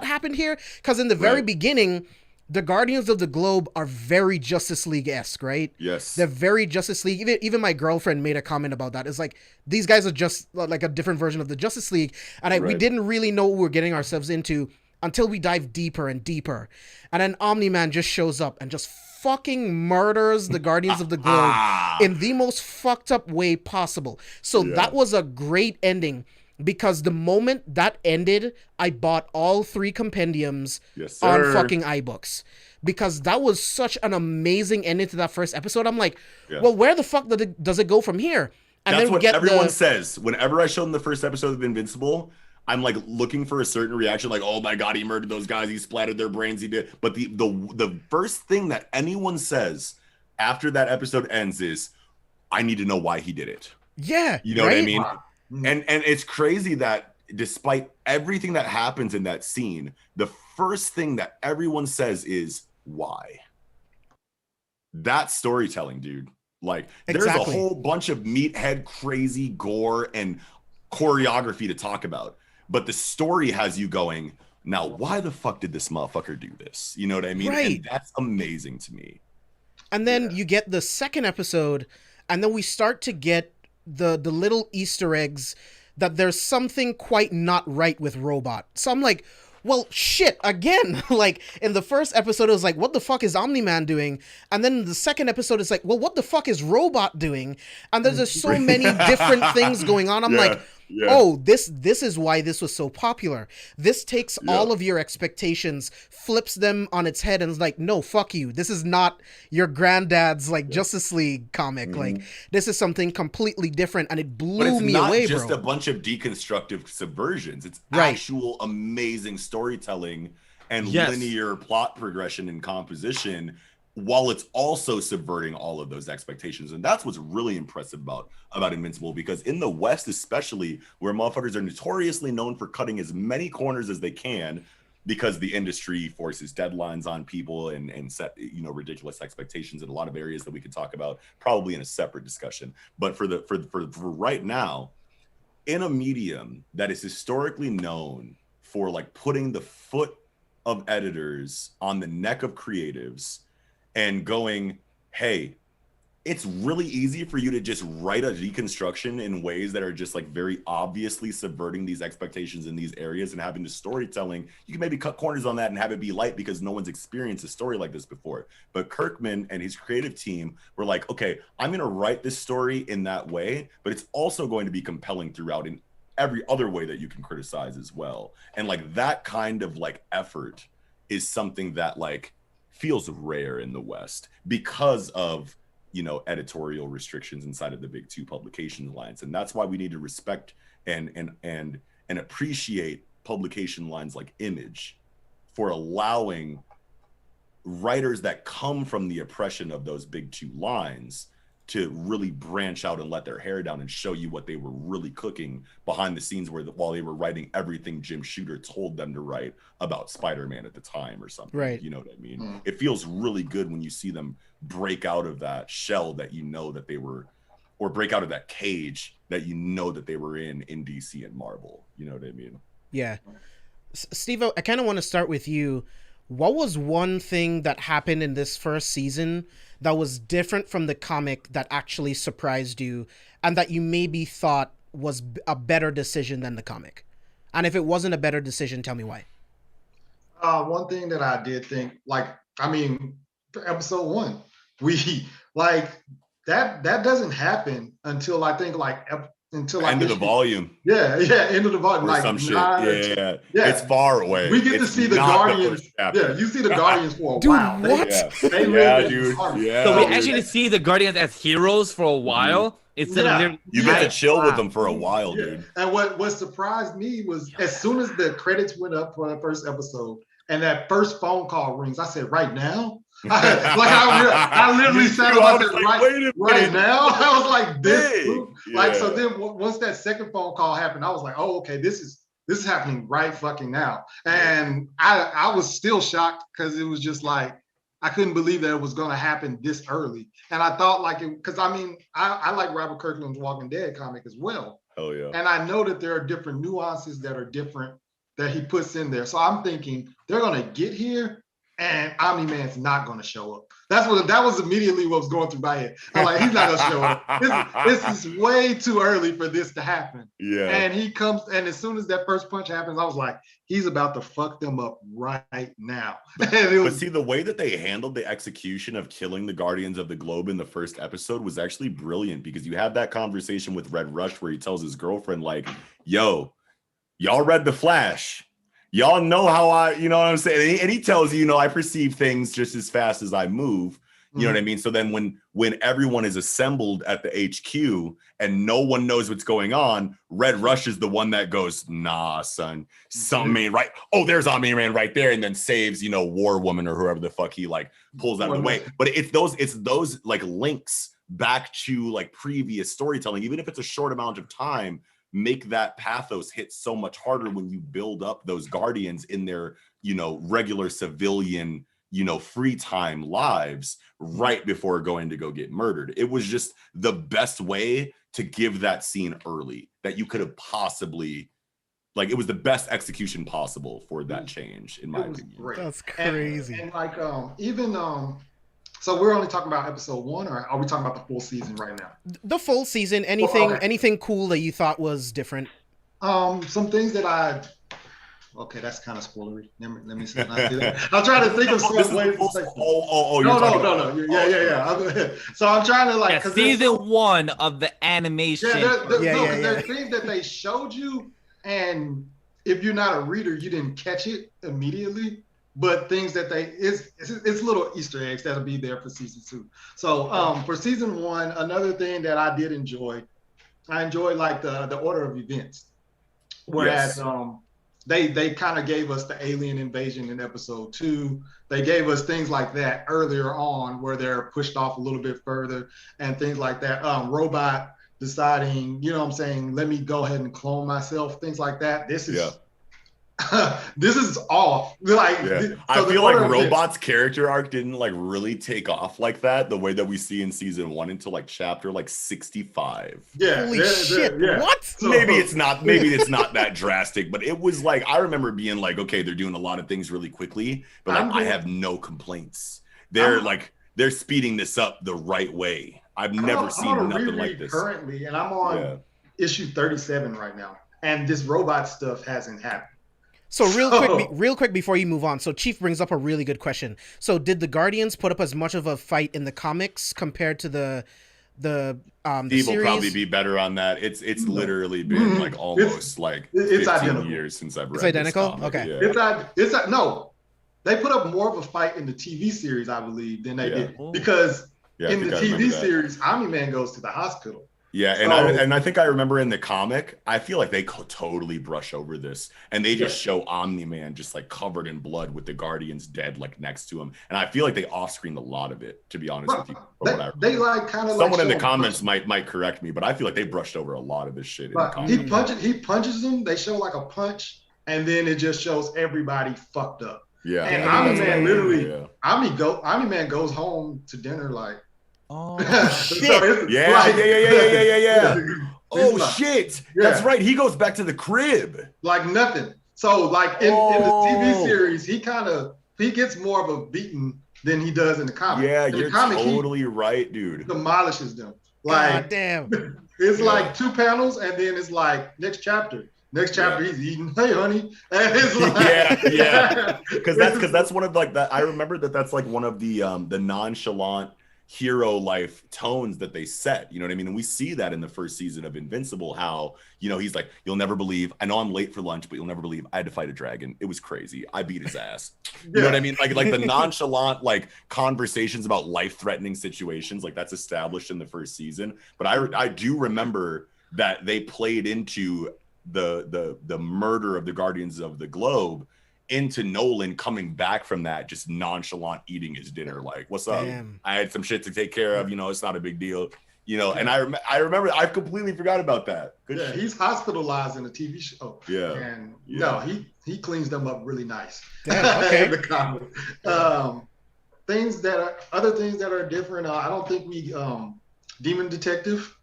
happened here? Because in the very beginning, the Guardians of the Globe are very Justice League-esque, right? Yes. They're very Justice League. Even my girlfriend made a comment about that. It's like, these guys are just like a different version of the Justice League. And we didn't really know what we were getting ourselves into until we dive deeper and deeper. And then Omni-Man just shows up and just fucking murders the Guardians of the Globe in the most fucked up way possible. So that was a great ending. Because the moment that ended, I bought all 3 compendiums on fucking iBooks. Because that was such an amazing ending to that first episode. I'm like, well, where the fuck does it go from here? And that's then what everyone says. Whenever I show them the first episode of Invincible, I'm like looking for a certain reaction, like, oh my God, he murdered those guys, he splattered their brains, he did. But the first thing that anyone says after that episode ends is, I need to know why he did it. Yeah. You know what I mean? And it's crazy that despite everything that happens in that scene, the first thing that everyone says is why. That's storytelling, dude. Like there's a whole bunch of meathead, crazy gore and choreography to talk about, but the story has you going, now why the fuck did this motherfucker do this? You know what I mean? Right. And that's amazing to me. And then you get the second episode, and then we start to get the little Easter eggs that there's something quite not right with Robot. So I'm like, well, shit, again. Like, in the first episode, it was like, what the fuck is Omni-Man doing? And then the second episode, it's like, well, what the fuck is Robot doing? And there's just so many different things going on. I'm like, oh, this is why this was so popular. This takes all of your expectations, flips them on its head, and is like, no, fuck you. This is not your granddad's, like, Justice League comic. Like, this is something completely different, and it blew me away, bro. It's not just a bunch of deconstructive subversions. It's actual amazing storytelling and linear plot progression and composition, while it's also subverting all of those expectations. And that's what's really impressive about Invincible, because in the West, especially, where motherfuckers are notoriously known for cutting as many corners as they can because the industry forces deadlines on people and set, you know, ridiculous expectations in a lot of areas that we could talk about probably in a separate discussion. But for right now, in a medium that is historically known for like putting the foot of editors on the neck of creatives and going, hey, it's really easy for you to just write a deconstruction in ways that are just like very obviously subverting these expectations in these areas, and having the storytelling, you can maybe cut corners on that and have it be light because no one's experienced a story like this before. But Kirkman and his creative team were like, okay, I'm going to write this story in that way, but it's also going to be compelling throughout in every other way that you can criticize as well. And like that kind of like effort is something that like feels rare in the West because of, you know, editorial restrictions inside of the big two publication lines. And that's why we need to respect and appreciate publication lines like Image for allowing writers that come from the oppression of those big two lines to really branch out and let their hair down and show you what they were really cooking behind the scenes while they were writing everything Jim Shooter told them to write about Spider-Man at the time or something. Right. You know what I mean? It feels really good when you see them break out of that shell that you know that they were, or break out of that cage that you know that they were in DC and Marvel. You know what I mean? Yeah. Steve, I kind of want to start with you. What was one thing that happened in this first season that was different from the comic that actually surprised you and that you maybe thought was a better decision than the comic? And if it wasn't a better decision, tell me why. One thing that I did think, like, I mean, for episode 1, we like that doesn't happen until I think like until end of the volume. Yeah, end of the volume. Or like some shit. 9 Yeah. It's far away. We get to see the Guardians. Yeah, you see the Guardians for a while. What? Dude. Yeah. So we actually see the Guardians as heroes for a while. Instead of you get to chill with them for a while, dude. And what surprised me was as soon as the credits went up for the first episode and that first phone call rings, I said, right now? I literally said right now. I was like, this. Like, so then once that second phone call happened, I was like, oh, okay, this is happening right fucking now. And I was still shocked because it was just like, I couldn't believe that it was going to happen this early. And I thought like, because I mean, I like Robert Kirkland's Walking Dead comic as well. Oh yeah. And I know that there are different nuances that are different that he puts in there. So I'm thinking they're going to get here and Omni-Man's not going to show up. That was immediately what was going through my head. I'm like, he's not going to show up. This is way too early for this to happen. Yeah. And he comes, and as soon as that first punch happens, I was like, he's about to fuck them up right now. But see, the way that they handled the execution of killing the Guardians of the Globe in the first episode was actually brilliant, because you have that conversation with Red Rush where he tells his girlfriend, like, yo, y'all read The Flash. Y'all know how I, you know what I'm saying? And he tells you, I perceive things just as fast as I move. You know what I mean? So then when everyone is assembled at the HQ and no one knows what's going on, Red Rush is the one that goes, nah, son, something ain't right. Oh, there's Omni-Man right there, and then saves, War Woman or whoever the fuck he like pulls out of the way. But it's those like links back to like previous storytelling, even if it's a short amount of time, make that pathos hit so much harder when you build up those Guardians in their, regular civilian, free time lives right before going to go get murdered. It was just the best way to give that scene early that you could have possibly, like, it was the best execution possible for that change, in my opinion. Great. That's crazy. And like, even So we're only talking about episode 1, or are we talking about the full season right now? The full season. Anything cool that you thought was different? Some things that okay, that's kind of spoilery. Let me say not do that. I'm trying to think of some ways to say. No. Yeah. So I'm trying to like season 1 of the animation. There are things that they showed you, and if you're not a reader, you didn't catch it immediately. But things that it's little Easter eggs that'll be there for season 2. So for season 1, another thing that I did enjoy, I enjoyed like the order of events. Whereas they kind of gave us the alien invasion in episode 2. They gave us things like that earlier on where they're pushed off a little bit further and things like that. Robot deciding, you know what I'm saying, let me go ahead and clone myself, things like that. This is this is off. Like, I feel like Robot's character arc didn't like really take off like that the way that we see in season 1 until like chapter like 65. Holy shit. What? So, maybe it's not that drastic, but it was like I remember being like, okay, they're doing a lot of things really quickly, but like I have no complaints. They're speeding this up the right way. I've never seen nothing like this currently, and I'm on issue 37 right now, and this robot stuff hasn't happened. So real quick before you move on, so Chief brings up a really good question. So did the Guardians put up as much of a fight in the comics compared to the Steve will probably be better on that. It's literally been like almost like 15 years since I've read It's identical? This comic. Okay. Yeah. No. They put up more of a fight in the TV series, I believe, than they did. Because in the TV series, Omni-Man goes to the hospital. Yeah, and I think I remember in the comic, I feel like they totally brush over this, and they just show Omni-Man just like covered in blood with the Guardians dead like next to him, and I feel like they off-screened a lot of it, to be honest with you. They like kind of someone in the comments might correct me, but I feel like they brushed over a lot of this shit in the comic. He punches them. They show like a punch, and then it just shows everybody fucked up. Yeah, and Omni-Man literally, Omni-Man goes home to dinner like. Oh shit! Yeah. Oh shit! That's right. He goes back to the crib like nothing. So like in the TV series, he gets more of a beating than he does in the comic. Yeah, you're totally right, dude. Demolishes them. Like, God damn. It's like 2 panels, and then it's like next chapter. Next chapter, he's eating. Hey, honey. And it's like, Because that's one of like that. I remember that's like one of the nonchalant hero life tones that they set, you know what I mean? And we see that in the first season of Invincible, how, you know, he's like, you'll never believe, I know I'm late for lunch, but you'll never believe I had to fight a dragon. It was crazy. I beat his ass. You know what I mean? Like the nonchalant, like conversations about life-threatening situations, like that's established in the first season. But I do remember that they played into the murder of the Guardians of the Globe into Nolan coming back from that, just nonchalant eating his dinner. Like, what's up? Damn. I had some shit to take care of. You know, it's not a big deal. You know, and I remember, I completely forgot about that. Good shit. He's hospitalized in a TV show. Yeah. And no, he cleans them up really nice. Damn, okay. In the comic. Other things that are different. I don't think we Demon Detective.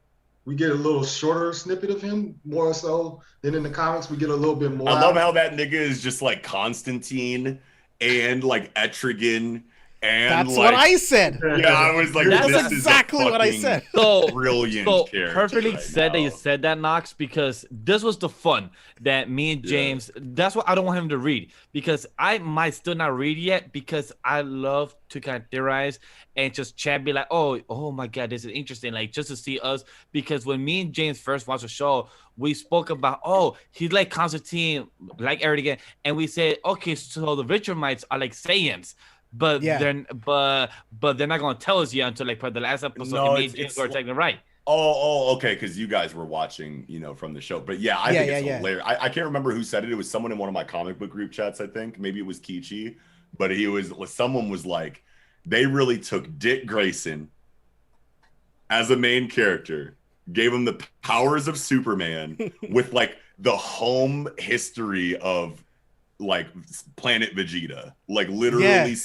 We get a little shorter snippet of him, more so than in the comics. We get a little bit more. I love how that nigga is just like Constantine and like Etrigan. And that's what I said. Yeah, I was like, that's exactly what I said. So brilliant. Perfectly said that you said that, Knox, because this was the fun that me and James. That's what I don't want him to read, because I might still not read yet, because I love to kind of theorize and just chat, be like, oh my god, this is interesting, like just to see us. Because when me and James first watched the show, we spoke about he's like Constantine, like Etrigan, and we said, okay, so the Richardites are like Saiyans. But they're not gonna tell us yet until like the last episode. No, it's technically right. Okay, because you guys were watching, you know, from the show. But yeah, I think it's hilarious. I can't remember who said it. It was someone in one of my comic book group chats, I think. Maybe it was Kichi, but someone was like, they really took Dick Grayson as a main character, gave him the powers of Superman with like the home history of like planet Vegeta, like literally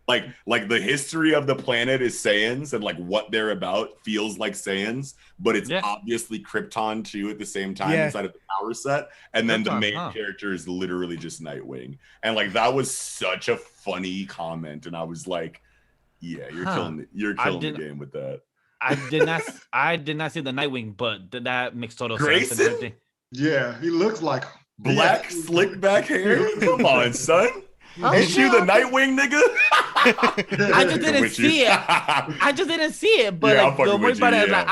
like the history of the planet is Saiyans, and like what they're about feels like Saiyans, but it's obviously Krypton too at the same time inside of the power set. And then the main character is literally just Nightwing. And like that was such a funny comment. And I was like, Yeah, you're killing the game with that. I did not see the Nightwing, but that makes total sense. And Grayson? everything. Yeah, he looks like Black slick back hair. Come on, son. Ain't you the Nightwing, nigga? I just didn't see it. But Yeah, like the way about it, like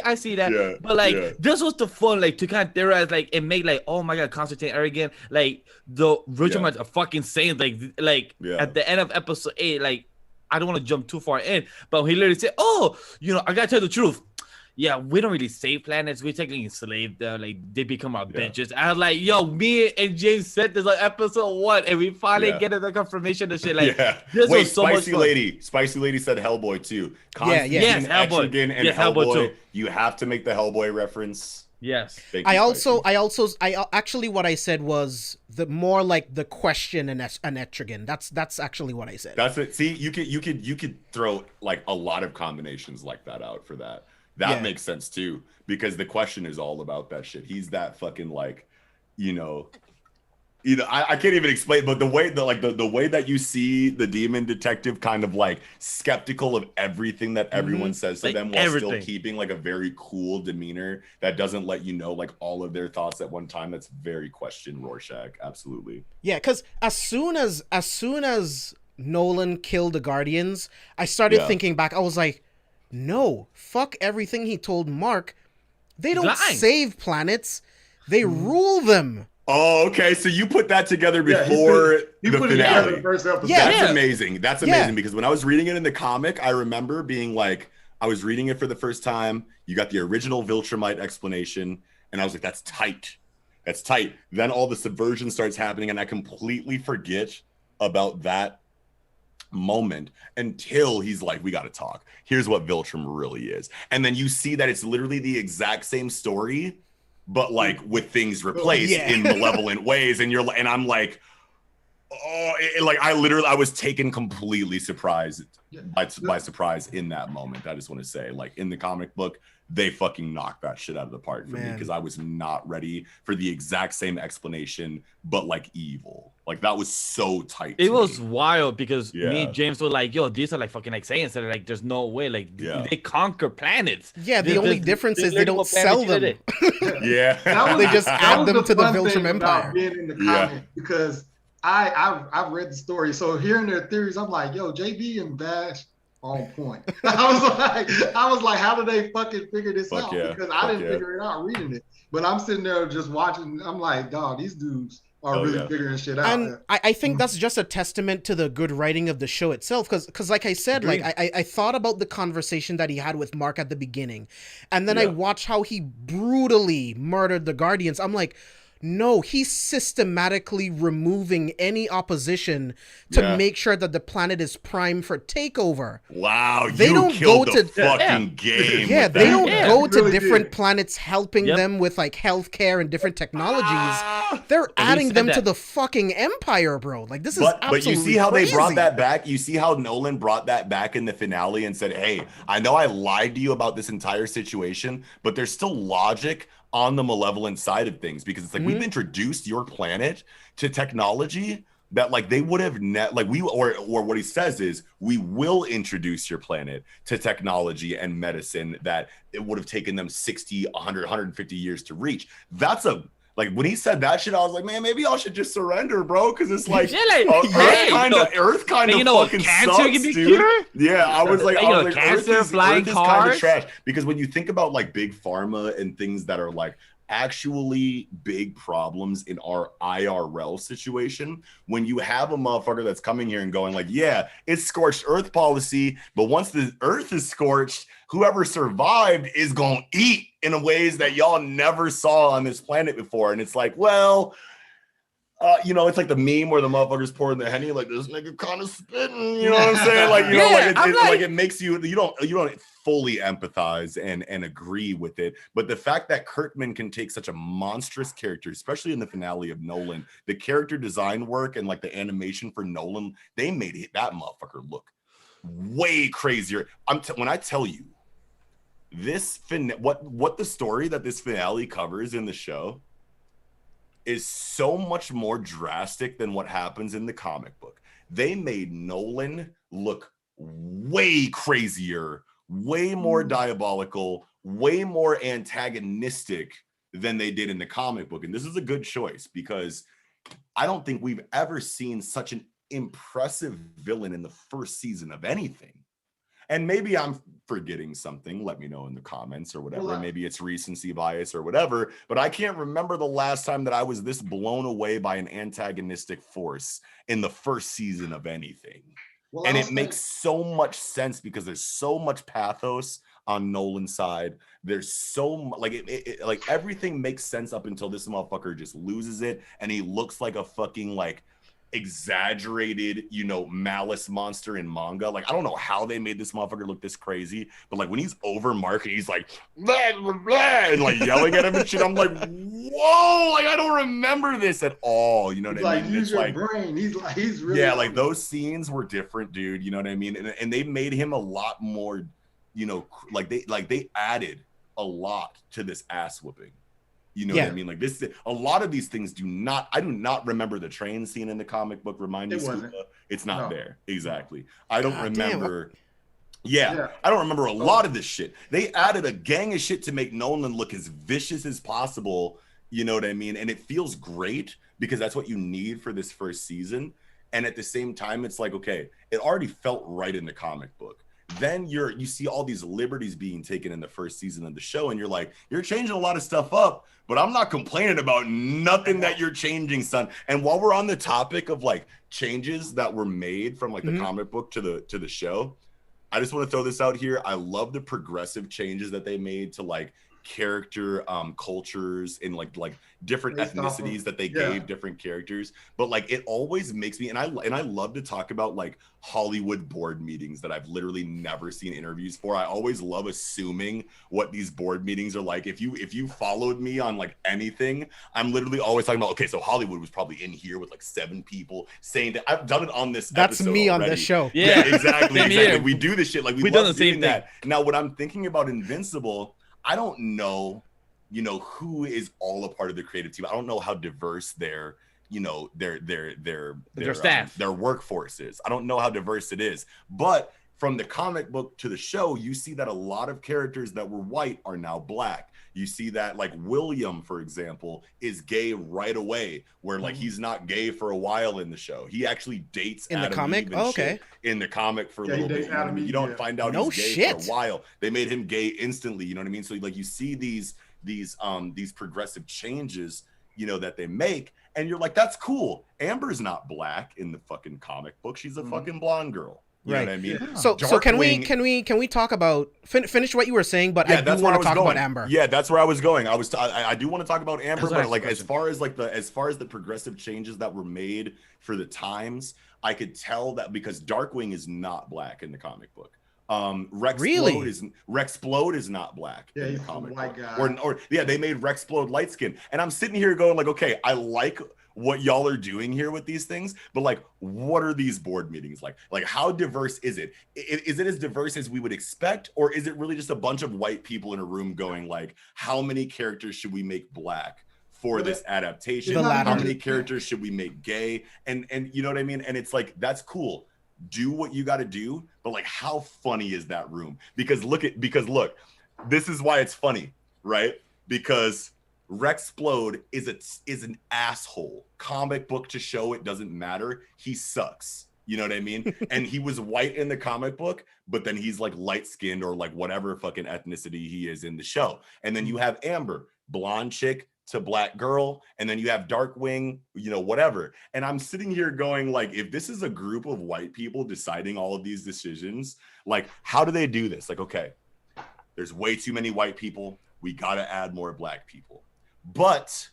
I see that. Yeah, but like this was the fun, like to kind of theorize, like and make like, oh my god, Constantine arrogant. Like the Richard are fucking saying like at the end of episode 8, like I don't want to jump too far in, but he literally said, oh, I gotta tell the truth. Yeah, we don't really save planets. We technically enslave them. Like they become our bitches. I was like, yo, me and James said this on episode 1, and we finally get the confirmation of shit. Like, this was so much fun. Spicy Lady said Hellboy too. Yes, Hellboy. And Hellboy too. You have to make the Hellboy reference. Yes. Actually what I said was the more like the question and Etrigan. That's actually what I said. That's it. See, you could throw like a lot of combinations like that out for that. That makes sense too, because the question is all about that shit. He's that fucking like, I can't even explain, but the way that you see the demon detective kind of like skeptical of everything that everyone says to them, while still keeping like a very cool demeanor that doesn't let you know like all of their thoughts at one time. That's very question Rorschach. Absolutely. Yeah, because as soon as Nolan killed the Guardians, I started thinking back. I was like, no, fuck everything he told Mark. They don't save planets, they rule them. Oh, okay. So you put that together before the finale. The first episode. That's amazing. That's amazing because when I was reading it in the comic, I remember being like, I was reading it for the first time. You got the original Viltrumite explanation, and I was like, that's tight. That's tight. Then all the subversion starts happening, and I completely forget about that moment until he's like, we got to talk. Here's what Viltrum really is. And then you see that it's literally the exact same story, but like with things replaced in malevolent ways. And I'm like, I was taken completely surprised by surprise in that moment. I just want to say, like, in the comic book, they fucking knocked that shit out of the park for me, because I was not ready for the exact same explanation, but like evil. Like that was so tight. It was wild because me and James were like, yo, these are like fucking like Saiyans. So like, there's no way. Like they conquer planets. Yeah, the only difference is they don't sell them. They just add them to the Viltrum Empire. Being in the comic, because I've read the story. So hearing their theories, I'm like, yo, JB and Vash on point. I was like, how did they fucking figure this out? Because I didn't figure it out reading it. But I'm sitting there just watching. I'm like, dog, these dudes are really figuring shit out. And I think that's just a testament to the good writing of the show itself. Because like I said, like I thought about the conversation that he had with Mark at the beginning. And then I watched how he brutally murdered the Guardians. I'm like, no, he's systematically removing any opposition to make sure that the planet is primed for takeover. Wow, they don't go to fucking game. Yeah, they don't go to different planets helping them with like healthcare and different technologies. They're adding them to the fucking empire, bro. Like this is absolutely But you see how crazy. they brought that back? You see how Nolan brought that back in the finale and said, hey, I know I lied to you about this entire situation, but there's still logic on the malevolent side of things, because it's like we've introduced your planet to technology that like they would have or what he says is we will introduce your planet to technology and medicine that it would have taken them 60, 100, 150 years to reach. That's like when he said that shit, I was like, man, maybe y'all should just surrender, bro, because it's like Earth kind of fucking sucks, dude. Yeah, I was like, cancer, flying cars, kind of trash. Because when you think about like big pharma and things that are like actually big problems in our IRL situation, when you have a motherfucker that's coming here and going like, yeah, it's scorched earth policy, but once the earth is scorched, whoever survived is gonna eat in ways that y'all never saw on this planet before. And it's like, well, it's like the meme where the motherfuckers pouring the Henny, like, this nigga kind of spitting, you know what I'm saying? Like, it makes you don't fully empathize and agree with it. But the fact that Kirkman can take such a monstrous character, especially in the finale of Nolan, the character design work and like the animation for Nolan, they made that motherfucker look way crazier. When I tell you what the story that this finale covers in the show is so much more drastic than what happens in the comic book. They made Nolan look way crazier, way more diabolical, way more antagonistic than they did in the comic book. And this is a good choice because I don't think we've ever seen such an impressive villain in the first season of anything. And maybe I'm forgetting something. Let me know in the comments or whatever. Well, maybe it's recency bias or whatever. But I can't remember the last time that I was this blown away by an antagonistic force in the first season of anything. Well, and it makes so much sense because there's so much pathos on Nolan's side. There's so like like everything makes sense up until this motherfucker just loses it and he looks like a fucking like exaggerated, you know, malice monster in manga. Like I don't know how they made this motherfucker look this crazy, but like when he's over Mark and he's like blah, blah, blah, and like yelling at him and shit, I'm like, whoa, like I don't remember this at all. You know what I mean? Use your brain. He's really like those scenes were different, dude. You know what I mean? And they made him a lot more, you know, like they added a lot to this ass whooping. You know what I mean? Like this, a lot of these things I do not remember the train scene in the comic book. Remind me, Scuba. It's not there. Exactly. I don't remember. I don't remember a lot of this shit. They added a gang of shit to make Nolan look as vicious as possible. You know what I mean? And it feels great because that's what you need for this first season. And at the same time, it's like, okay, it already felt right in the comic book. Then you see all these liberties being taken in the first season of the show, and you're like, you're changing a lot of stuff up, but I'm not complaining about nothing that you're changing, son. And while we're on the topic of like changes that were made from like the comic book to the show, I just want to throw this out here. I love the progressive changes that they made to like character cultures and like different ethnicities that they gave different characters. But like it always makes me, and I love to talk about like Hollywood board meetings that I've literally never seen interviews for. I always love assuming what these board meetings are like. If you followed me on like anything, I'm literally always talking about, okay, so Hollywood was probably in here with like 7 people saying that. I've done it on this That's episode me already. on this show. Yeah, exactly. We do this shit, like we done love the same doing that. Now when I'm thinking about Invincible, I don't know, you know, who is all a part of the creative team. I don't know how diverse their staff, their workforce is. I don't know how diverse it is. But from the comic book to the show, you see that a lot of characters that were white are now black. You see that like William, for example, is gay right away, where like he's not gay for a while in the show. He actually dates in Adam the comic. Eve and shit in the comic for a little bit. You know what I mean? You don't find out he's gay for a while. They made him gay instantly. You know what I mean? So like you see these progressive changes, you know, that they make, and you're like, that's cool. Amber's not black in the fucking comic book. She's a fucking blonde girl. You know what I mean? Yeah. So can we talk about finish what you were saying? But I do want to talk about Amber. Yeah, that's where I was going. I do want to talk about Amber, but like as far as the progressive changes that were made for the times, I could tell that because Darkwing is not black in the comic book. Rexplode is not black in the comic book. Or they made Rexplode light skin, and I'm sitting here going like, okay, I like what y'all are doing here with these things, but like, what are these board meetings like? Like, how diverse is it? Is it as diverse as we would expect, or is it really just a bunch of white people in a room going like, how many characters should we make black for this adaptation? How many characters should we make gay? And you know what I mean? And it's like, that's cool. Do what you got to do, but like, how funny is that room? Because look, this is why it's funny, right? Because Rexplode is an asshole. Comic book to show, it doesn't matter. He sucks. You know what I mean? And he was white in the comic book, but then he's like light skinned or like whatever fucking ethnicity he is in the show. And then you have Amber, blonde chick to black girl, and then you have Darkwing, you know, whatever. And I'm sitting here going like, if this is a group of white people deciding all of these decisions, like, how do they do this? Like, okay, there's way too many white people. We got to add more black people. But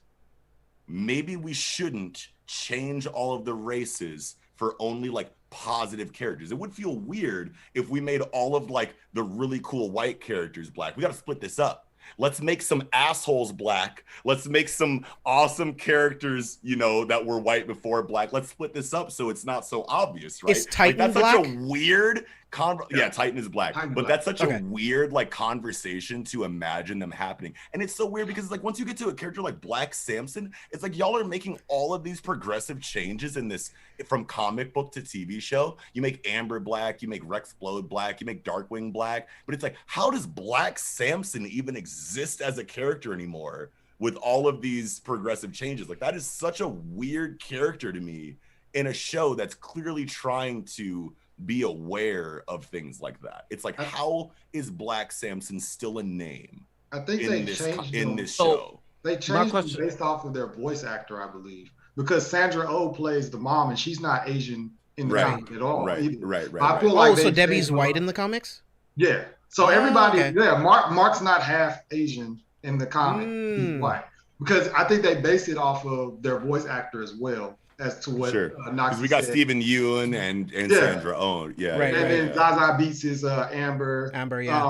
maybe we shouldn't change all of the races for only like positive characters. It would feel weird if we made all of like the really cool white characters black. We got to split this up. Let's make some assholes black. Let's make some awesome characters, you know, that were white before black. Let's split this up so it's not so obvious, right? Is Titan like, that's black? such a weird Titan is black. But that's such a weird like conversation to imagine them happening. And it's so weird because like once you get to a character like Black Samson, it's like y'all are making all of these progressive changes in this from comic book to TV show. You make Amber black, you make Rex Blode black, you make Darkwing black. But it's like, how does Black Samson even exist as a character anymore with all of these progressive changes? Like that is such a weird character to me in a show that's clearly trying to be aware of things like that. It's like, how is Black Samson still a name? I think they changed in this show. They changed them based off of their voice actor, I believe, because Sandra Oh plays the mom, and she's not Asian in the comic at all. Right. I feel like so Debbie's white in the comics. Yeah. So everybody, Mark's not half Asian in the comic. He's white because I think they based it off of their voice actor as well. As to what because we got Stephen Yeun and Sandra Oh, and then Zaza Beetz is Amber,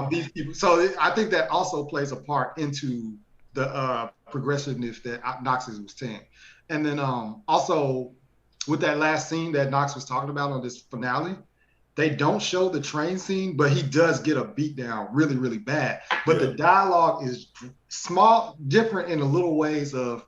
these people. So I think that also plays a part into the progressiveness that Knox was saying. And then also with that last scene that Knox was talking about on this finale, they don't show the train scene, but he does get a beat down really, really bad. But the dialogue is different in the little ways of,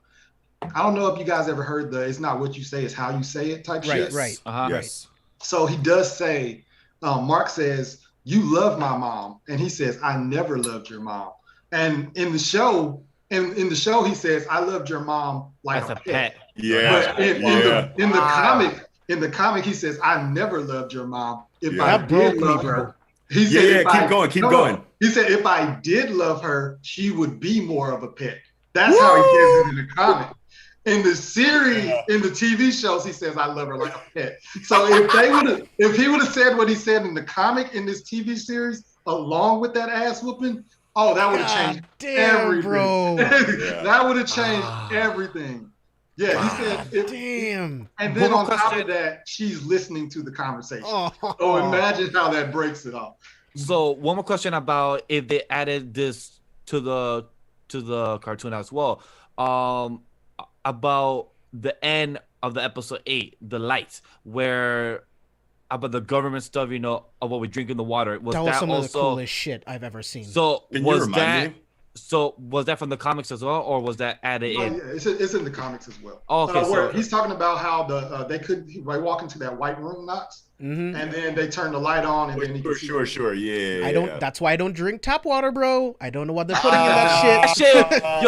I don't know if you guys ever heard it's not what you say, it's how you say it type shit. Right. Yes. So he does say, Mark says, "You love my mom," and he says, "I never loved your mom." And in the show, he says, "I loved your mom like a pet." Yeah. But in the comic, he says, "I never loved your mom. If I did love her," he said, keep going. He said, "If I did love her, she would be more of a pet." That's how he says it in the comic. In the series, in the TV shows, he says, "I love her like a pet." So if he would have said what he said in the comic in this TV series, along with that ass whooping, that would have changed everything. Bro. That would have changed everything. Yeah, he said, "Damn." And then on top of that, she's listening to the conversation. So imagine how that breaks it off. So one more question about if they added this to the cartoon as well. About the end of the episode 8, the lights, where about the government stuff, of what we drink in the water. That was some of the coolest shit I've ever seen. So was that from the comics as well, or was that added in? Yeah, it's in the comics as well. Where he's talking about how they walk into that white room, Knox. And then they turn the light on, and then he sure, yeah. That's why I don't drink tap water, bro. I don't know what they're putting in that shit. I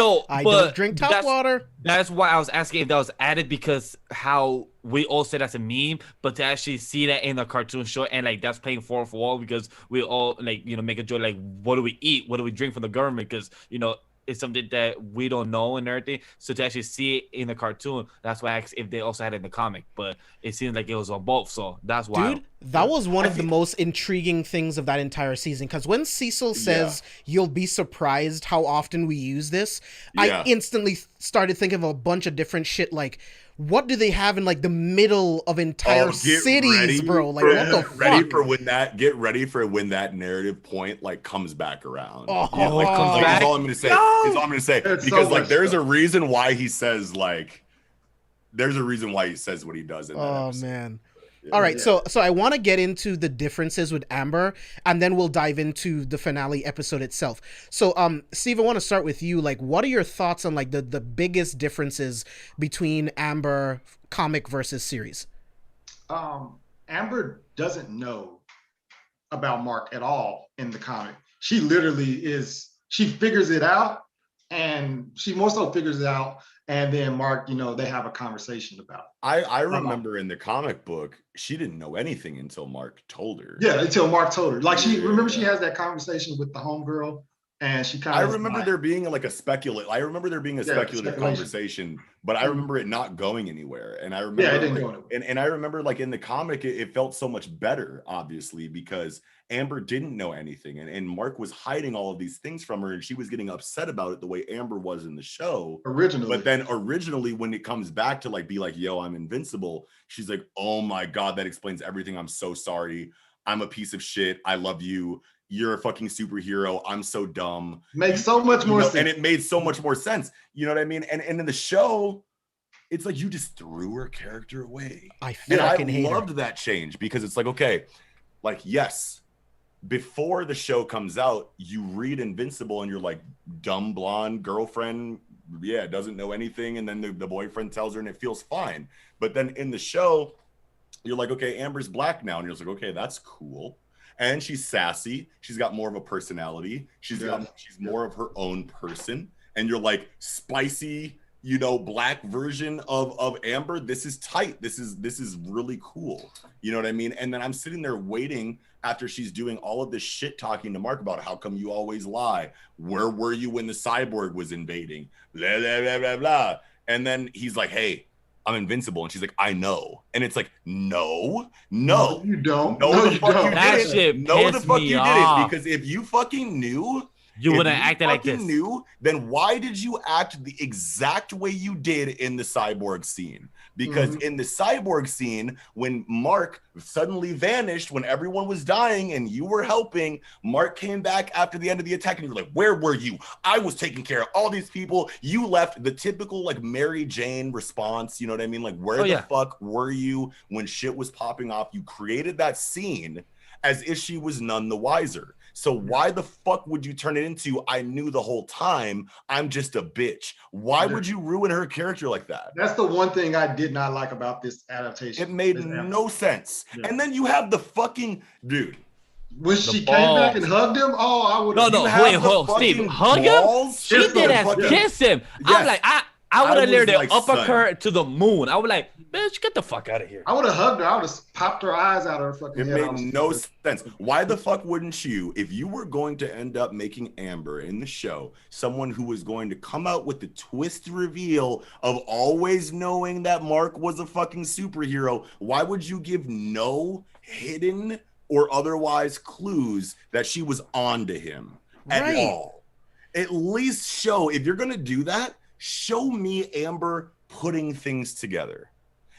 don't drink tap water. That's why I was asking if that was added, because how we all say that's a meme, but to actually see that in the cartoon show and like that's playing fourth wall, because we all make a joke like, what do we eat? What do we drink from the government? Because it's something that we don't know and everything. So to actually see it in the cartoon, that's why I asked if they also had it in the comic. But it seems like it was on both, so that's why. Dude, that was one of the most intriguing things of that entire season. Because when Cecil says you'll be surprised how often we use this, I instantly started thinking of a bunch of different shit. Like, what do they have in like the middle of entire cities, bro? Like, what the fuck? Get ready for when that narrative point like comes back around. Comes back. Is all I'm gonna say. Is all I'm gonna say. Because like there's a reason why he says what he does in that episode. Man. All right, so I want to get into the differences with Amber, and then we'll dive into the finale episode itself. So, Steve, I want to start with you. Like, what are your thoughts on like the biggest differences between Amber comic versus series? Amber doesn't know about Mark at all in the comic. She literally she figures it out, and she more so figures it out. And then Mark, they have a conversation about it. I remember in the comic book, she didn't know anything until Mark told her. Yeah, until Mark told her. Like she has that conversation with the homegirl, and she kind of. I remember there being a speculative conversation, but I remember it not going anywhere. And I remember, it didn't go anywhere. And I remember like in the comic, it felt so much better, obviously, because Amber didn't know anything, and Mark was hiding all of these things from her, and she was getting upset about it the way Amber was in the show originally. But then originally, when it comes back to like be like, "Yo, I'm invincible," she's like, "Oh my god, that explains everything. I'm so sorry. I'm a piece of shit. I love you. You're a fucking superhero. I'm so dumb." Makes so much more sense. And it made so much more sense. You know what I mean? And in the show, it's like you just threw her character away. I loved that change, because it's like, okay, like, yes, before the show comes out, you read Invincible and you're like, dumb blonde girlfriend, yeah, doesn't know anything, and then the boyfriend tells her and it feels fine. But then in the show, you're like, okay, Amber's black now, and you're just like, okay, that's cool. And she's sassy. She's got more of a personality. She's more of her own person. And you're like, spicy, you know, black version of Amber. This is tight. This is really cool. You know what I mean? And then I'm sitting there waiting after she's doing all of this shit talking to Mark about how come you always lie? Where were you when the cyborg was invading? Blah, blah, blah, blah, blah. And then he's like, hey, I'm invincible. And she's like, I know. And it's like, no, you don't. No, the fuck you That didn't. shit No, the fuck you off. didn't. Because if you fucking knew, you wouldn't have acted like this. Then why did you act the exact way you did in the cyborg scene? Because in the cyborg scene, when Mark suddenly vanished, when everyone was dying and you were helping, Mark came back after the end of the attack and you were like, where were you? I was taking care of all these people. You left. The typical like Mary Jane response. You know what I mean? Like, where the fuck were you when shit was popping off? You created that scene as if she was none the wiser. So why the fuck would you turn it into, I knew the whole time, I'm just a bitch? Why would you ruin her character like that? That's the one thing I did not like about this adaptation. It made no sense. Yeah. And then you have the fucking, dude. When she came back and hugged him, I would have. No, wait, Steve, hug him? She did as kiss him. Yes. I'm like, I would have literally like, uppercut to the moon. I would like, bitch, get the fuck out of here. I would have hugged her. I would have popped her eyes out of her fucking head. It made no sense. Why the fuck wouldn't you, if you were going to end up making Amber in the show, someone who was going to come out with the twist reveal of always knowing that Mark was a fucking superhero, why would you give no hidden or otherwise clues that she was onto him at all? At least show, if you're going to do that, show me Amber putting things together.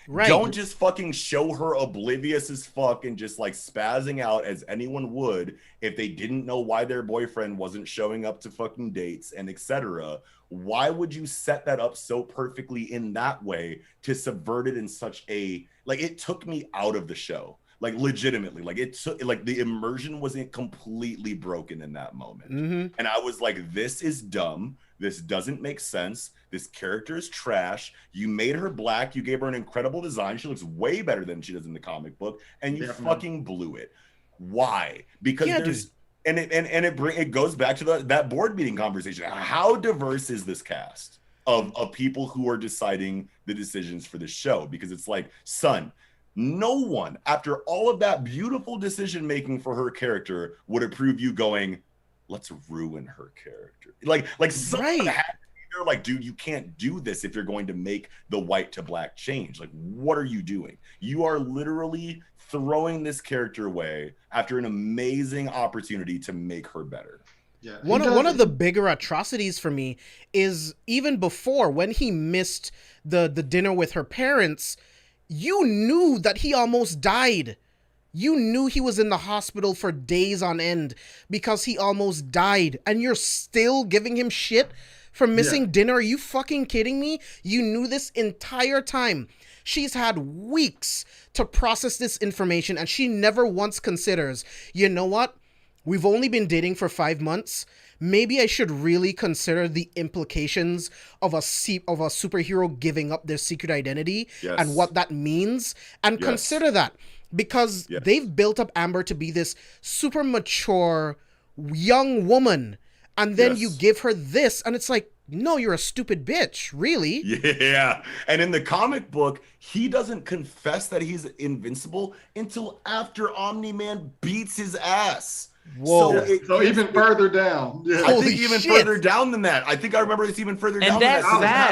Right. Don't just fucking show her oblivious as fuck and just like spazzing out as anyone would if they didn't know why their boyfriend wasn't showing up to fucking dates and etc. Why would you set that up so perfectly in that way to subvert it in such a, like, it took me out of the show. Like, legitimately, like, it took, like, the immersion wasn't completely broken in that moment. And I was like, this is dumb. This doesn't make sense. This character is trash. You made her black. You gave her an incredible design. She looks way better than she does in the comic book. And you fucking blew it. Why? Because there's, and it goes back to that board meeting conversation. How diverse is this cast of people who are deciding the decisions for this show? Because it's like, son, no one, after all of that beautiful decision making for her character, would approve you going, let's ruin her character. Like someone had to be there, like, dude, you can't do this if you're going to make the white to black change. Like, what are you doing? You are literally throwing this character away after an amazing opportunity to make her better. Yeah. One of the bigger atrocities for me is even before, when he missed the dinner with her parents, you knew that he almost died. You knew he was in the hospital for days on end because he almost died. And you're still giving him shit for missing dinner? Are you fucking kidding me? You knew this entire time. She's had weeks to process this information and she never once considers, you know what? We've only been dating for 5 months. Maybe I should really consider the implications of a superhero giving up their secret identity and what that means, and consider that, because they've built up Amber to be this super mature young woman, and then you give her this, and it's like, no, you're a stupid bitch, really. Yeah. And in the comic book, he doesn't confess that he's invincible until after Omni-Man beats his ass. Whoa. So even further down. Yeah. I think even further down than that. I think I remember it's even further down than that.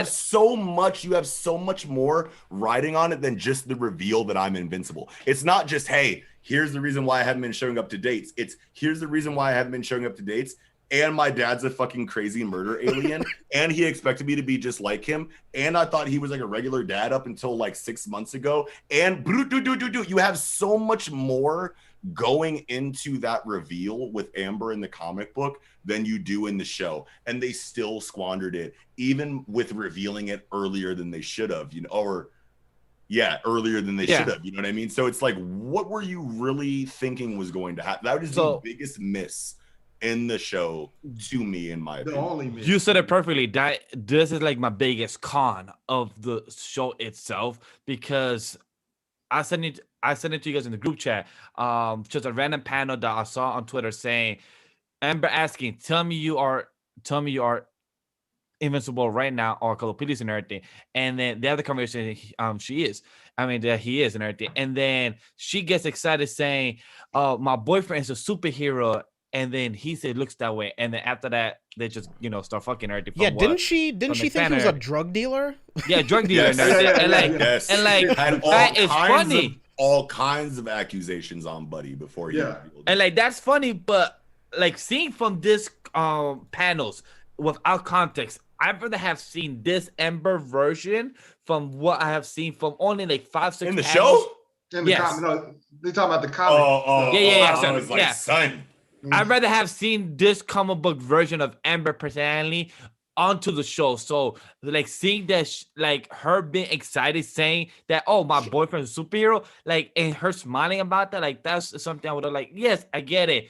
You have so much more riding on it than just the reveal that I'm invincible. It's not just, hey, here's the reason why I haven't been showing up to dates. It's, here's the reason why I haven't been showing up to dates. And my dad's a fucking crazy murder alien. And he expected me to be just like him. And I thought he was like a regular dad up until like 6 months ago. And you have so much more going into that reveal with Amber in the comic book than you do in the show, and they still squandered it, even with revealing it earlier than they should have, you know, or earlier than they should have. You know what I mean? So it's like, what were you really thinking was going to happen? That was the biggest miss in the show to me, in my opinion. Only miss. You said it perfectly. This is like my biggest con of the show itself, because I sent it to you guys in the group chat. Just a random panel that I saw on Twitter saying, Amber asking, tell me you are invincible right now, or Call of Police and everything. And then the other conversation, he is and everything. And then she gets excited saying, my boyfriend is a superhero. And then he said, looks that way. And then after that, they just, start fucking everything. Yeah, didn't she think he was a drug dealer? Yeah, drug dealer. And it's funny. All kinds of accusations on Buddy before he and like, that's funny, but like, seeing from this panels without context, I'd rather have seen this Ember version from what I have seen from only like 5-6 in the panels. show. In the comic, no, they talking about the comic. I was like, son. I'd rather have seen this comic book version of Ember personally onto the show. So like, seeing that, like, her being excited, saying that, oh, my boyfriend's a superhero, like, and her smiling about that, like, that's something I would have like, yes, I get it.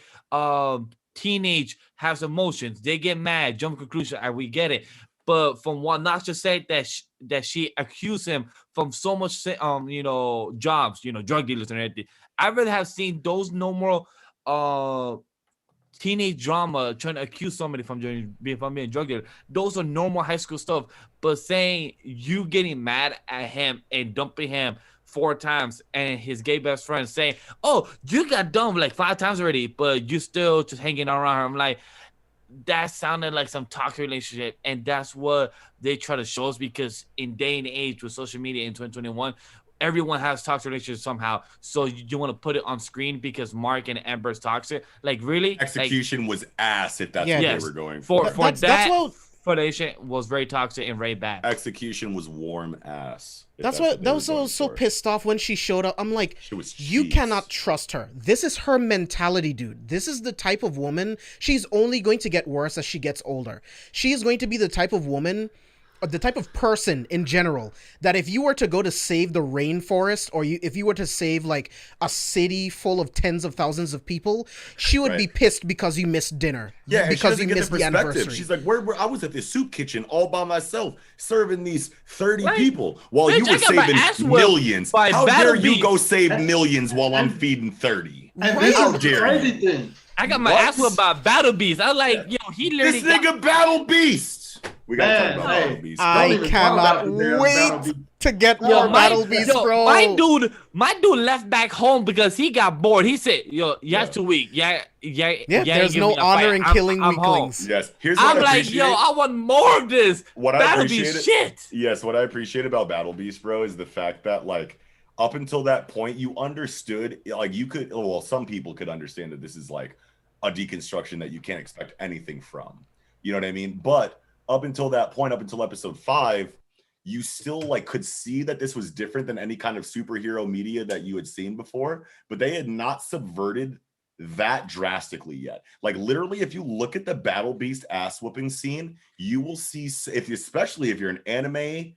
Teenage has emotions, they get mad, jump conclusion, we get it. But from what Naksha said, that she accused him from so much jobs, drug dealers and everything, I'd rather have seen those normal teenage drama trying to accuse somebody from being a drug dealer. Those are normal high school stuff. But saying you getting mad at him and dumping him 4 times, and his gay best friend saying, oh, you got dumped like 5 times already, but you still just hanging around her. I'm like, that sounded like some toxic relationship. And that's what they try to show us, because in day and age with social media in 2021, everyone has toxic relationships somehow. So you want to put it on screen because Mark and Amber's toxic? Like, really? Execution was ass if that's what they were going for. Foundation was very toxic and very bad. Execution was warm ass. That was so pissed off when she showed up. I'm like, you cannot trust her. This is her mentality, dude. This is the type of woman. She's only going to get worse as she gets older. She is going to be the type of woman, or the type of person in general, that if you were to go to save the rainforest, or if you were to save like a city full of tens of thousands of people, she would be pissed because you missed dinner. Yeah, because you missed the anniversary. She's like, where I was at the soup kitchen all by myself serving these 30 people while you were saving millions. How dare you go save millions while I'm feeding 30? How dare you? I got my ass whipped by Battle Beast. I was like, he literally this nigga Battle Beast. We gotta talk about Battle Beast. I cannot wait to get more Battle Beast, bro. My dude left back home because he got bored. He said, too weak. There's no honor in killing weaklings. Yes. I'm like, I want more of this. Battle Beast shit. Yes, what I appreciate about Battle Beast, bro, is the fact that, like, up until that point, you understood, like, some people could understand that this is like a deconstruction that you can't expect anything from. You know what I mean? But up until that point, up until episode 5, you still like could see that this was different than any kind of superhero media that you had seen before, but they had not subverted that drastically yet. Like, literally, if you look at the Battle Beast ass whooping scene, you will see, especially if you're an anime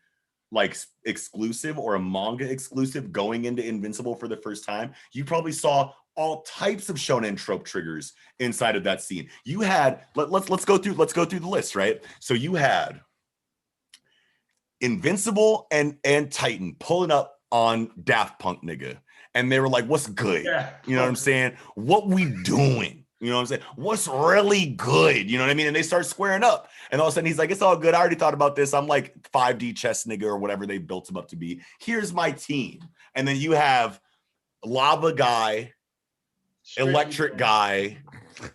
like exclusive or a manga exclusive going into Invincible for the first time, you probably saw all types of shonen trope triggers inside of that scene. You had, let's go through the list, right? So you had Invincible and Titan pulling up on Daft Punk nigga, and they were like, what's good? You know what I'm saying? What we doing? You know what I'm saying? What's really good? You know what I mean? And they start squaring up. And all of a sudden he's like, it's all good. I already thought about this. I'm like 5D chess nigga or whatever they built him up to be. Here's my team. And then you have Lava Guy, Electric Guy,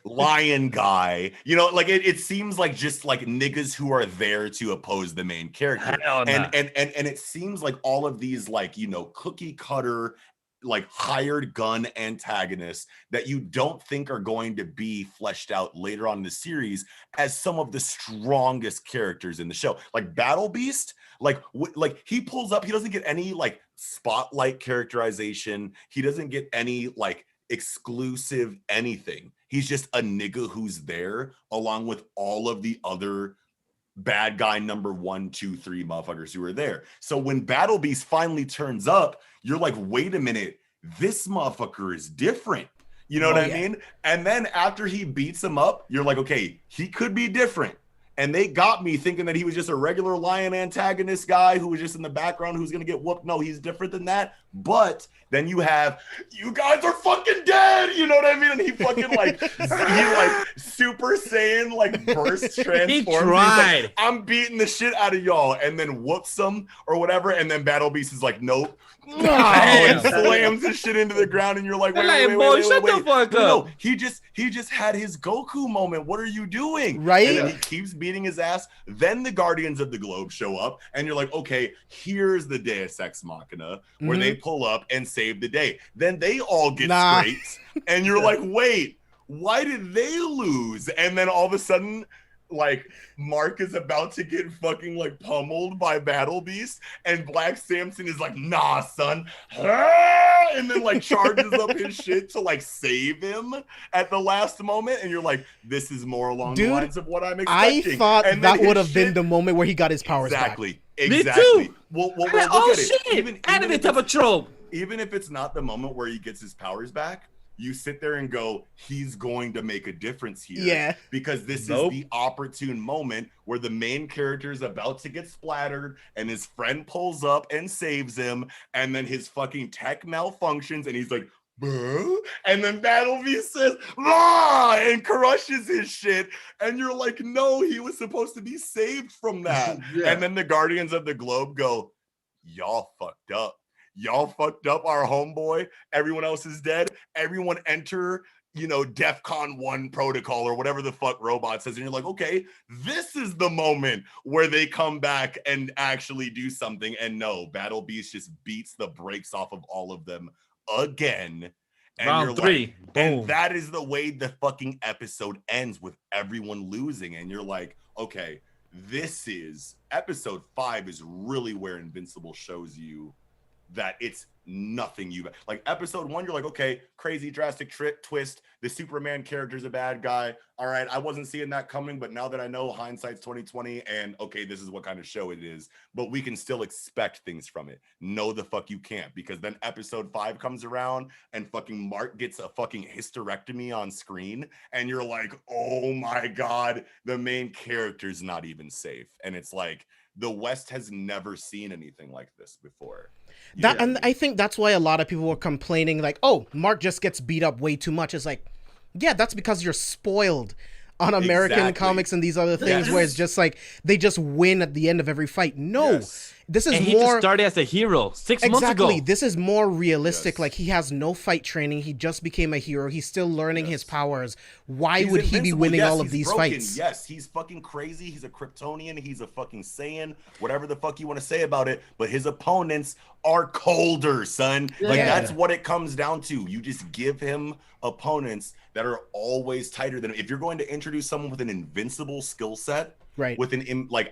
Lion Guy. You know, like it seems like just like niggas who are there to oppose the main character. And it seems like all of these, like, you know, cookie cutter, like hired gun antagonists that you don't think are going to be fleshed out later on in the series as some of the strongest characters in the show. Like Battle Beast, like he pulls up, he doesn't get any like spotlight characterization, he doesn't get any like exclusive anything. He's just a nigga who's there along with all of the other bad guy number 1, 2, 3 motherfuckers who are there. So when Battle Beast finally turns up, you're like, wait a minute, this motherfucker is different. You know what I mean? And then after he beats him up, you're like, okay, he could be different. And they got me thinking that he was just a regular lion antagonist guy who was just in the background who's going to get whooped. No, he's different than that. But then you have, you guys are fucking dead. You know what I mean? And he fucking like, he like Super Saiyan, like burst transforms. He tried. Like, I'm beating the shit out of y'all. And then whoops them or whatever. And then Battle Beast is like, nope. And slams his shit into the ground, and you're like, wait, shut the fuck up. No, he just had his Goku moment. What are you doing? Right? And then he keeps beating his ass. Then the Guardians of the Globe show up, and you're like, okay, here's the Deus Ex Machina, where they pull up and save the day. Then they all get scraped, and you're like, wait, why did they lose? And then all of a sudden, like, Mark is about to get fucking like pummeled by Battle Beast, and Black Samson is like, nah, son, and then like charges up his shit to like save him at the last moment, and you're like, this is more along the lines of what I'm expecting. I thought that would have been the moment where he got his powers back. Exactly. Me too. Well, look at it. Anime type of trope. Even if it's not the moment where he gets his powers back, you sit there and go, he's going to make a difference here. Yeah. Because this is the opportune moment where the main character is about to get splattered and his friend pulls up and saves him. And then his fucking tech malfunctions and he's like, bruh? And then Battle Beast says, ah, and crushes his shit. And you're like, no, he was supposed to be saved from that. And then the Guardians of the Globe go, y'all fucked up. Y'all fucked up our homeboy. Everyone else is dead. Everyone enter, DEFCON 1 protocol or whatever the fuck Robot says. And you're like, okay, this is the moment where they come back and actually do something. And no, Battle Beast just beats the brakes off of all of them again. And Round 3. Like, and that is the way the fucking episode ends, with everyone losing. And you're like, okay, episode 5 is really where Invincible shows you that it's nothing you like. Episode 1, you're like, okay, crazy drastic twist, the Superman character's a bad guy. All right, I wasn't seeing that coming, but now that I know, hindsight's 2020, and okay, this is what kind of show it is, but we can still expect things from it. No, the fuck you can't, because then episode 5 comes around and fucking Mark gets a fucking hysterectomy on screen, and you're like, oh my god, the main character's not even safe. And it's like, the West has never seen anything like this before. And I think that's why a lot of people were complaining, like, oh, Mark just gets beat up way too much. It's like, yeah, that's because you're spoiled on American comics and these other things where it's just like they just win at the end of every fight. No, this is he more. Just started as a hero 6 months ago. Exactly. This is more realistic. Like, he has no fight training. He just became a hero. He's still learning his powers. Why would he be winning all of these fights? Yes, he's fucking crazy. He's a Kryptonian. He's a fucking Saiyan. Whatever the fuck you want to say about it. But his opponents are colder, son. Like, that's what it comes down to. You just give him opponents that are always tighter than him. If you're going to introduce someone with an invincible skill set, right, with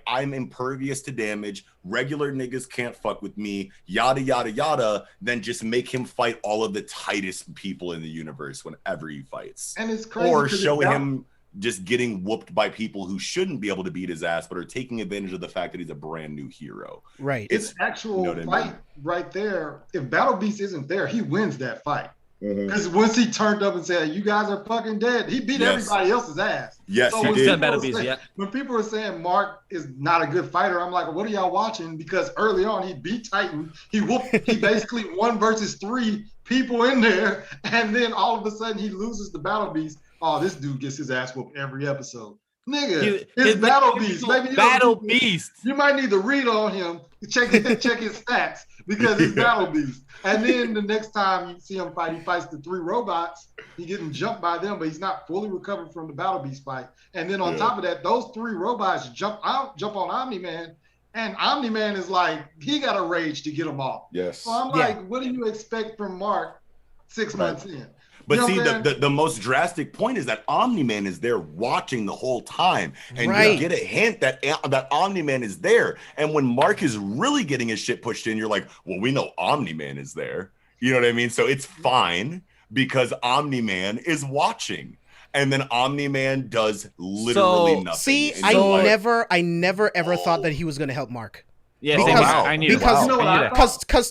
I'm impervious to damage, regular niggas can't fuck with me, yada yada yada, then just make him fight all of the tightest people in the universe whenever he fights. And it's crazy, or show him just getting whooped by people who shouldn't be able to beat his ass, but are taking advantage of the fact that he's a brand new hero. Right. It's actual fight right there. If Battle Beast isn't there, he wins that fight. Because once he turned up and said, you guys are fucking dead, he beat everybody else's ass. Yes, so he did. When people were saying Mark is not a good fighter, I'm like, what are y'all watching? Because early on, he beat Titan. He basically 1 versus 3 people in there. And then all of a sudden, he loses the Battle Beast. Oh, this dude gets his ass whooped every episode. Nigga, it's Battle Beast. Maybe Battle Beast. You might need to read on him, check his stats, because it's Battle Beast. And then the next time you see him fight, he fights the 3 robots. He getting jumped by them, but he's not fully recovered from the Battle Beast fight. And then on top of that, those 3 robots jump on Omni-Man, and Omni-Man is like, he got a rage to get him off. Yes. So I'm like, what do you expect from Mark 6 months in? But see, the most drastic point is that Omni-Man is there watching the whole time. And you get a hint that Omni-Man is there. And when Mark is really getting his shit pushed in, you're like, well, we know Omni-Man is there. You know what I mean? So it's fine because Omni-Man is watching. and then Omni-Man does literally nothing. See, And I you're never ever thought that he was gonna help Mark. Yeah, Because- I knew Because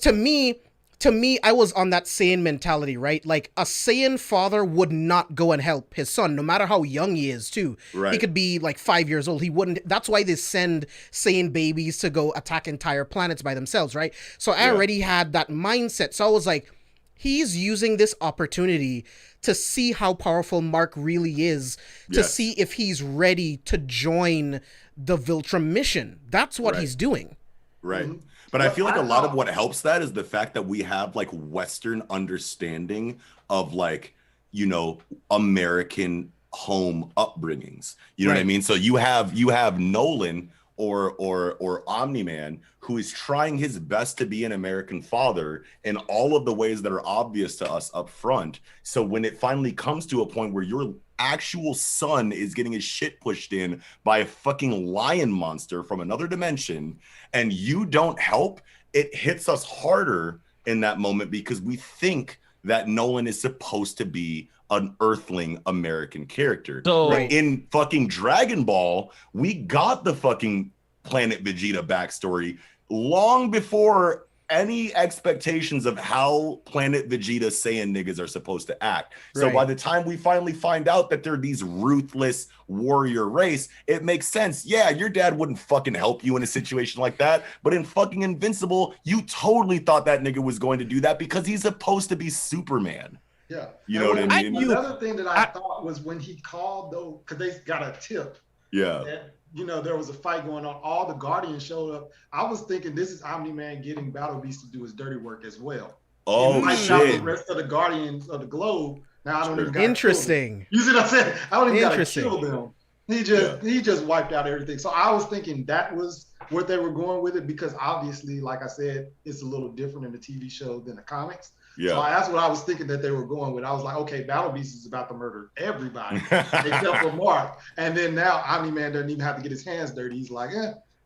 to me, I was on that Saiyan mentality, right? Like a Saiyan father would not go and help his son, no matter how young he is, too. Right. He could be like 5 years old. He wouldn't. That's why they send Saiyan babies to go attack entire planets by themselves, right? So I already had that mindset. So I was like, he's using this opportunity to see how powerful Mark really is, to see if he's ready to join the Viltrum mission. That's what he's doing. Right. But I feel like a lot of what helps that is the fact that we have like Western understanding of like, you know, American home upbringings. You know what I mean? So you have Nolan or Omni-Man, who is trying his best to be an American father in all of the ways that are obvious to us up front. So when it finally comes to a point where your actual son is getting his shit pushed in by a fucking lion monster from another dimension and you don't help, it hits us harder in that moment because we think that Nolan is supposed to be an earthling American character. So in fucking Dragon Ball, we got the fucking Planet Vegeta backstory long before any expectations of how Planet Vegeta Saiyan niggas are supposed to act. So by the time we finally find out that they're these ruthless warrior race, it makes sense. Yeah, your dad wouldn't fucking help you in a situation like that. But in fucking Invincible, you totally thought that nigga was going to do that because he's supposed to be Superman. Yeah. You know what I mean? Another thing that I thought was when he called, though, because they got a tip. Yeah. That, you know, there was a fight going on. All the Guardians showed up. I was thinking this is Omni-Man getting Battle Beast to do his dirty work as well. Oh, shit. The rest of the Guardians of the globe. Now, I don't even got Interesting. You see what I'm saying? I don't even got to kill them. He just wiped out everything. So I was thinking that was what they were going with it because obviously, like I said, it's a little different in the TV show than the comics. Yeah. So that's what I was thinking that they were going with. I was like, okay, Battle Beast is about to murder everybody except for Mark. And then now Omni-Man doesn't even have to get his hands dirty. He's like,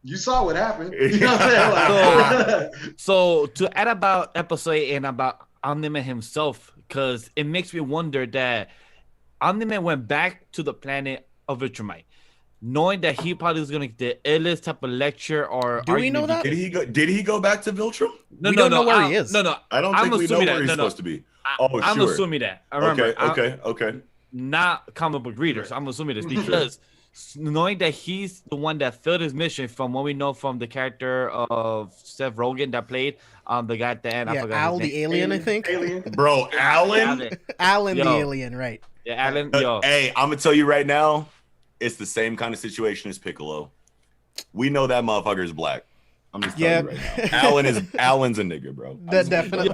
you saw what happened. You know what I'm saying? Like, so to add about episode 8 and about Omni-Man himself, because it makes me wonder that Omni-Man went back to the planet of Viltrumite, knowing that he probably was going to get the illest type of lecture or do we know that? Did he go back to Viltrum? We don't know where he is. No, I don't think we know where he's supposed to be. I'm assuming that. I remember. Okay. Not comic book readers. I'm assuming this because knowing that he's the one that filled his mission from what we know from the character of Seth Rogen that played the guy at the end. I forgot Al the alien, I think. Bro, Alan the alien, right? Yeah, Alan. Yo. Hey, I'm gonna tell you right now, it's the same kind of situation as Piccolo. We know that motherfucker is black. I'm just telling you right now. Alan's a nigga, bro. Definitely.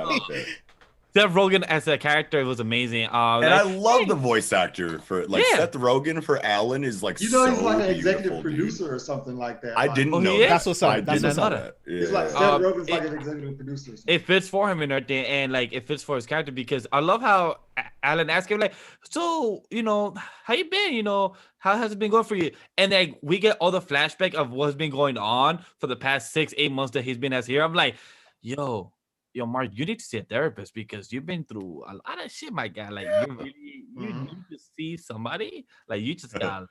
Seth Rogen as a character was amazing. And I love the voice actor for Seth Rogen for Alan is like he's like an executive producer or something like that. I didn't know that. That's what's up. That's what's up. It's like Seth Rogen's like an executive producer. It fits for him and everything, and like it fits for his character because I love how Alan asked him like, so how you been? How has it been going for you? And like we get all the flashback of what's been going on for the past 6-8 months that he's been as here. I'm like, yo, Mark, you need to see a therapist because you've been through a lot of shit, my guy. Like, you need to see somebody. Like, you just got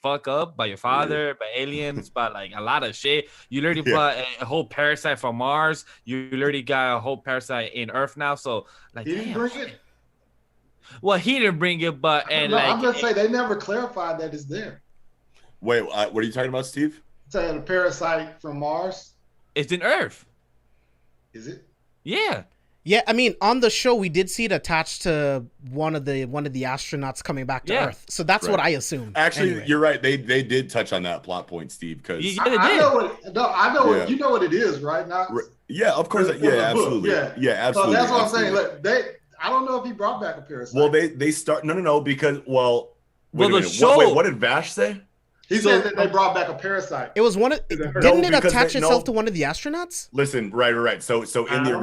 fucked up by your father, by aliens, by like a lot of shit. You literally brought a whole parasite from Mars. You literally got a whole parasite in Earth now. So, like, he didn't bring it. Well, he didn't bring it, but I'm gonna say they never clarified that it's there. Wait, what are you talking about, Steve? Saying a parasite from Mars. It's in Earth. Is it? Yeah. Yeah, I mean, on the show we did see it attached to one of the astronauts coming back to Earth. So that's what I assumed. Actually, anyway. You're right. They did touch on that plot point, Steve, because I know what you know what it is, right? Now, yeah, of course. Absolutely. Yeah, absolutely. So that's what I'm saying. Look, I don't know if he brought back a parasite. Well, they start no because the show. What did Vash say? He said that they brought back a parasite. It was one of didn't it attach itself to one of the astronauts? Listen, right. So in the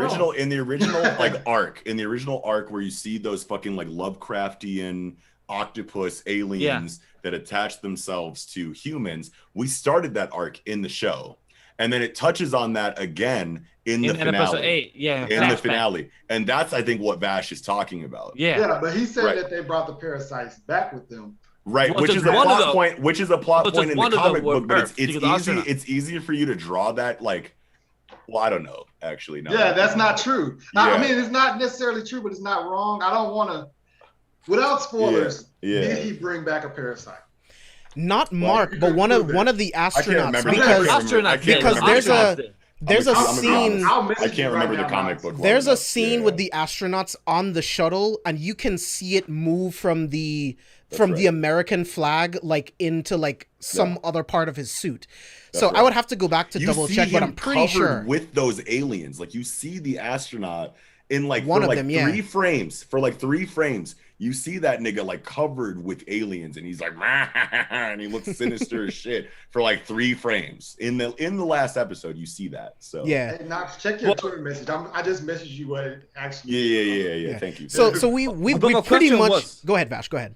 original arc where you see those fucking like Lovecraftian octopus aliens that attach themselves to humans, we started that arc in the show. And then it touches on that again in the finale. Episode 8, in the finale. And that's, I think, what Vash is talking about. Yeah, but he said that they brought the parasites back with them. Right, which is a plot point. Which is a plot point in the comic book, but it's easier for you to draw that, like, well, I don't know, actually. No. Yeah, that's not true. Yeah. I mean, it's not necessarily true, but it's not wrong. I don't want to, without spoilers, did he bring back a parasite? Not Mark, but one of the astronauts, because there's a scene. I can't remember the comic book. There's a scene with the astronauts on the shuttle, and you can see it move from the American flag like into like some other part of his suit. So I would have to go back to double check, but I'm pretty sure with those aliens, like you see the astronaut in like one of like them, 3 frames. For like 3 frames, you see that nigga like covered with aliens, and he's like, and he looks sinister as shit for like 3 frames. In the last episode, you see that. So yeah. Hey, Knox, check your Twitter message. I just messaged you what it actually. Yeah. Thank you. So we pretty much go ahead, Vash. Go ahead.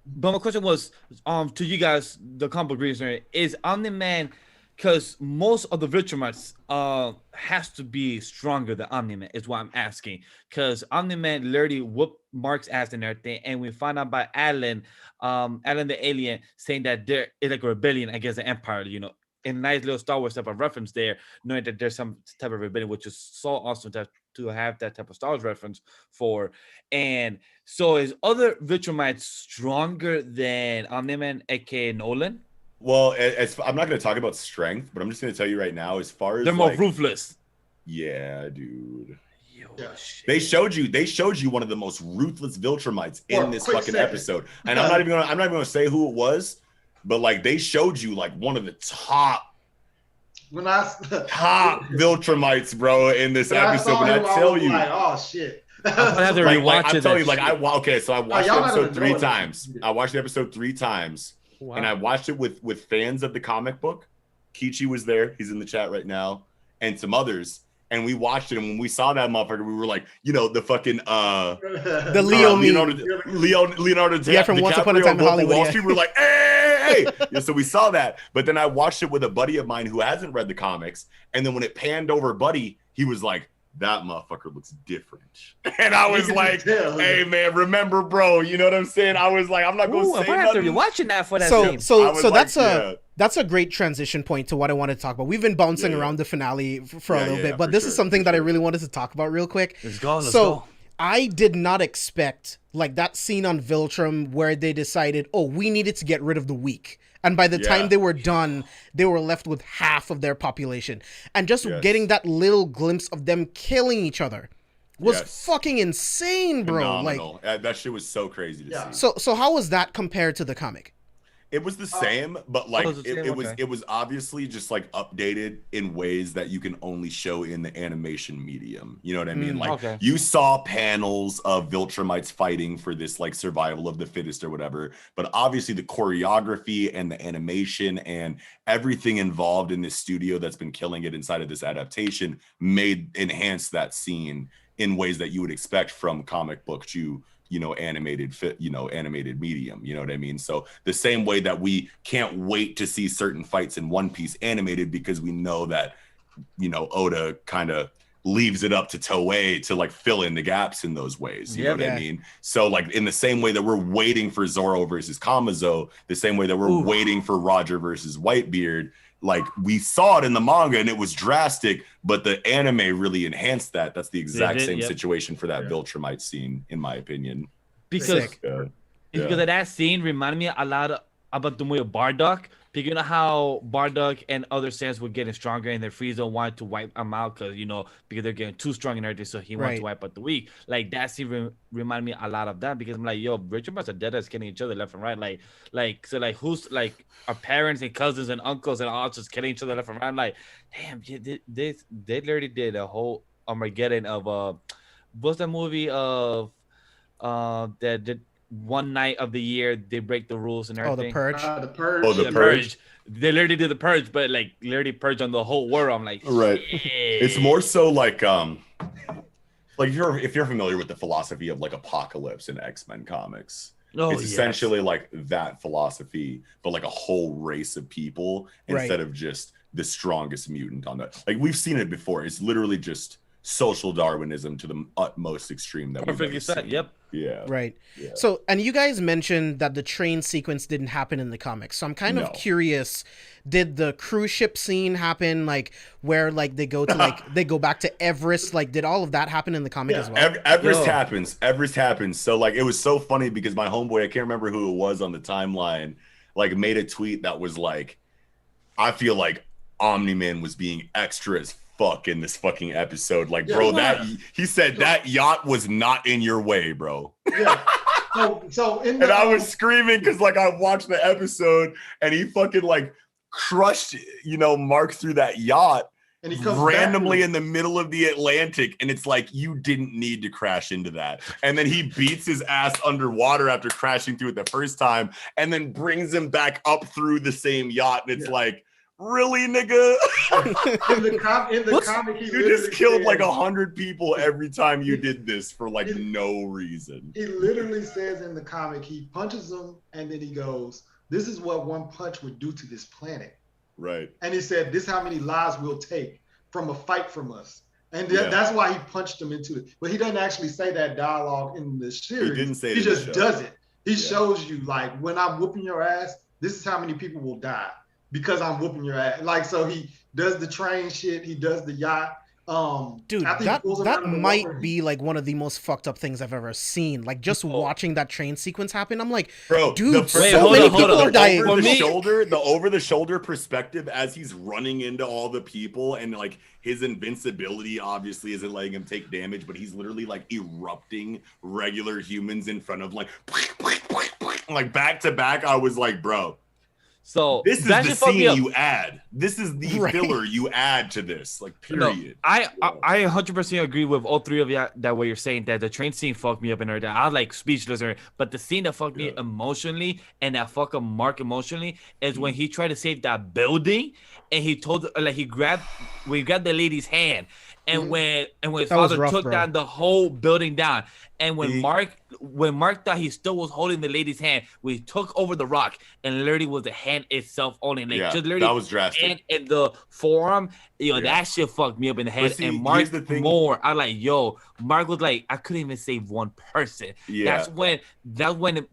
But my question was, to you guys, the comic book readers, is Omni-Man, because most of the Viltrumites has to be stronger than Omni-Man, is what I'm asking. Because Omni-Man literally whooped Mark's ass and everything, and we found out by Alan the alien, saying that there is like a rebellion against the Empire, you know. A nice little Star Wars type of reference there, knowing that there's some type of rebellion, which is so awesome to have that type of Star Wars reference for. And so is other Viltrumites stronger than Omni-Man, aka Nolan? Well, I'm not going to talk about strength, but I'm just going to tell you right now, as far as they're more ruthless. Yeah, dude. Yo, they showed you one of the most ruthless Viltrumites in this fucking episode, and I'm not even gonna say who it was. But like they showed you like one of the top Viltrumites, bro, in this episode. When I tell you, like, oh shit. I have to rewatch it. I'm telling you, so I watched the episode 3 times. I watched the episode 3 times, and I watched it with fans of the comic book. Kichi was there; he's in the chat right now, and some others. And we watched it, and when we saw that motherfucker, we were like, you know, the fucking the Leonardo from Once Upon a Time in Hollywood. Wall Street. We were like, hey. Yeah, so we saw that, but then I watched it with a buddy of mine who hasn't read the comics, and then when it panned over Buddy, he was like, that motherfucker looks different. And I was like, hey man, remember, bro, you know what I'm saying? I was like, I'm not gonna say nothing. You're watching that for that So that's a great transition point to what I wanted to talk about. We've been bouncing around the finale for a little bit, but this is something that I really wanted to talk about real quick. Let's go. I did not expect like that scene on Viltrum where they decided, oh, we needed to get rid of the weak. And by the time they were done, they were left with half of their population. And just getting that little glimpse of them killing each other was fucking insane, bro. Phenomenal. Like that shit was so crazy to see. So how was that compared to the comic? It was the same, but like it was obviously just like updated in ways that you can only show in the animation medium. You know what I mean? Like you saw panels of Viltrumites fighting for this like survival of the fittest or whatever, but obviously the choreography and the animation and everything involved in this studio that's been killing it inside of this adaptation enhance that scene in ways that you would expect from comic book to animated medium, you know what I mean? So the same way that we can't wait to see certain fights in One Piece animated because we know that, Oda kind of leaves it up to Toei to like fill in the gaps in those ways, you know what I mean? So like in the same way that we're waiting for Zoro versus Kamazo, the same way that we're waiting for Roger versus Whitebeard, like we saw it in the manga and it was drastic, but the anime really enhanced that. That's the exact same situation for that Viltrumite scene, in my opinion. Because of that scene reminded me a lot about the movie Bardock. Because you know how Bardock and other Saiyans were getting stronger and their Frieza wanted to wipe them out because they're getting too strong and everything, so he wanted to wipe out the weak. Like that scene reminded me a lot of that because I'm like, yo, Richard must have dead us killing each other left and right. So who's like our parents and cousins and uncles and all just killing each other left and right. I'm like, damn, they literally did a whole Armageddon of what's that movie of that one night of the year they break the rules and everything. The Purge. The Purge. Oh, the Purge. They literally did the Purge, but like literally purge on the whole world. I'm like, right. It's more so like if you're familiar with the philosophy of like apocalypse in X-Men comics. It's essentially like that philosophy, but like a whole race of people instead of just the strongest mutant on that. Like we've seen it before. It's literally just social Darwinism to the utmost extreme that we've ever seen. Yep. Yeah. Right. Yeah. So, and you guys mentioned that the train sequence didn't happen in the comics. So I'm kind of curious, did the cruise ship scene happen, like where like they go to like they go back to Everest? Like did all of that happen in the comic as well? Everest happens. Everest happens. So like it was so funny because my homeboy, I can't remember who it was on the timeline, like made a tweet that was like, I feel like Omni-Man was being extra as fuck in this fucking episode. Like, bro, he said that yacht was not in your way, bro. Yeah. So in the, and I was screaming because like I watched the episode and he fucking like crushed, Mark through that yacht and he comes randomly in the middle of the Atlantic, and it's like you didn't need to crash into that. And then he beats his ass underwater after crashing through it the first time, and then brings him back up through the same yacht, and it's like, really, nigga? in the comic, you just killed like 100 people every time you did this for like no reason. He literally says in the comic, he punches them and then he goes, "This is what one punch would do to this planet." Right. And he said, "This is how many lives we'll take from a fight from us." And that's why he punched them into it. But he doesn't actually say that dialogue in the series. He didn't say it. He just does it. He shows you like, when I'm whooping your ass, this is how many people will die. Because I'm whooping your ass. Like, so he does the train shit. He does the yacht. Dude, that might be like one of the most fucked up things I've ever seen. Like just watching that train sequence happen, I'm like, bro, dude, so many people are dying. The over the shoulder perspective as he's running into all the people, and like his invincibility obviously isn't letting him take damage, but he's literally like erupting regular humans in front of like back to back. I was like, bro. So this is the scene you add. This is the filler you add to this, like period. No, I 100% agree with all three of you that what you're saying, that the train scene fucked me up and everything. I was like speechless, but the scene that fucked me emotionally and that fucked up Mark emotionally is when he tried to save that building and he told he grabbed the lady's hand. And when his father took down the whole building down, and when Mark thought he still was holding the lady's hand, we took over the rock, and literally was the hand itself only, just literally that was drastic. And in the forearm, that shit fucked me up in the head. And Mark I like, Mark was like, I couldn't even save one person. Yeah, that's when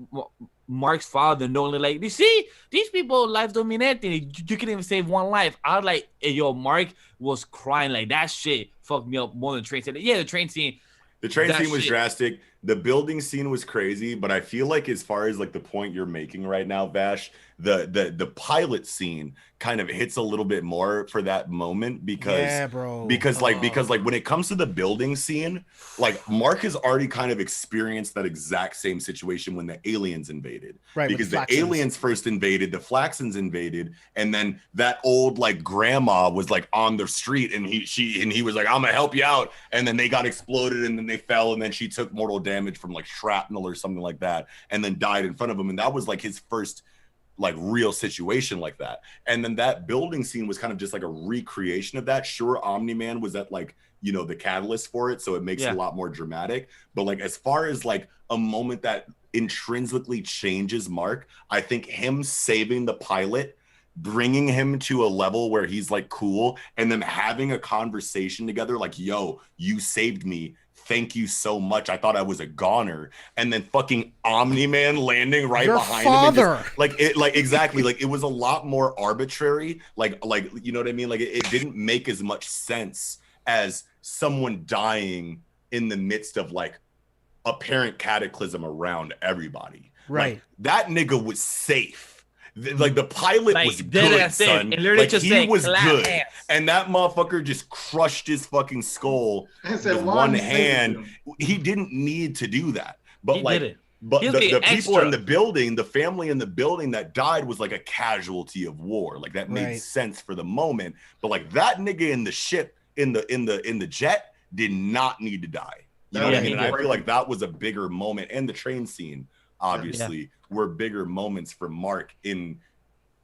Mark's father knowingly like, you see, these people lives don't mean anything. You can't even save one life. I was like, Mark was crying like that shit fucked me up more than the train scene. Yeah, the train scene. The train scene was drastic. The building scene was crazy, but I feel like as far as like the point you're making right now, Vash, the pilot scene kind of hits a little bit more for that moment because when it comes to the building scene, like Mark has already kind of experienced that exact same situation when the aliens invaded. Right. Because the aliens first invaded, the Flaxons invaded, and then that old like grandma was like on the street and he was like, I'm gonna help you out. And then they got exploded and then they fell and then she took mortal damage from like shrapnel or something like that and then died in front of him. And that was like his first like real situation like that. And then that building scene was kind of just like a recreation of that. Sure, Omni-Man was at like, the catalyst for it. So it makes it a lot more dramatic. But like, as far as like a moment that intrinsically changes Mark, I think him saving the pilot, bringing him to a level where he's like cool, and then having a conversation together like, yo, you saved me. Thank you so much. I thought I was a goner. And then fucking Omni-Man landing behind him. Exactly. Like it was a lot more arbitrary. Like, you know what I mean? Like it didn't make as much sense as someone dying in the midst of like apparent cataclysm around everybody. Right. Like, that nigga was safe. Like the pilot was good, son. Like he was good, and that motherfucker just crushed his fucking skull with one hand. He didn't need to do that, but the people in the building, the family in the building that died was like a casualty of war. Like that made sense for the moment, but like that nigga in the ship in the jet did not need to die. You know what I mean? And I feel like that was a bigger moment, and the train scene obviously were bigger moments for Mark in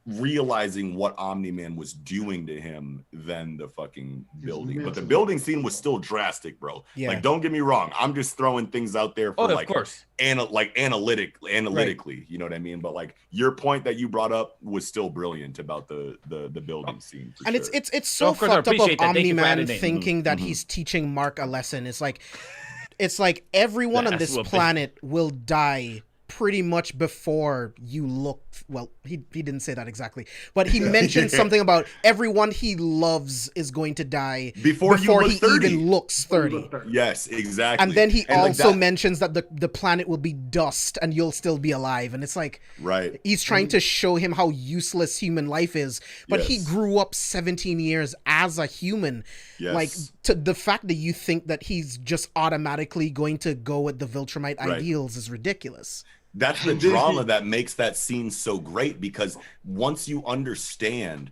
realizing what Omni-Man was doing to him than the fucking building. But the building scene was still drastic, bro. Yeah. Like, don't get me wrong. I'm just throwing things out there for of course. Analytically, right. you know what I mean? But like your point that you brought up was still brilliant about the building scene. And sure. it's so fucked up of Omni-Man thinking that he's teaching Mark a lesson. It's like everyone on this planet will die pretty much before you look. Well, he didn't say that exactly, but he mentioned something about everyone he loves is going to die before he even looks 30. Yes, exactly. And then he also mentions that the planet will be dust and you'll still be alive. And it's like, right, he's trying to show him how useless human life is. But he grew up 17 years as a human. Yes. Like, to the fact that you think that he's just automatically going to go with the Viltrumite ideals is ridiculous. That's the drama that makes that scene so great, because once you understand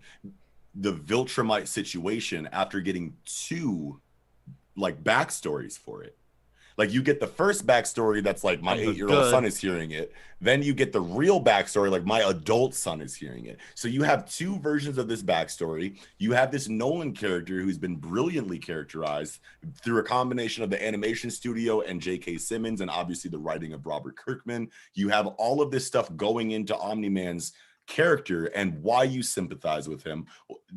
the Viltrumite situation after getting two like backstories for it, like you get the first backstory that's like my 8-year-old son is hearing it, then you get the real backstory like my adult son is hearing it. So you have two versions of this backstory. You have this Nolan character who's been brilliantly characterized through a combination of the animation studio and J.K. Simmons, and obviously the writing of Robert Kirkman. You have all of this stuff going into Omni-Man's character and why you sympathize with him.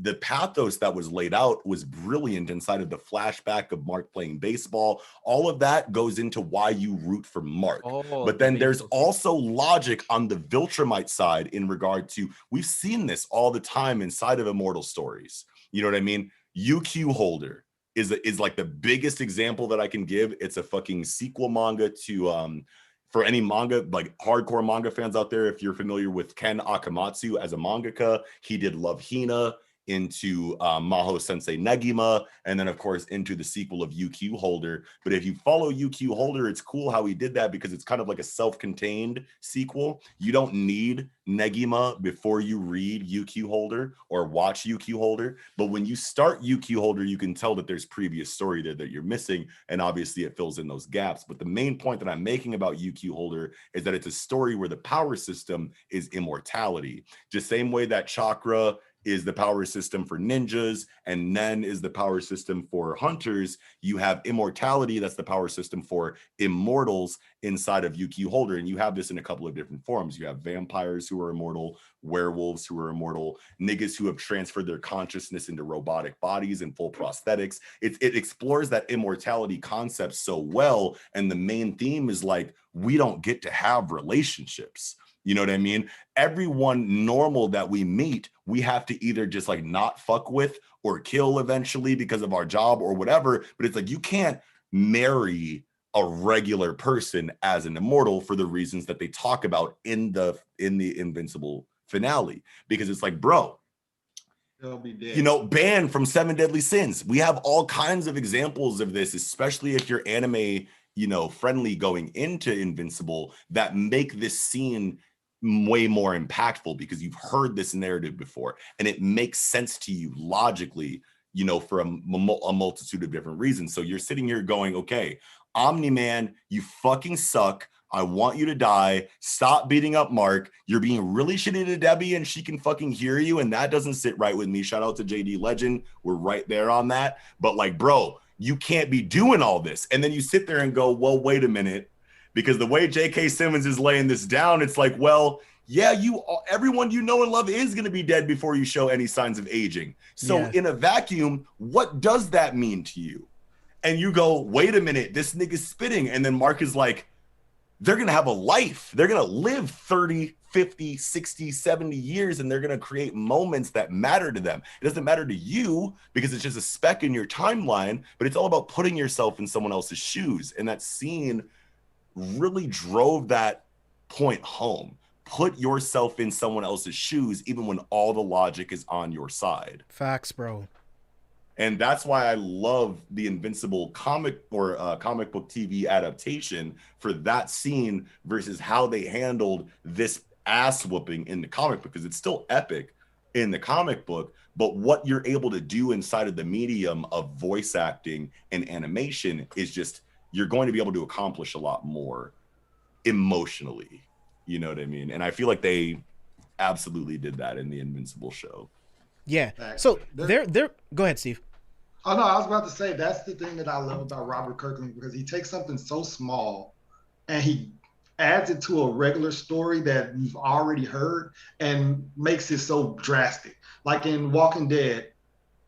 The pathos that was laid out was brilliant inside of the flashback of Mark playing baseball. All of that goes into why you root for Mark. But then there's also logic on the Viltrumite side in regard to, we've seen this all the time inside of Immortal Stories. You know what I mean? UQ Holder is like the biggest example that I can give. It's a fucking sequel manga to for any manga, like hardcore manga fans out there, if you're familiar with Ken Akamatsu as a mangaka, he did Love Hina into Maho Sensei Negima, and then of course into the sequel of UQ Holder. But if you follow UQ Holder, it's cool how he did that because it's kind of like a self-contained sequel. You don't need Negima before you read UQ Holder or watch UQ Holder. But when you start UQ Holder, you can tell that there's previous story there that you're missing, and obviously it fills in those gaps. But the main point that I'm making about UQ Holder is that it's a story where the power system is immortality. Just same way that Chakra is the power system for ninjas and Nen is the power system for hunters, you have immortality, that's the power system for immortals inside of UQ Holder. And you have this in a couple of different forms. You have vampires who are immortal, werewolves who are immortal, niggas who have transferred their consciousness into robotic bodies and full prosthetics. It explores that immortality concept so well. And the main theme is like, we don't get to have relationships. You know what I mean? Everyone normal that we meet, we have to either just like not fuck with or kill eventually because of our job or whatever. But it's like, you can't marry a regular person as an immortal for the reasons that they talk about in the Invincible finale. Because it's like, bro, they'll be dead. You know, banned from 7 Deadly Sins. We have all kinds of examples of this, especially if you're anime, you know, friendly going into Invincible, that make this scene way more impactful because you've heard this narrative before and it makes sense to you logically, you know, for a multitude of different reasons. So you're sitting here going, okay, Omni-Man, you fucking suck. I want you to die. Stop beating up Mark. You're being really shitty to Debbie and she can fucking hear you. And that doesn't sit right with me. Shout out to JD Legend. We're right there on that. But like, bro, you can't be doing all this. And then you sit there and go, well, wait a minute. Because the way J.K. Simmons is laying this down, it's like, well, yeah, everyone you know and love is going to be dead before you show any signs of aging. So in a vacuum, what does that mean to you? And you go, wait a minute, this nigga's spitting. And then Mark is like, they're going to have a life. They're going to live 30, 50, 60, 70 years, and they're going to create moments that matter to them. It doesn't matter to you because it's just a speck in your timeline, but it's all about putting yourself in someone else's shoes. And that scene really drove that point home. Put yourself in someone else's shoes, even when all the logic is on your side. Facts, bro. And that's why I love the Invincible comic or comic book TV adaptation for that scene versus how they handled this ass whooping in the comic book, because it's still epic in the comic book, but what you're able to do inside of the medium of voice acting and animation is just, you're going to be able to accomplish a lot more emotionally. You know what I mean? And I feel like they absolutely did that in the Invincible show. Yeah. So they're go ahead, Steve. Oh no, I was about to say that's the thing that I love about Robert Kirkland, because he takes something so small and he adds it to a regular story that you've already heard and makes it so drastic. Like in Walking Dead,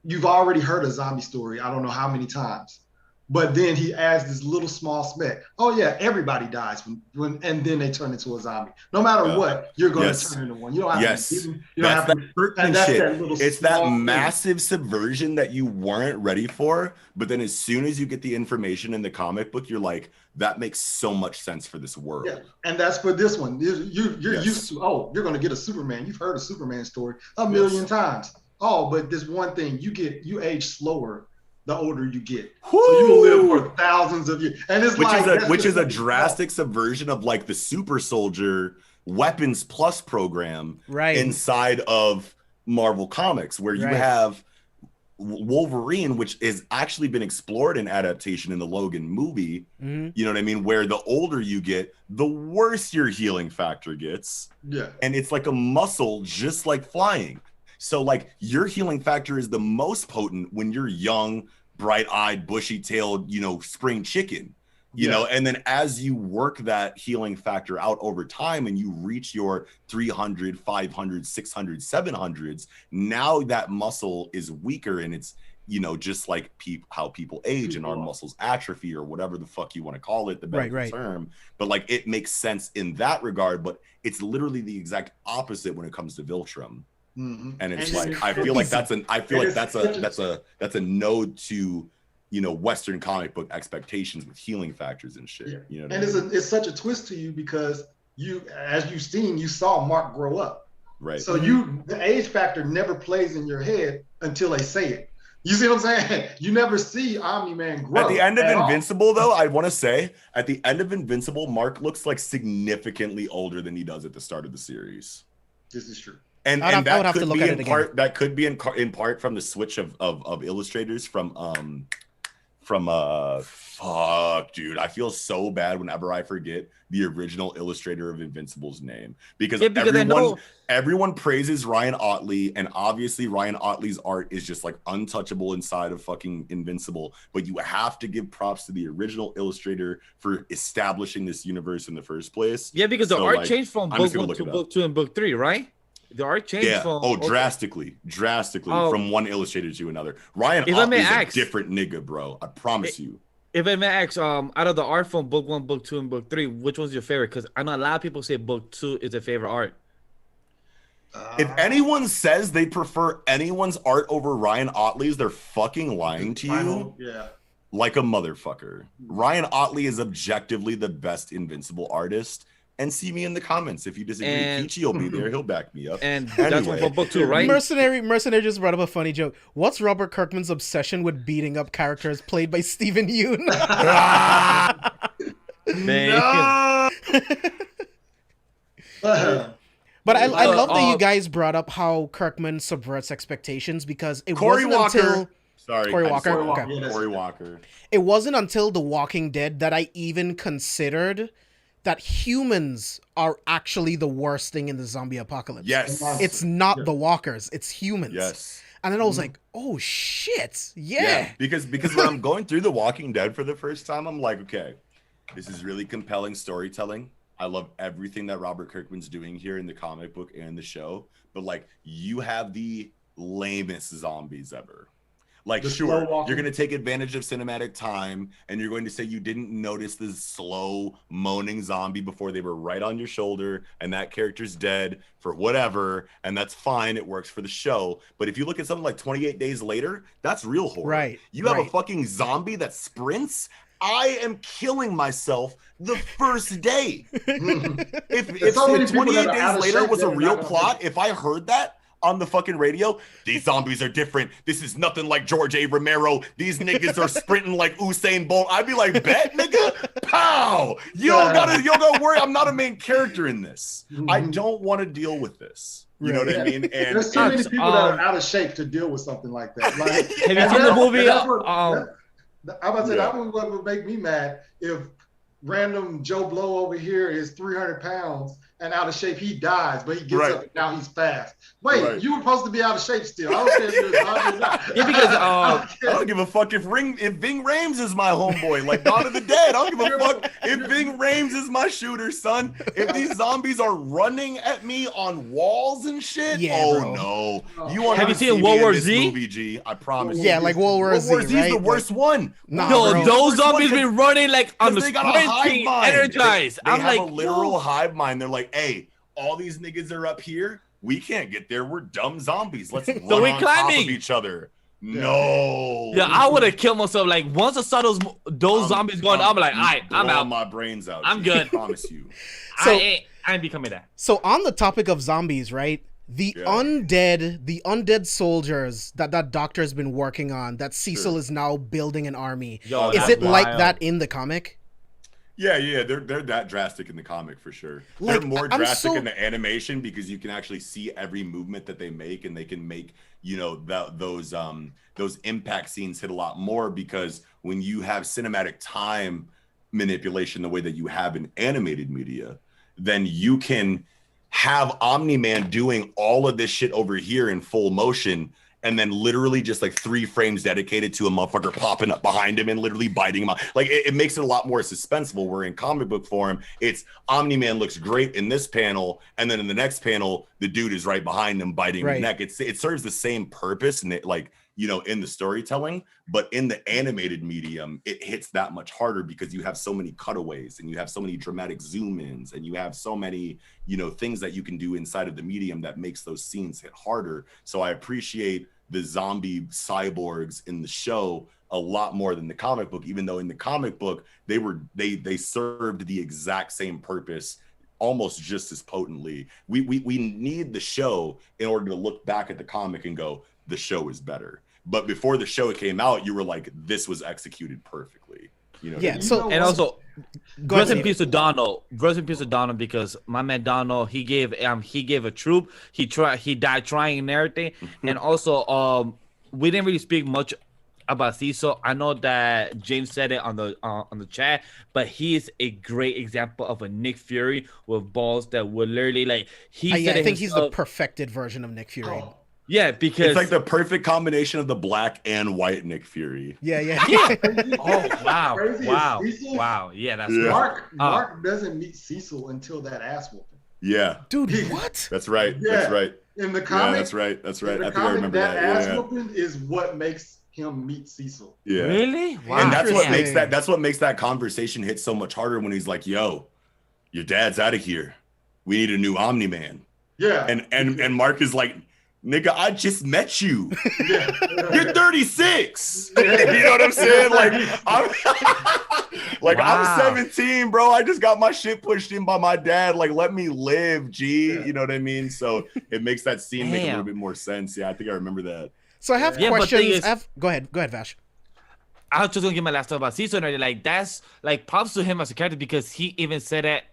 you've already heard a zombie story, I don't know how many times. But then he adds this little small speck. Oh yeah, everybody dies when and then they turn into a zombie. No matter what, you're going to turn into one. You don't have to. You don't have to. And that's shit. that little. It's that massive subversion that you weren't ready for. But then as soon as you get the information in the comic book, you're like, that makes so much sense for this world. Yeah, and that's for this one. You're used to. Oh, you're going to get a Superman. You've heard a Superman story a million times. Oh, but this one thing, you age slower the older you get. Woo! So you will live for thousands of years. And it's which is a drastic subversion of like the Super Soldier Weapons Plus program inside of Marvel Comics, where you have Wolverine, which has actually been explored in adaptation in the Logan movie. You know what I mean? Where the older you get, the worse your healing factor gets. Yeah. And it's like a muscle, just like flying. So like your healing factor is the most potent when you're young, bright-eyed, bushy-tailed, spring chicken, you know, and then as you work that healing factor out over time and you reach your 300, 500, 600, 700s, now that muscle is weaker and it's, just like how people age and our muscles atrophy or whatever the fuck you want to call it, the better term. But like it makes sense in that regard, but it's literally the exact opposite when it comes to Viltrum. And it's like I feel like that's a node to Western comic book expectations with healing factors and shit. And it's such a twist to you because as you've seen, you saw Mark grow up. Right. So the age factor never plays in your head until they say it. You see what I'm saying? You never see Omni-Man grow. At the end of Invincible, though, I want to say at the end of Invincible, Mark looks like significantly older than he does at the start of the series. This is true. And that could be in part. That could be in part from the switch of illustrators from fuck, dude. I feel so bad whenever I forget the original illustrator of Invincible's name because everyone praises Ryan Ottley, and obviously Ryan Ottley's art is just like untouchable inside of fucking Invincible. But you have to give props to the original illustrator for establishing this universe in the first place. Yeah, because the art changed from book 1 to book 2 and book 3, right? The art changed from drastically from one illustrator to another. Ryan Ottley is a different nigga, bro. I promise you. If I may ask, out of the art from book 1, book 2, and book 3, which one's your favorite? Because I know a lot of people say book 2 is their favorite art. If anyone says they prefer anyone's art over Ryan Ottley's, they're fucking lying to you. Yeah. Like a motherfucker. Ryan Ottley is objectively the best Invincible artist. And see me in the comments if you disagree. Peachy will be there; he'll back me up. And that's one from book 2, right? Mercenary just brought up a funny joke. What's Robert Kirkman's obsession with beating up characters played by Stephen Yeun? Man. But I love that you guys brought up how Kirkman subverts expectations because it wasn't until Corey Walker. It wasn't until The Walking Dead that I even considered that humans are actually the worst thing in the zombie apocalypse. Yes. It's not the walkers, it's humans. Yes. And then I was like, oh shit. Yeah. Because when I'm going through The Walking Dead for the first time, I'm like, okay, this is really compelling storytelling. I love everything that Robert Kirkman's doing here in the comic book and the show. But like, you have the lamest zombies ever. Like, sure, you're going to take advantage of cinematic time, and you're going to say you didn't notice the slow, moaning zombie before they were right on your shoulder, and that character's dead for whatever, and that's fine. It works for the show. But if you look at something like 28 Days Later, that's real horror. Right. You have a fucking zombie that sprints. I am killing myself the first day. If 28 Days Later was a real plot, if I heard that on the fucking radio, these zombies are different. This is nothing like George A. Romero. These niggas are sprinting like Usain Bolt. I'd be like, bet, nigga, pow. You don't gotta worry. I'm not a main character in this. I don't want to deal with this. You know what I mean? And there's too many people that are out of shape to deal with something like that. Like, have you seen the movie? I'm about to say that would make me mad if random Joe Blow over here is 300 pounds and out of shape, he dies, but he gets Right. up and now he's fast. Wait, Right. you were supposed to be out of shape still. I don't care if you're a zombie or not. Yeah, because I don't give a fuck if Ving Rhames is my homeboy, like Dawn of the Dead. I don't give a fuck if Ving Rhames is my shooter, son. If these zombies are running at me on walls and shit, bro. No. You want Have to you see seen me World in War this Z? movie, G? I promise. Yeah, you. like World War Z, Z is right? the worst one. Nah, No, bro. those zombies been running like on the They got a hive sprinting, mind. energized. They I'm have like, a literal yo. hive mind. They're like, hey, all these niggas are up here. We can't get there. We're dumb zombies. Let's run we on top climbing. of each other. No. Yeah, I would have killed myself. Like once I saw those zombies going, I'm like, all right, I'm blowing out. my brains out. I'm G, good. I promise you. So- I ain't becoming that. So on the topic of zombies, right? The undead soldiers that Doctor's been working on, that Cecil is now building an army. Yo, Is that's it like wild. that in the comic? Yeah, they're that drastic in the comic for sure. Like, They're more I'm drastic so- in the animation because you can actually see every movement that they make, and they can make those impact scenes hit a lot more, because when you have cinematic time manipulation the way that you have in animated media, then you can have Omni-Man doing all of this shit over here in full motion, and then literally just like 3 frames dedicated to a motherfucker popping up behind him and literally biting him out. Like it makes it a lot more suspenseful, where in comic book form, it's Omni-Man looks great in this panel, and then in the next panel, the dude is right behind him biting Right. the neck. It serves the same purpose, and it, like, you know, in the storytelling, but in the animated medium, it hits that much harder because you have so many cutaways, and you have so many dramatic zoom ins, and you have so many, you know, things that you can do inside of the medium that makes those scenes hit harder. So I appreciate the zombie cyborgs in the show a lot more than the comic book, even though in the comic book, they served the exact same purpose almost just as potently. We need the show in order to look back at the comic and go, the show is better. But before the show came out, you were like, this was executed perfectly. You know? Yeah. What I mean? So And also, Go rest ahead, in peace to Donald. Rest in peace to Donald, because my man Donald, he gave a troop. He died trying and everything. And also, we didn't really speak much about Cecil. I know that James said it on the chat, but he is a great example of a Nick Fury with balls that would literally like I think he's the perfected version of Nick Fury. Oh. Yeah, because It's like the perfect combination of the black and white Nick Fury. Yeah. oh wow, Crazy is wow, Cecil? wow, yeah, that's Yeah. Mark doesn't meet Cecil until that ass whooping. Yeah, Dude, what? that's right. Yeah. That's right. In the Yeah, comic, that's right. That's right. in the I think I comic, remember that. ass Yeah. whooping is what makes him meet Cecil. Yeah. Really? Wow. And that's what Interesting. makes that conversation hit so much harder, when he's like, yo, your dad's out of here. We need a new Omni-Man. Yeah. And Mark is like, nigga, I just met you. Yeah. You're 36. You know what I'm saying? Like Wow. I'm 17, bro. I just got my shit pushed in by my dad. Like, let me live, G. Yeah. You know what I mean? So it makes that scene make a little Damn. bit more sense. Yeah, I think I remember that. So I have Yeah, but thing questions. is- Go ahead, Vash. I was just gonna give my last thought about Cecil, and like that's like props to him as a character, because he even said it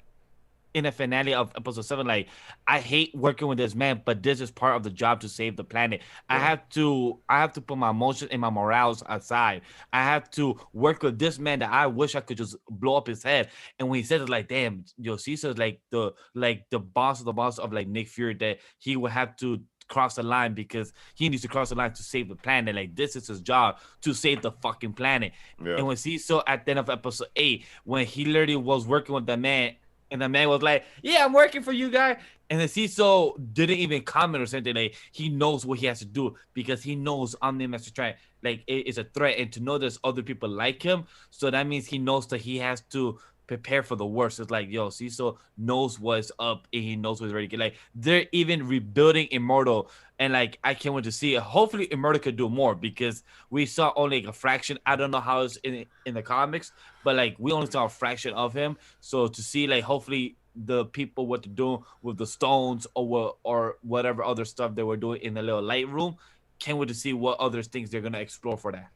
in the finale of episode 7, like, I hate working with this man, but this is part of the job to save the planet. I have to put my emotions and my morals aside. I have to work with this man that I wish I could just blow up his head. And when he said it, like, damn, yo, Caesar's like the boss of like Nick Fury, that he would have to cross the line because he needs to cross the line to save the planet. Like, this is his job, to save the fucking planet. Yeah. And when Cecil at the end of episode 8, when he literally was working with the man, and the man was like, yeah, I'm working for you, guy. And then Cecil didn't even comment or something. Like, he knows what he has to do, because he knows Omni-Man's trying, like, it is a threat. And to know there's other people like him, so that means he knows that he has to prepare for the worst. It's like, yo, Cecil knows what's up, and he knows what's ready to get. Like, they're even rebuilding Immortal, and like, I can't wait to see it. Hopefully Immortal could do more, because we saw only like a fraction. I don't know how it's in the comics, but like, we only saw a fraction of him. So to see, like, hopefully the people what to do with the stones or whatever other stuff they were doing in the little light room, can't wait to see what other things they're gonna explore for that.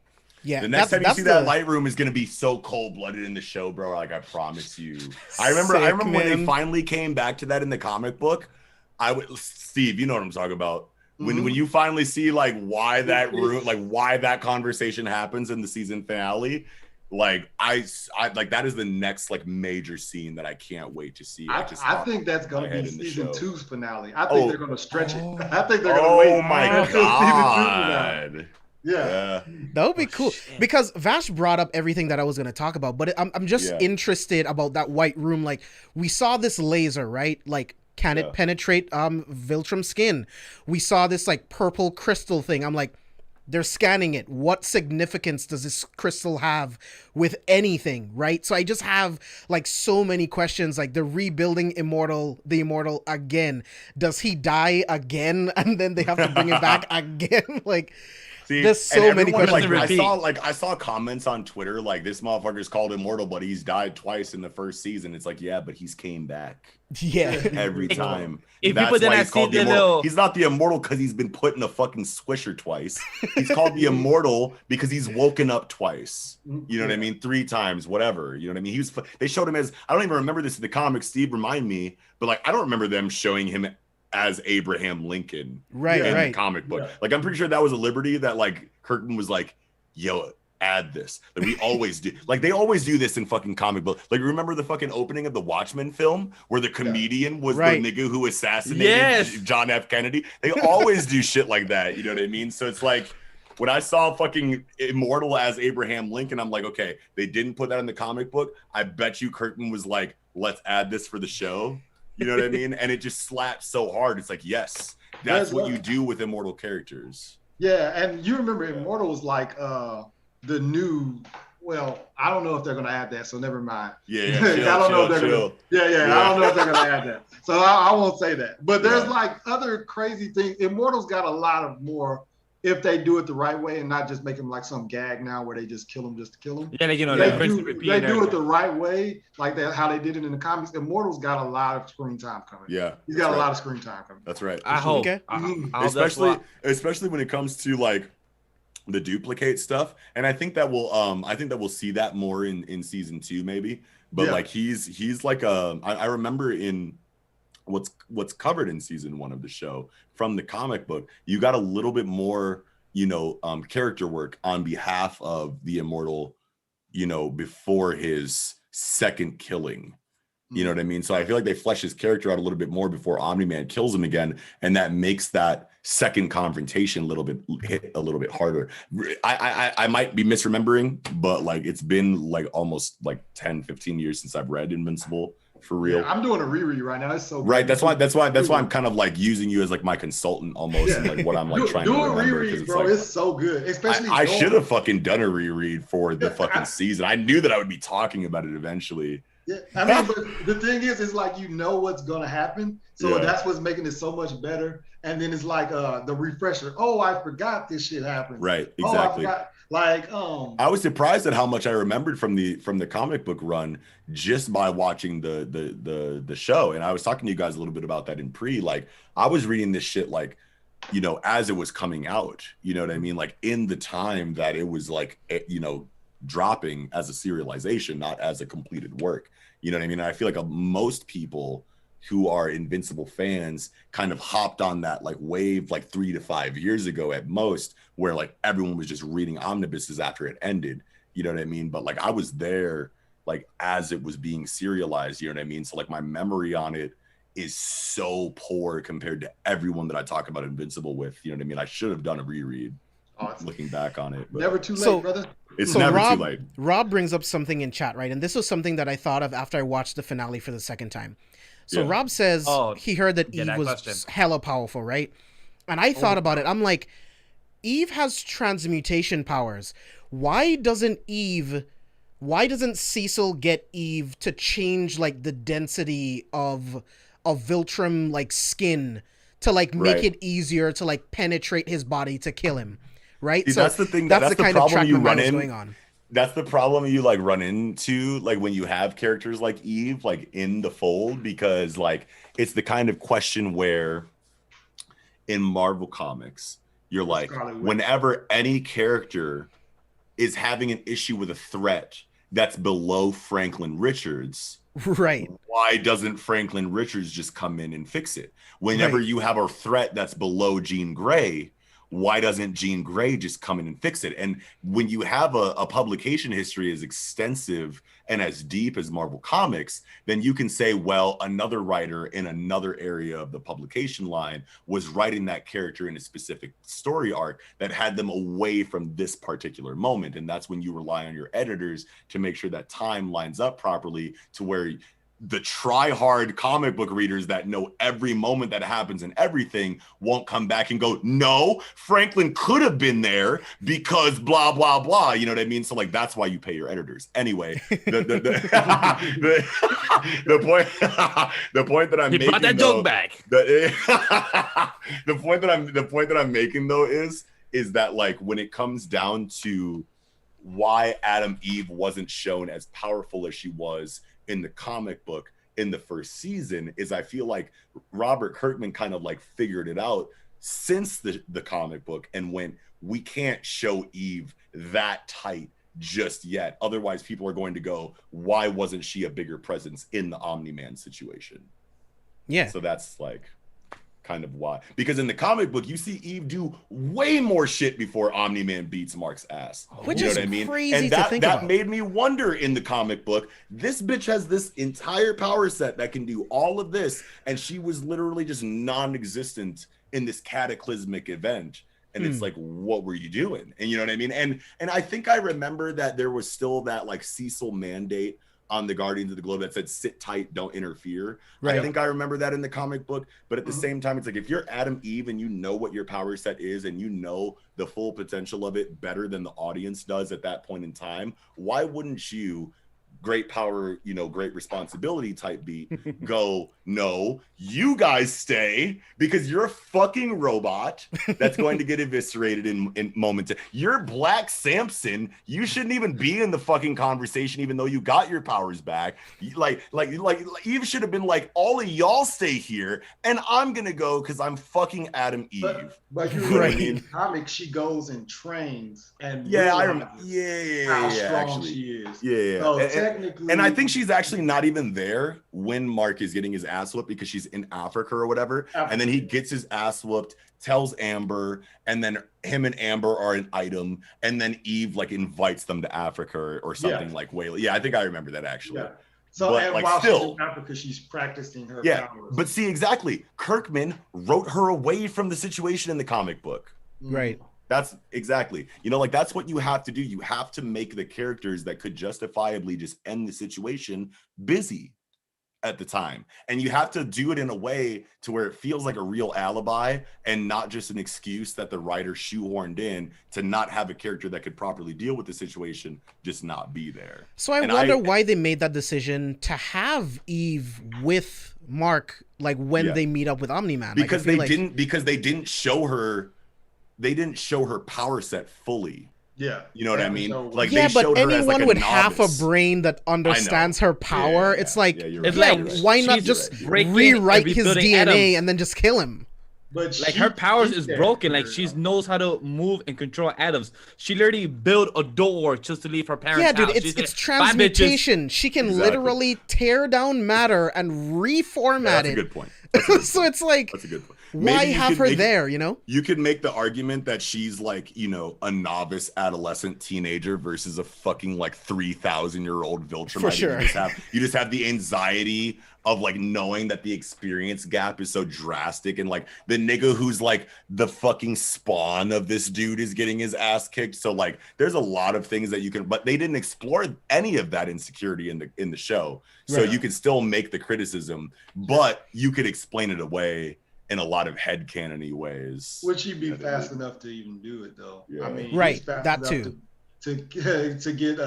Yeah, The next time you see that Lightroom is gonna be so cold-blooded in the show, bro. Like, I promise you. I remember when they finally came back to that in the comic book. Steve, you know what I'm talking about. When you finally see like why that room, like why that conversation happens in the season finale, like I like that is the next like major scene that I can't wait to see. I think that's gonna be season 2's finale. I think they're gonna stretch it. I think they're gonna wait. Oh my god! Yeah, that would be cool because Vash brought up everything that I was going to talk about, but I'm just interested about that white room. Like we saw this laser, right? Like can it penetrate Viltrum's skin? We saw this like purple crystal thing. I'm like, they're scanning it. What significance does this crystal have with anything, right? So I just have like so many questions, like the rebuilding the immortal again. Does he die again? And then they have to bring him back again? Like, see, there's so many questions. Like, I saw comments on Twitter, like this motherfucker's called immortal, but he's died twice in the first season. It's like, yeah, but he's came back. Yeah, every time. If people didn't see the little, he's not the immortal because he's been put in a fucking swisher twice. He's called the immortal because he's woken up twice. You know what I mean? 3 times, whatever. You know what I mean? They showed him as, I don't even remember this in the comics. Steve, remind me, but like I don't remember them showing him as Abraham Lincoln, in the comic book. Yeah. Like I'm pretty sure that was a liberty that like Kirkman was like, yo, add this. Like we always do. Like they always do this in fucking comic book. Like remember the fucking opening of the Watchmen film where the comedian was the nigga who assassinated John F. Kennedy? They always do shit like that. You know what I mean? So it's like when I saw fucking immortal as Abraham Lincoln, I'm like, okay, they didn't put that in the comic book. I bet you Kirkman was like, let's add this for the show. You know what I mean? And it just slaps so hard. It's like, yes, that's what you do with immortal characters. Yeah, and you remember Immortal was like the new. Well, I don't know if they're gonna add that, so never mind. Yeah, I don't know if they're gonna. Yeah, I don't know if they're gonna add that, so I won't say that. But there's like other crazy things. Immortal's got a lot of more. If they do it the right way and not just make them like some gag now where they just kill them just to kill them. Yeah, you know, they do it the right way, like that how they did it in the comics. Immortal's got a lot of screen time coming. Yeah, he's got a lot of screen time coming. That's right. I hope. Okay. Especially when it comes to like the duplicate stuff, and I think that we'll see that more in season 2 maybe. But like he's like I remember in what's covered in season 1 of the show from the comic book, you got a little bit more, character work on behalf of the immortal, before his second killing. You know what I mean? So I feel like they flesh his character out a little bit more before Omni-Man kills him again, and that makes that second confrontation hit a little bit harder. I might be misremembering, but like it's been like almost like 10-15 years since I've read Invincible. For real, I'm doing a reread right now. It's so right. That's why I'm kind of like using you as like my consultant almost, and like what I'm like trying to remember. Reread, bro. It's so good. Especially I should have fucking done a reread for the fucking season. I knew that I would be talking about it eventually. Yeah, I mean, but the thing is, it's like what's gonna happen, so that's what's making it so much better. And then it's like the refresher. Oh, I forgot this shit happened. Right, exactly. I was surprised at how much I remembered from the comic book run just by watching the show. And I was talking to you guys a little bit about that in pre. Like I was reading this shit like, as it was coming out. You know what I mean? Like in the time that it was like, dropping as a serialization, not as a completed work. You know what I mean? And I feel like most people who are Invincible fans kind of hopped on that like wave like 3 to 5 years ago at most, where like everyone was just reading omnibuses after it ended. You know what I mean? But like I was there like as it was being serialized, you know what I mean? So like my memory on it is so poor compared to everyone that I talk about Invincible with. You know what I mean? I should have done a reread. Looking back on it, but never too late, brother. It's never too late. Rob brings up something in chat, right? And this was something that I thought of after I watched the finale for the second time. So Rob says he heard that Eve was hella powerful, right? And I thought about it. I'm like, Eve has transmutation powers. Why doesn't Cecil get Eve to change like the density of Viltrum like skin to like make it easier to like penetrate his body to kill him? Right. See, so that's the thing. That's the kind of problem track you my run mind in. was going on. That's the problem you like run into like when you have characters like Eve like in the fold, because like it's the kind of question where in Marvel Comics you're like, whenever any character is having an issue with a threat that's below Franklin Richards, right? Why doesn't Franklin Richards just come in and fix it? Whenever you have a threat that's below Jean Grey, why doesn't Jean Grey just come in and fix it? And when you have a publication history as extensive and as deep as Marvel Comics, then you can say, well, another writer in another area of the publication line was writing that character in a specific story arc that had them away from this particular moment. And that's when you rely on your editors to make sure that time lines up properly to where the try-hard comic book readers that know every moment that happens and everything won't come back and go, no, Franklin could have been there because blah, blah, blah. You know what I mean? So like, that's why you pay your editors. Anyway, the point that I'm making, brought that joke back. The point that I'm making though is that like, when it comes down to why Adam Eve wasn't shown as powerful as she was in the comic book in the first season, is I feel like Robert Kirkman kind of like figured it out since the comic book and went, we can't show Eve that tight just yet. Otherwise people are going to go, why wasn't she a bigger presence in the Omni-Man situation? Yeah. So that's like kind of why, because in the comic book you see Eve do way more shit before Omni-Man beats Mark's ass. Which you know is what I mean? crazy And to think that about. made me wonder in the comic book, this bitch has this entire power set that can do all of this, and she was literally just non-existent in this cataclysmic event. And it's like, what were you doing? And you know what I mean? And I think I remember that there was still that like Cecil mandate on the Guardians of the Globe that said, sit tight, don't interfere. Right. I think I remember that in the comic book, but at the same time, it's like, if you're Adam Eve and you know what your power set is and you know the full potential of it better than the audience does at that point in time, why wouldn't you, great power, you know, great responsibility type beat, go, no, you guys stay because you're a fucking robot that's going to get eviscerated in moments. You're Black Samson. You shouldn't even be in the fucking conversation, even though you got your powers back. Like Eve should have been like, all of y'all stay here and I'm going to go because I'm fucking Adam Eve. But you're right. In comics, she goes and trains and I remember. How strong actually. she is. Yeah. So technically, and I think she's actually not even there when Mark is getting his ass whooped because she's in Africa or whatever. And then he gets his ass whooped, tells Amber, and then him and Amber are an item. And then Eve like invites them to Africa or something like Whaley. Yeah, I think I remember that actually. Yeah. So but, and like, while still, she's in Africa, she's practicing her powers. But see, exactly. Kirkman wrote her away from the situation in the comic book. Right. That's exactly, you know, like that's what you have to do. You have to make the characters that could justifiably just end the situation busy at the time. And you have to do it in a way to where it feels like a real alibi and not just an excuse that the writer shoehorned in to not have a character that could properly deal with the situation just not be there. So I wonder why they made that decision to have Eve with Mark, like when they meet up with Omni-Man. Because they didn't show her. They didn't show her power set fully. Yeah. You know what I mean? Like, yeah, they showed but her as, anyone like, with novice. half a brain that understands her power, it's like, why not just rewrite his DNA and then just kill him? But like her powers is broken. Like she knows how to move and control atoms. She literally built a door just to leave her parents' house. Yeah, dude, it's transmutation. She can literally tear down matter and reformat it. That's a good point. So it's like, that's a good point. Why have her there, you know? You could make the argument that she's like, you know, a novice adolescent teenager versus a fucking like 3,000-year-old Viltrumite. For sure. You just have the anxiety of like knowing that the experience gap is so drastic, and like the nigga who's like the fucking spawn of this dude is getting his ass kicked. So like there's a lot of things that you can, but they didn't explore any of that insecurity in the show. So you can still make the criticism, but you could explain it away in a lot of headcanon-y ways. Would she be fast enough to even do it though? Yeah. I mean, right, that too. To get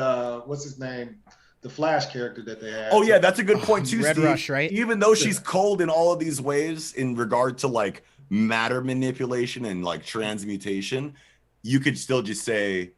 what's his name? The Flash character that they have. Oh yeah, that's a good point too, Red Steve. Rush, right? Even though she's cold in all of these ways in regard to like matter manipulation and like transmutation, you could still just say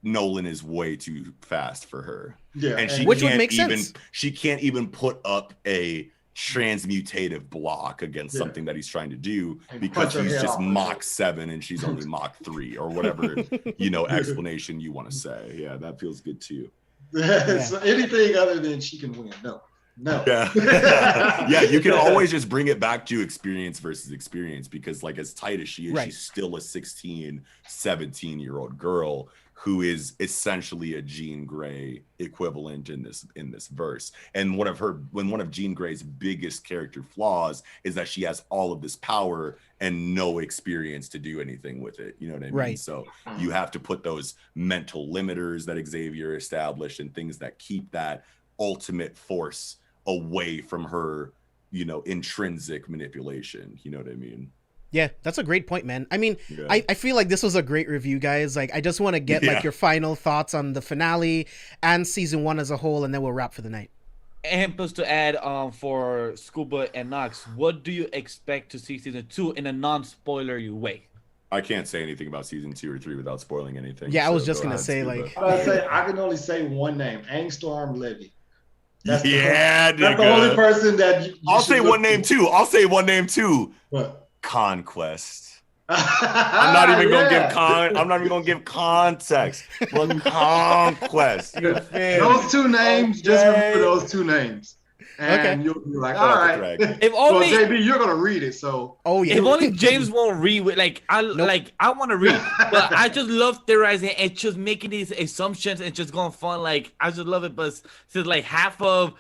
Nolan is way too fast for her. Yeah, and she which can't would make even sense. She can't even put up a transmutative block against something that he's trying to do because he's just Mach 7 and she's only Mach 3 or whatever you know explanation you want to say. Yeah, that feels good too. So anything other than she can win, no. No. Yeah. Yeah, you can always just bring it back to experience versus experience, because like as tight as she is, she's still a 16, 17-year-old girl who is essentially a Jean Grey equivalent in this verse. And one of Jean Grey's biggest character flaws is that she has all of this power and no experience to do anything with it. You know what I mean? Right. So you have to put those mental limiters that Xavier established and things that keep that ultimate force away from her, intrinsic manipulation. You know what I mean? Yeah, that's a great point, man. I mean, I feel like this was a great review, guys. Like, I just want to get like your final thoughts on the finale and season 1 as a whole, and then we'll wrap for the night. And plus to add, for Scuba and Nox, what do you expect to see season 2 in a non-spoilery way? I can't say anything about season 2 or 3 without spoiling anything. Yeah, I was just gonna say, like, I can only say one name: Angstorm Levy. That's the only person that I'll say one name too. What? Conquest. I'm not even gonna give context. But Conquest. Those two names, just remember those two names. And you'll be like, all right. If only JB, you're gonna read it. So if only James won't read it. I want to read, but I just love theorizing and just making these assumptions and just going fun. Like, I just love it. But since like half of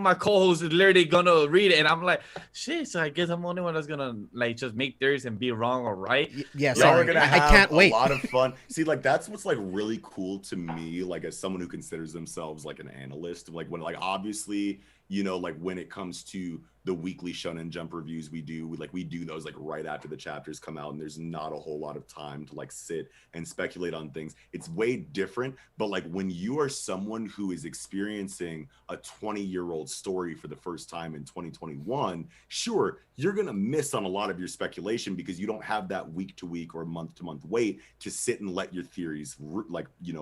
my co-hosts is literally gonna read it, and I'm like, shit. So I guess I'm the only one that's gonna like just make theories and be wrong or right. Yes, y'all are gonna have I can't wait. A lot of fun. See, like that's what's like really cool to me, like as someone who considers themselves like an analyst. Like when like obviously, like when it comes to the weekly Shonen Jump reviews we do those like right after the chapters come out, and there's not a whole lot of time to like sit and speculate on things. It's way different. But like when you are someone who is experiencing a 20-year-old story for the first time in 2021, sure, you're gonna miss on a lot of your speculation because you don't have that week-to-week or month-to-month wait to sit and let your theories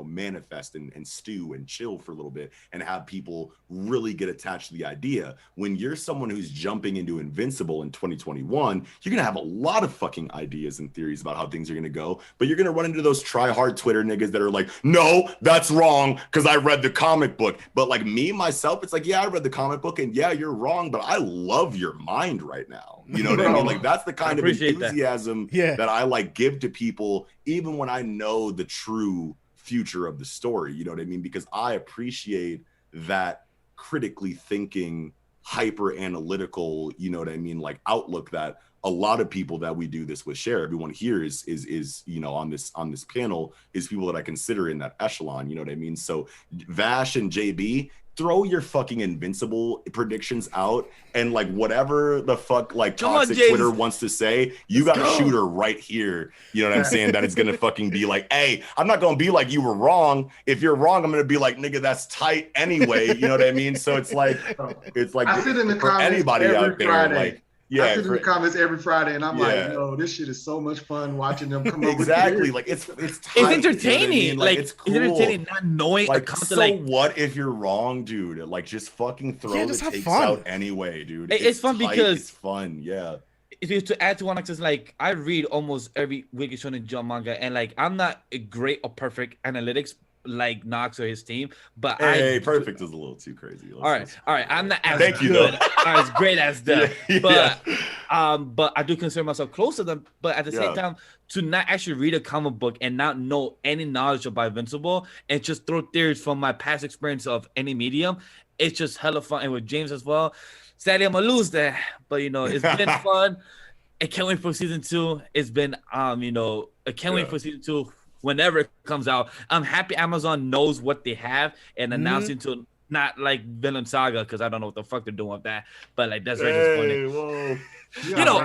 manifest and stew and chill for a little bit and have people really get attached to the idea. When you're someone who's jumping into Invincible in 2021, you're gonna have a lot of fucking ideas and theories about how things are gonna go, but you're gonna run into those try-hard Twitter niggas that are like, no, that's wrong because I read the comic book. But like me, myself, it's like, yeah, I read the comic book and yeah, you're wrong, but I love your mind right now. You know what I mean? Like that's the kind of enthusiasm that I like give to people, even when I know the true future of the story. You know what I mean? Because I appreciate that critically thinking, hyper analytical, like outlook that a lot of people that we do this with share. Everyone here is on this panel is people that I consider in that echelon. You know what I mean? So Vash and JB, throw your fucking Invincible predictions out, and like whatever the fuck like toxic Twitter wants to say, you got a shooter right here. You know what I'm saying? That it's gonna fucking be like, hey, I'm not gonna be like you were wrong. If you're wrong, I'm gonna be like, nigga, that's tight anyway. You know what I mean? So it's like I sit in the for comments anybody every out there, Friday. like. Yeah, I sit in the comments every Friday, and I'm like, yo, this shit is so much fun watching them come up with exactly. Like it's tight, it's entertaining. You know what I mean? Like it's cool. It's entertaining not knowing. Like so what if you're wrong, dude? Like just fucking throw the takes out anyway, dude. It's fun tight, because it's fun. Yeah. To add to one, it's like I read almost every weekly Shonen Jump manga, and like I'm not a great or perfect analytics like Nox or his team, but perfect is a little too crazy. All right, I'm not as good, as great as them, but I do consider myself close to them. But at the same time, to not actually read a comic book and not know any knowledge about Invincible and just throw theories from my past experience of any medium, it's just hella fun. And with James as well, sadly I'm gonna lose that, but it's been fun. I can't wait for season 2. It's been I can't wait for season 2. Whenever it comes out, I'm happy Amazon knows what they have and announcing to not like Villain Saga, because I don't know what the fuck they're doing with that. But like that's really funny. Whoa.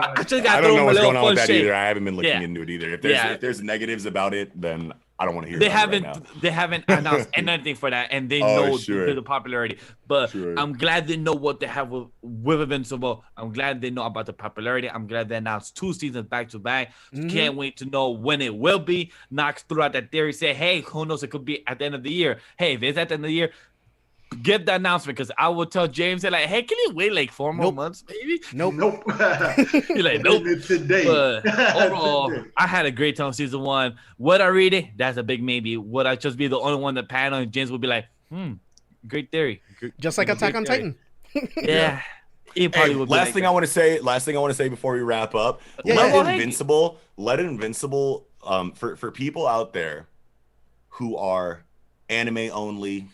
I just got I don't know what's going on with that shade. either. I haven't been looking into it either. If there's negatives about it, then I don't want to hear. They haven't announced anything for that, and they know the popularity. But I'm glad they know what they have with Invincible. I'm glad they know about the popularity. I'm glad they announced 2 seasons back to back. Can't wait to know when it will be. Nox threw out that theory, say, hey, who knows? It could be at the end of the year. Hey, if it's at the end of the year, give the announcement, because I will tell James, like, hey, can you wait like 4 more months, maybe? Nope. You're like, nope. Today. But overall, I had a great time season 1. Would I read it? That's a big maybe. Would I just be the only one that panel and James would be like, great theory. Just like Attack on Titan. Yeah. It probably would be last thing I want to say before we wrap up. Let Invincible for people out there who are anime only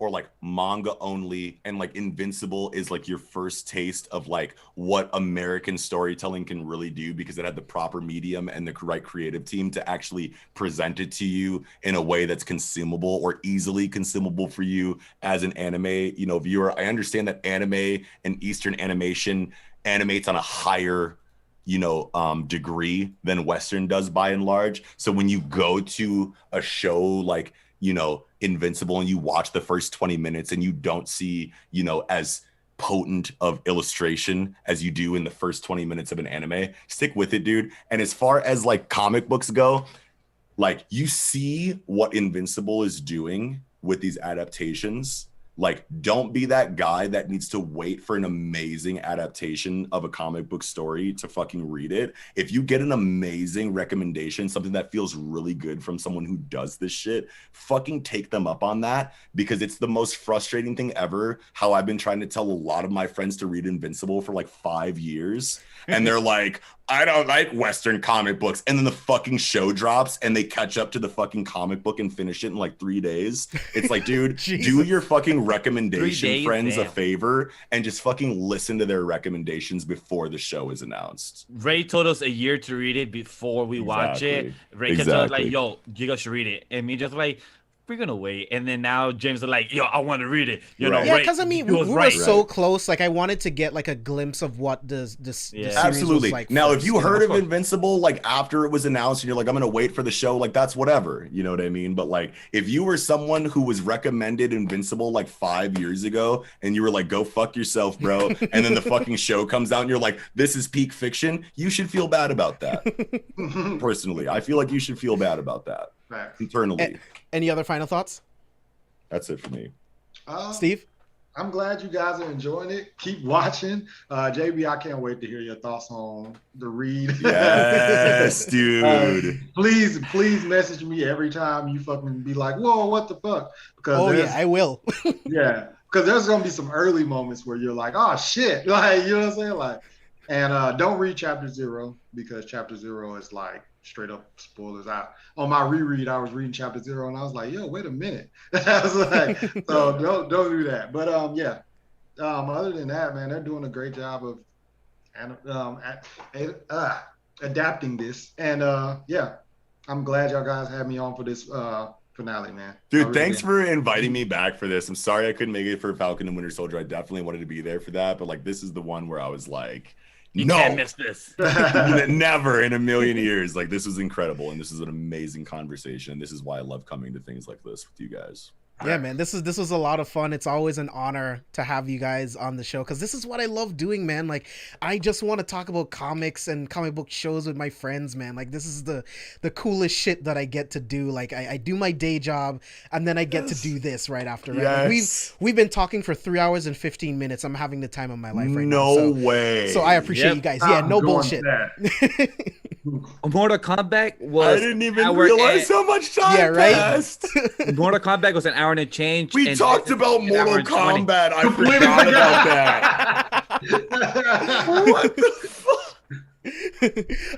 or like manga only, and like Invincible is like your first taste of like what American storytelling can really do, because it had the proper medium and the right creative team to actually present it to you in a way that's consumable or easily consumable for you as an anime, viewer. I understand that anime and Eastern animation animates on a higher degree than Western does by and large. So when you go to a show like Invincible and you watch the first 20 minutes and you don't see as potent of illustration as you do in the first 20 minutes of an anime, stick with it, dude. And as far as like comic books go, like you see what Invincible is doing with these adaptations. Like, don't be that guy that needs to wait for an amazing adaptation of a comic book story to fucking read it. If you get an amazing recommendation, something that feels really good from someone who does this shit, fucking take them up on that, because it's the most frustrating thing ever. How I've been trying to tell a lot of my friends to read Invincible for like 5 years. And they're like, I don't like Western comic books. And then the fucking show drops and they catch up to the fucking comic book and finish it in like 3 days. It's like, dude, do your fucking recommendation friends a favor and just fucking listen to their recommendations before the show is announced. Ray told us a year to read it before we watch it. Ray told us like, yo, you guys should read it. And me just like, we're gonna wait. And then now James is like, yo, I want to read it. Yeah, because I mean, we were so close. Like, I wanted to get like a glimpse of what the series was like. Now, if you heard of Invincible like after it was announced and you're like, I'm gonna wait for the show, like that's whatever, you know what I mean? But like, if you were someone who was recommended Invincible like 5 years ago and you were like, go fuck yourself, bro, and then the fucking show comes out and you're like, this is peak fiction, you should feel bad about that. Personally, I feel like you should feel bad about that. Internally. Any other final thoughts? That's it for me. Steve? I'm glad you guys are enjoying it. Keep watching. JB, I can't wait to hear your thoughts on the read. Yes, dude. Please message me every time you fucking be like, whoa, what the fuck? Because I will. Yeah, because there's going to be some early moments where you're like, oh, shit. Like, you know what I'm saying? Like, and don't read Chapter 0, because Chapter 0 is like straight up spoilers. On my reread, I was reading Chapter 0 and I was like, yo, wait a minute. I was like, so don't do that. But other than that, man, they're doing a great job of adapting this. And I'm glad y'all guys had me on for this finale, man. Dude, thanks for inviting me back for this. I'm sorry I couldn't make it for Falcon and Winter Soldier. I definitely wanted to be there for that, but like this is the one where I was like, you can't miss this. Never in a million years. Like, this was incredible, and this is an amazing conversation. This is why I love coming to things like this with you guys. Yeah, man, this was a lot of fun. It's always an honor to have you guys on the show, because this is what I love doing, man. Like, I just want to talk about comics and comic book shows with my friends, man. Like, this is the coolest shit that I get to do. Like, I do my day job, and then I get to do this right after. Right? Yes. Like, we've been talking for 3 hours and 15 minutes. I'm having the time of my life right now. No way. So I appreciate you guys. Yeah, no bullshit. Mortal Kombat was. I didn't even realize how much time passed. Mortal Kombat was an hour and a change. We talked about Mortal Kombat. I forgot about that. What the fuck?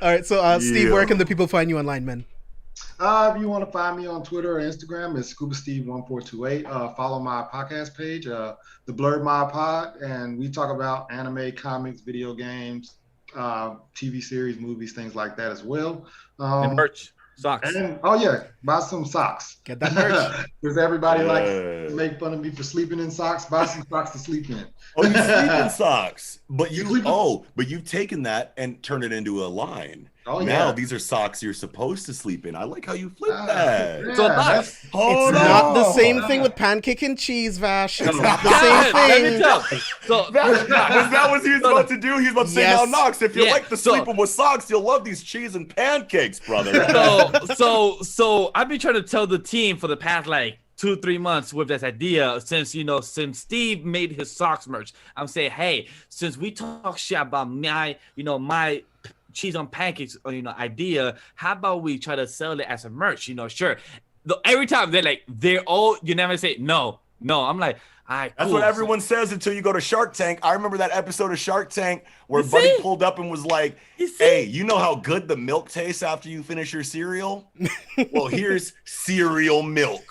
All right, so Steve, where can the people find you online, man? If you want to find me on Twitter or Instagram, it's ScubaSteve1428. Follow my podcast page, the Blerd My Pod, and we talk about anime, comics, video games, TV series, movies, things like that as well. And merch, socks. And, buy some socks. Get that merch. Because everybody likes to make fun of me for sleeping in socks. Buy some socks to sleep in. Oh, you sleep in socks, but you've taken that and turned it into a line. Oh, now these are socks you're supposed to sleep in. I like how you flip that. Yeah, so it's not the same thing with pancake and cheese, Vash. It's not the same thing. So that was he was about to do. He was about to say, now, Knox, if you like the sleeping with socks, you'll love these cheese and pancakes, brother. So I've been trying to tell the team for the past like 2-3 months with this idea since Steve made his socks merch. I'm saying, hey, since we talk shit about my cheese on pancakes idea, how about we try to sell it as a merch? Sure. Every time they're all unanimously say no, No, I'm like, all right, That's cool. what everyone says until you go to Shark Tank. I remember that episode of Shark Tank where Buddy pulled up and was like, hey, you know how good the milk tastes after you finish your cereal? Well, here's cereal milk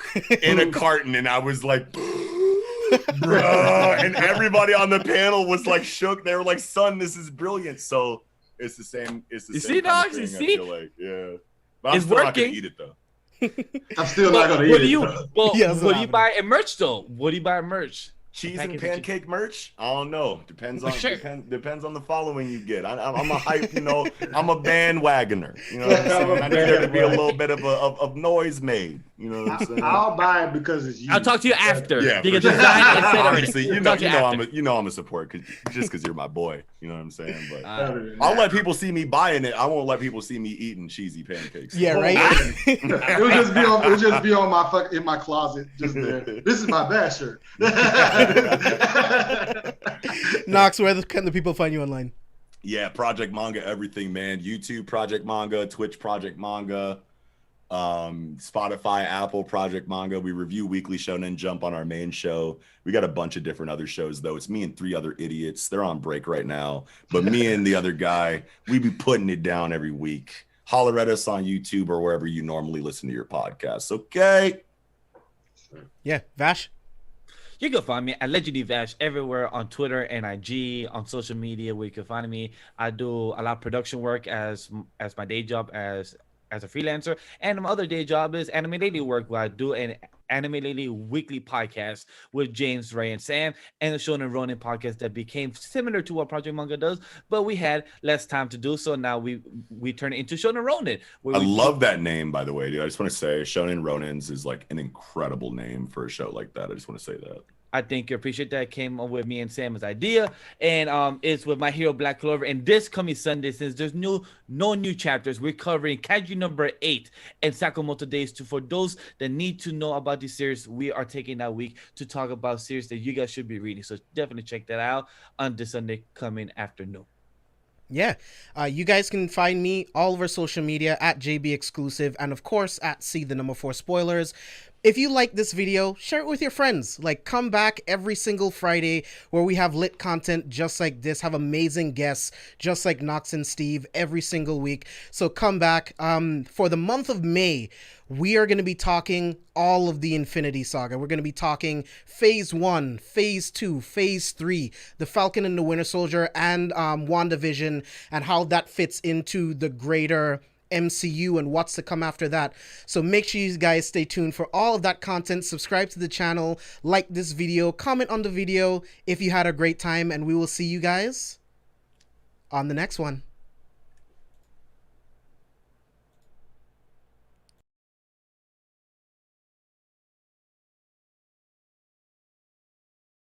in a carton. And I was like, bruh. And everybody on the panel was like shook. They were like, son, this is brilliant. So it's the same. It's the same kind of thing, I feel like. Yeah. But I'm still not going to eat it, though. I'm still not gonna eat it. What do you buy in merch though? What do you buy in merch? Cheese and pancake merch? I don't know. Depends on depends on the following you get. I'm a hype, I'm a bandwagoner. You know what I'm saying? I need there to be a little bit of noise made. You know what I'm saying? I'll buy it because it's you. I'll talk to you after. Yeah, because obviously, I'm a support because you're my boy. You know what I'm saying? But I'll let people see me buying it. I won't let people see me eating cheesy pancakes. Yeah, right. It would just be on in my closet, just there. This is my Vash shirt. Knox, where can the people find you online? Yeah, Project Manga, everything, man. YouTube Project Manga, Twitch Project Manga, Spotify, Apple Project Manga. We review Weekly Shonen Jump on our main show. We got a bunch of different other shows, though. It's me and 3 other idiots. They're on break right now. But me and the other guy, we be putting it down every week. Holler at us on YouTube or wherever you normally listen to your podcasts, okay? Yeah, Vash? You can find me at Legendary Vash everywhere on Twitter and IG, on social media where you can find me. I do a lot of production work as my day job as a freelancer, and my other day job is Anime Daily work, where I do an Anime Daily weekly podcast with James, Ray, and Sam, and the Shonen Ronin podcast that became similar to what Project Manga does, but we had less time to do so. Now we turn it into Shonen Ronin. I love that name, by the way, dude. I just want to say Shonen Ronins is like an incredible name for a show like that. I just want to say that. I think you appreciate that. It came up with me and Sam's idea, and it's with My Hero Black Clover. And this coming Sunday, since there's no new chapters, we're covering Kaiju number 8 and Sakamoto Days 2. For those that need to know about this series, we are taking that week to talk about series that you guys should be reading. So definitely check that out on this Sunday coming afternoon. Yeah, you guys can find me all over social media at JB Exclusive, and of course at C4SVillains. If you like this video, share it with your friends. Like, come back every single Friday where we have lit content just like this, have amazing guests just like Knox and Steve every single week. So come back. For the month of May, we are going to be talking all of the Infinity Saga. We're going to be talking Phase 1, Phase 2, Phase 3, The Falcon and the Winter Soldier, and WandaVision, and how that fits into the greater MCU and what's to come after that. So make sure you guys stay tuned for all of that content. Subscribe to the channel, like this video, comment on the video if you had a great time, and we will see you guys on the next one.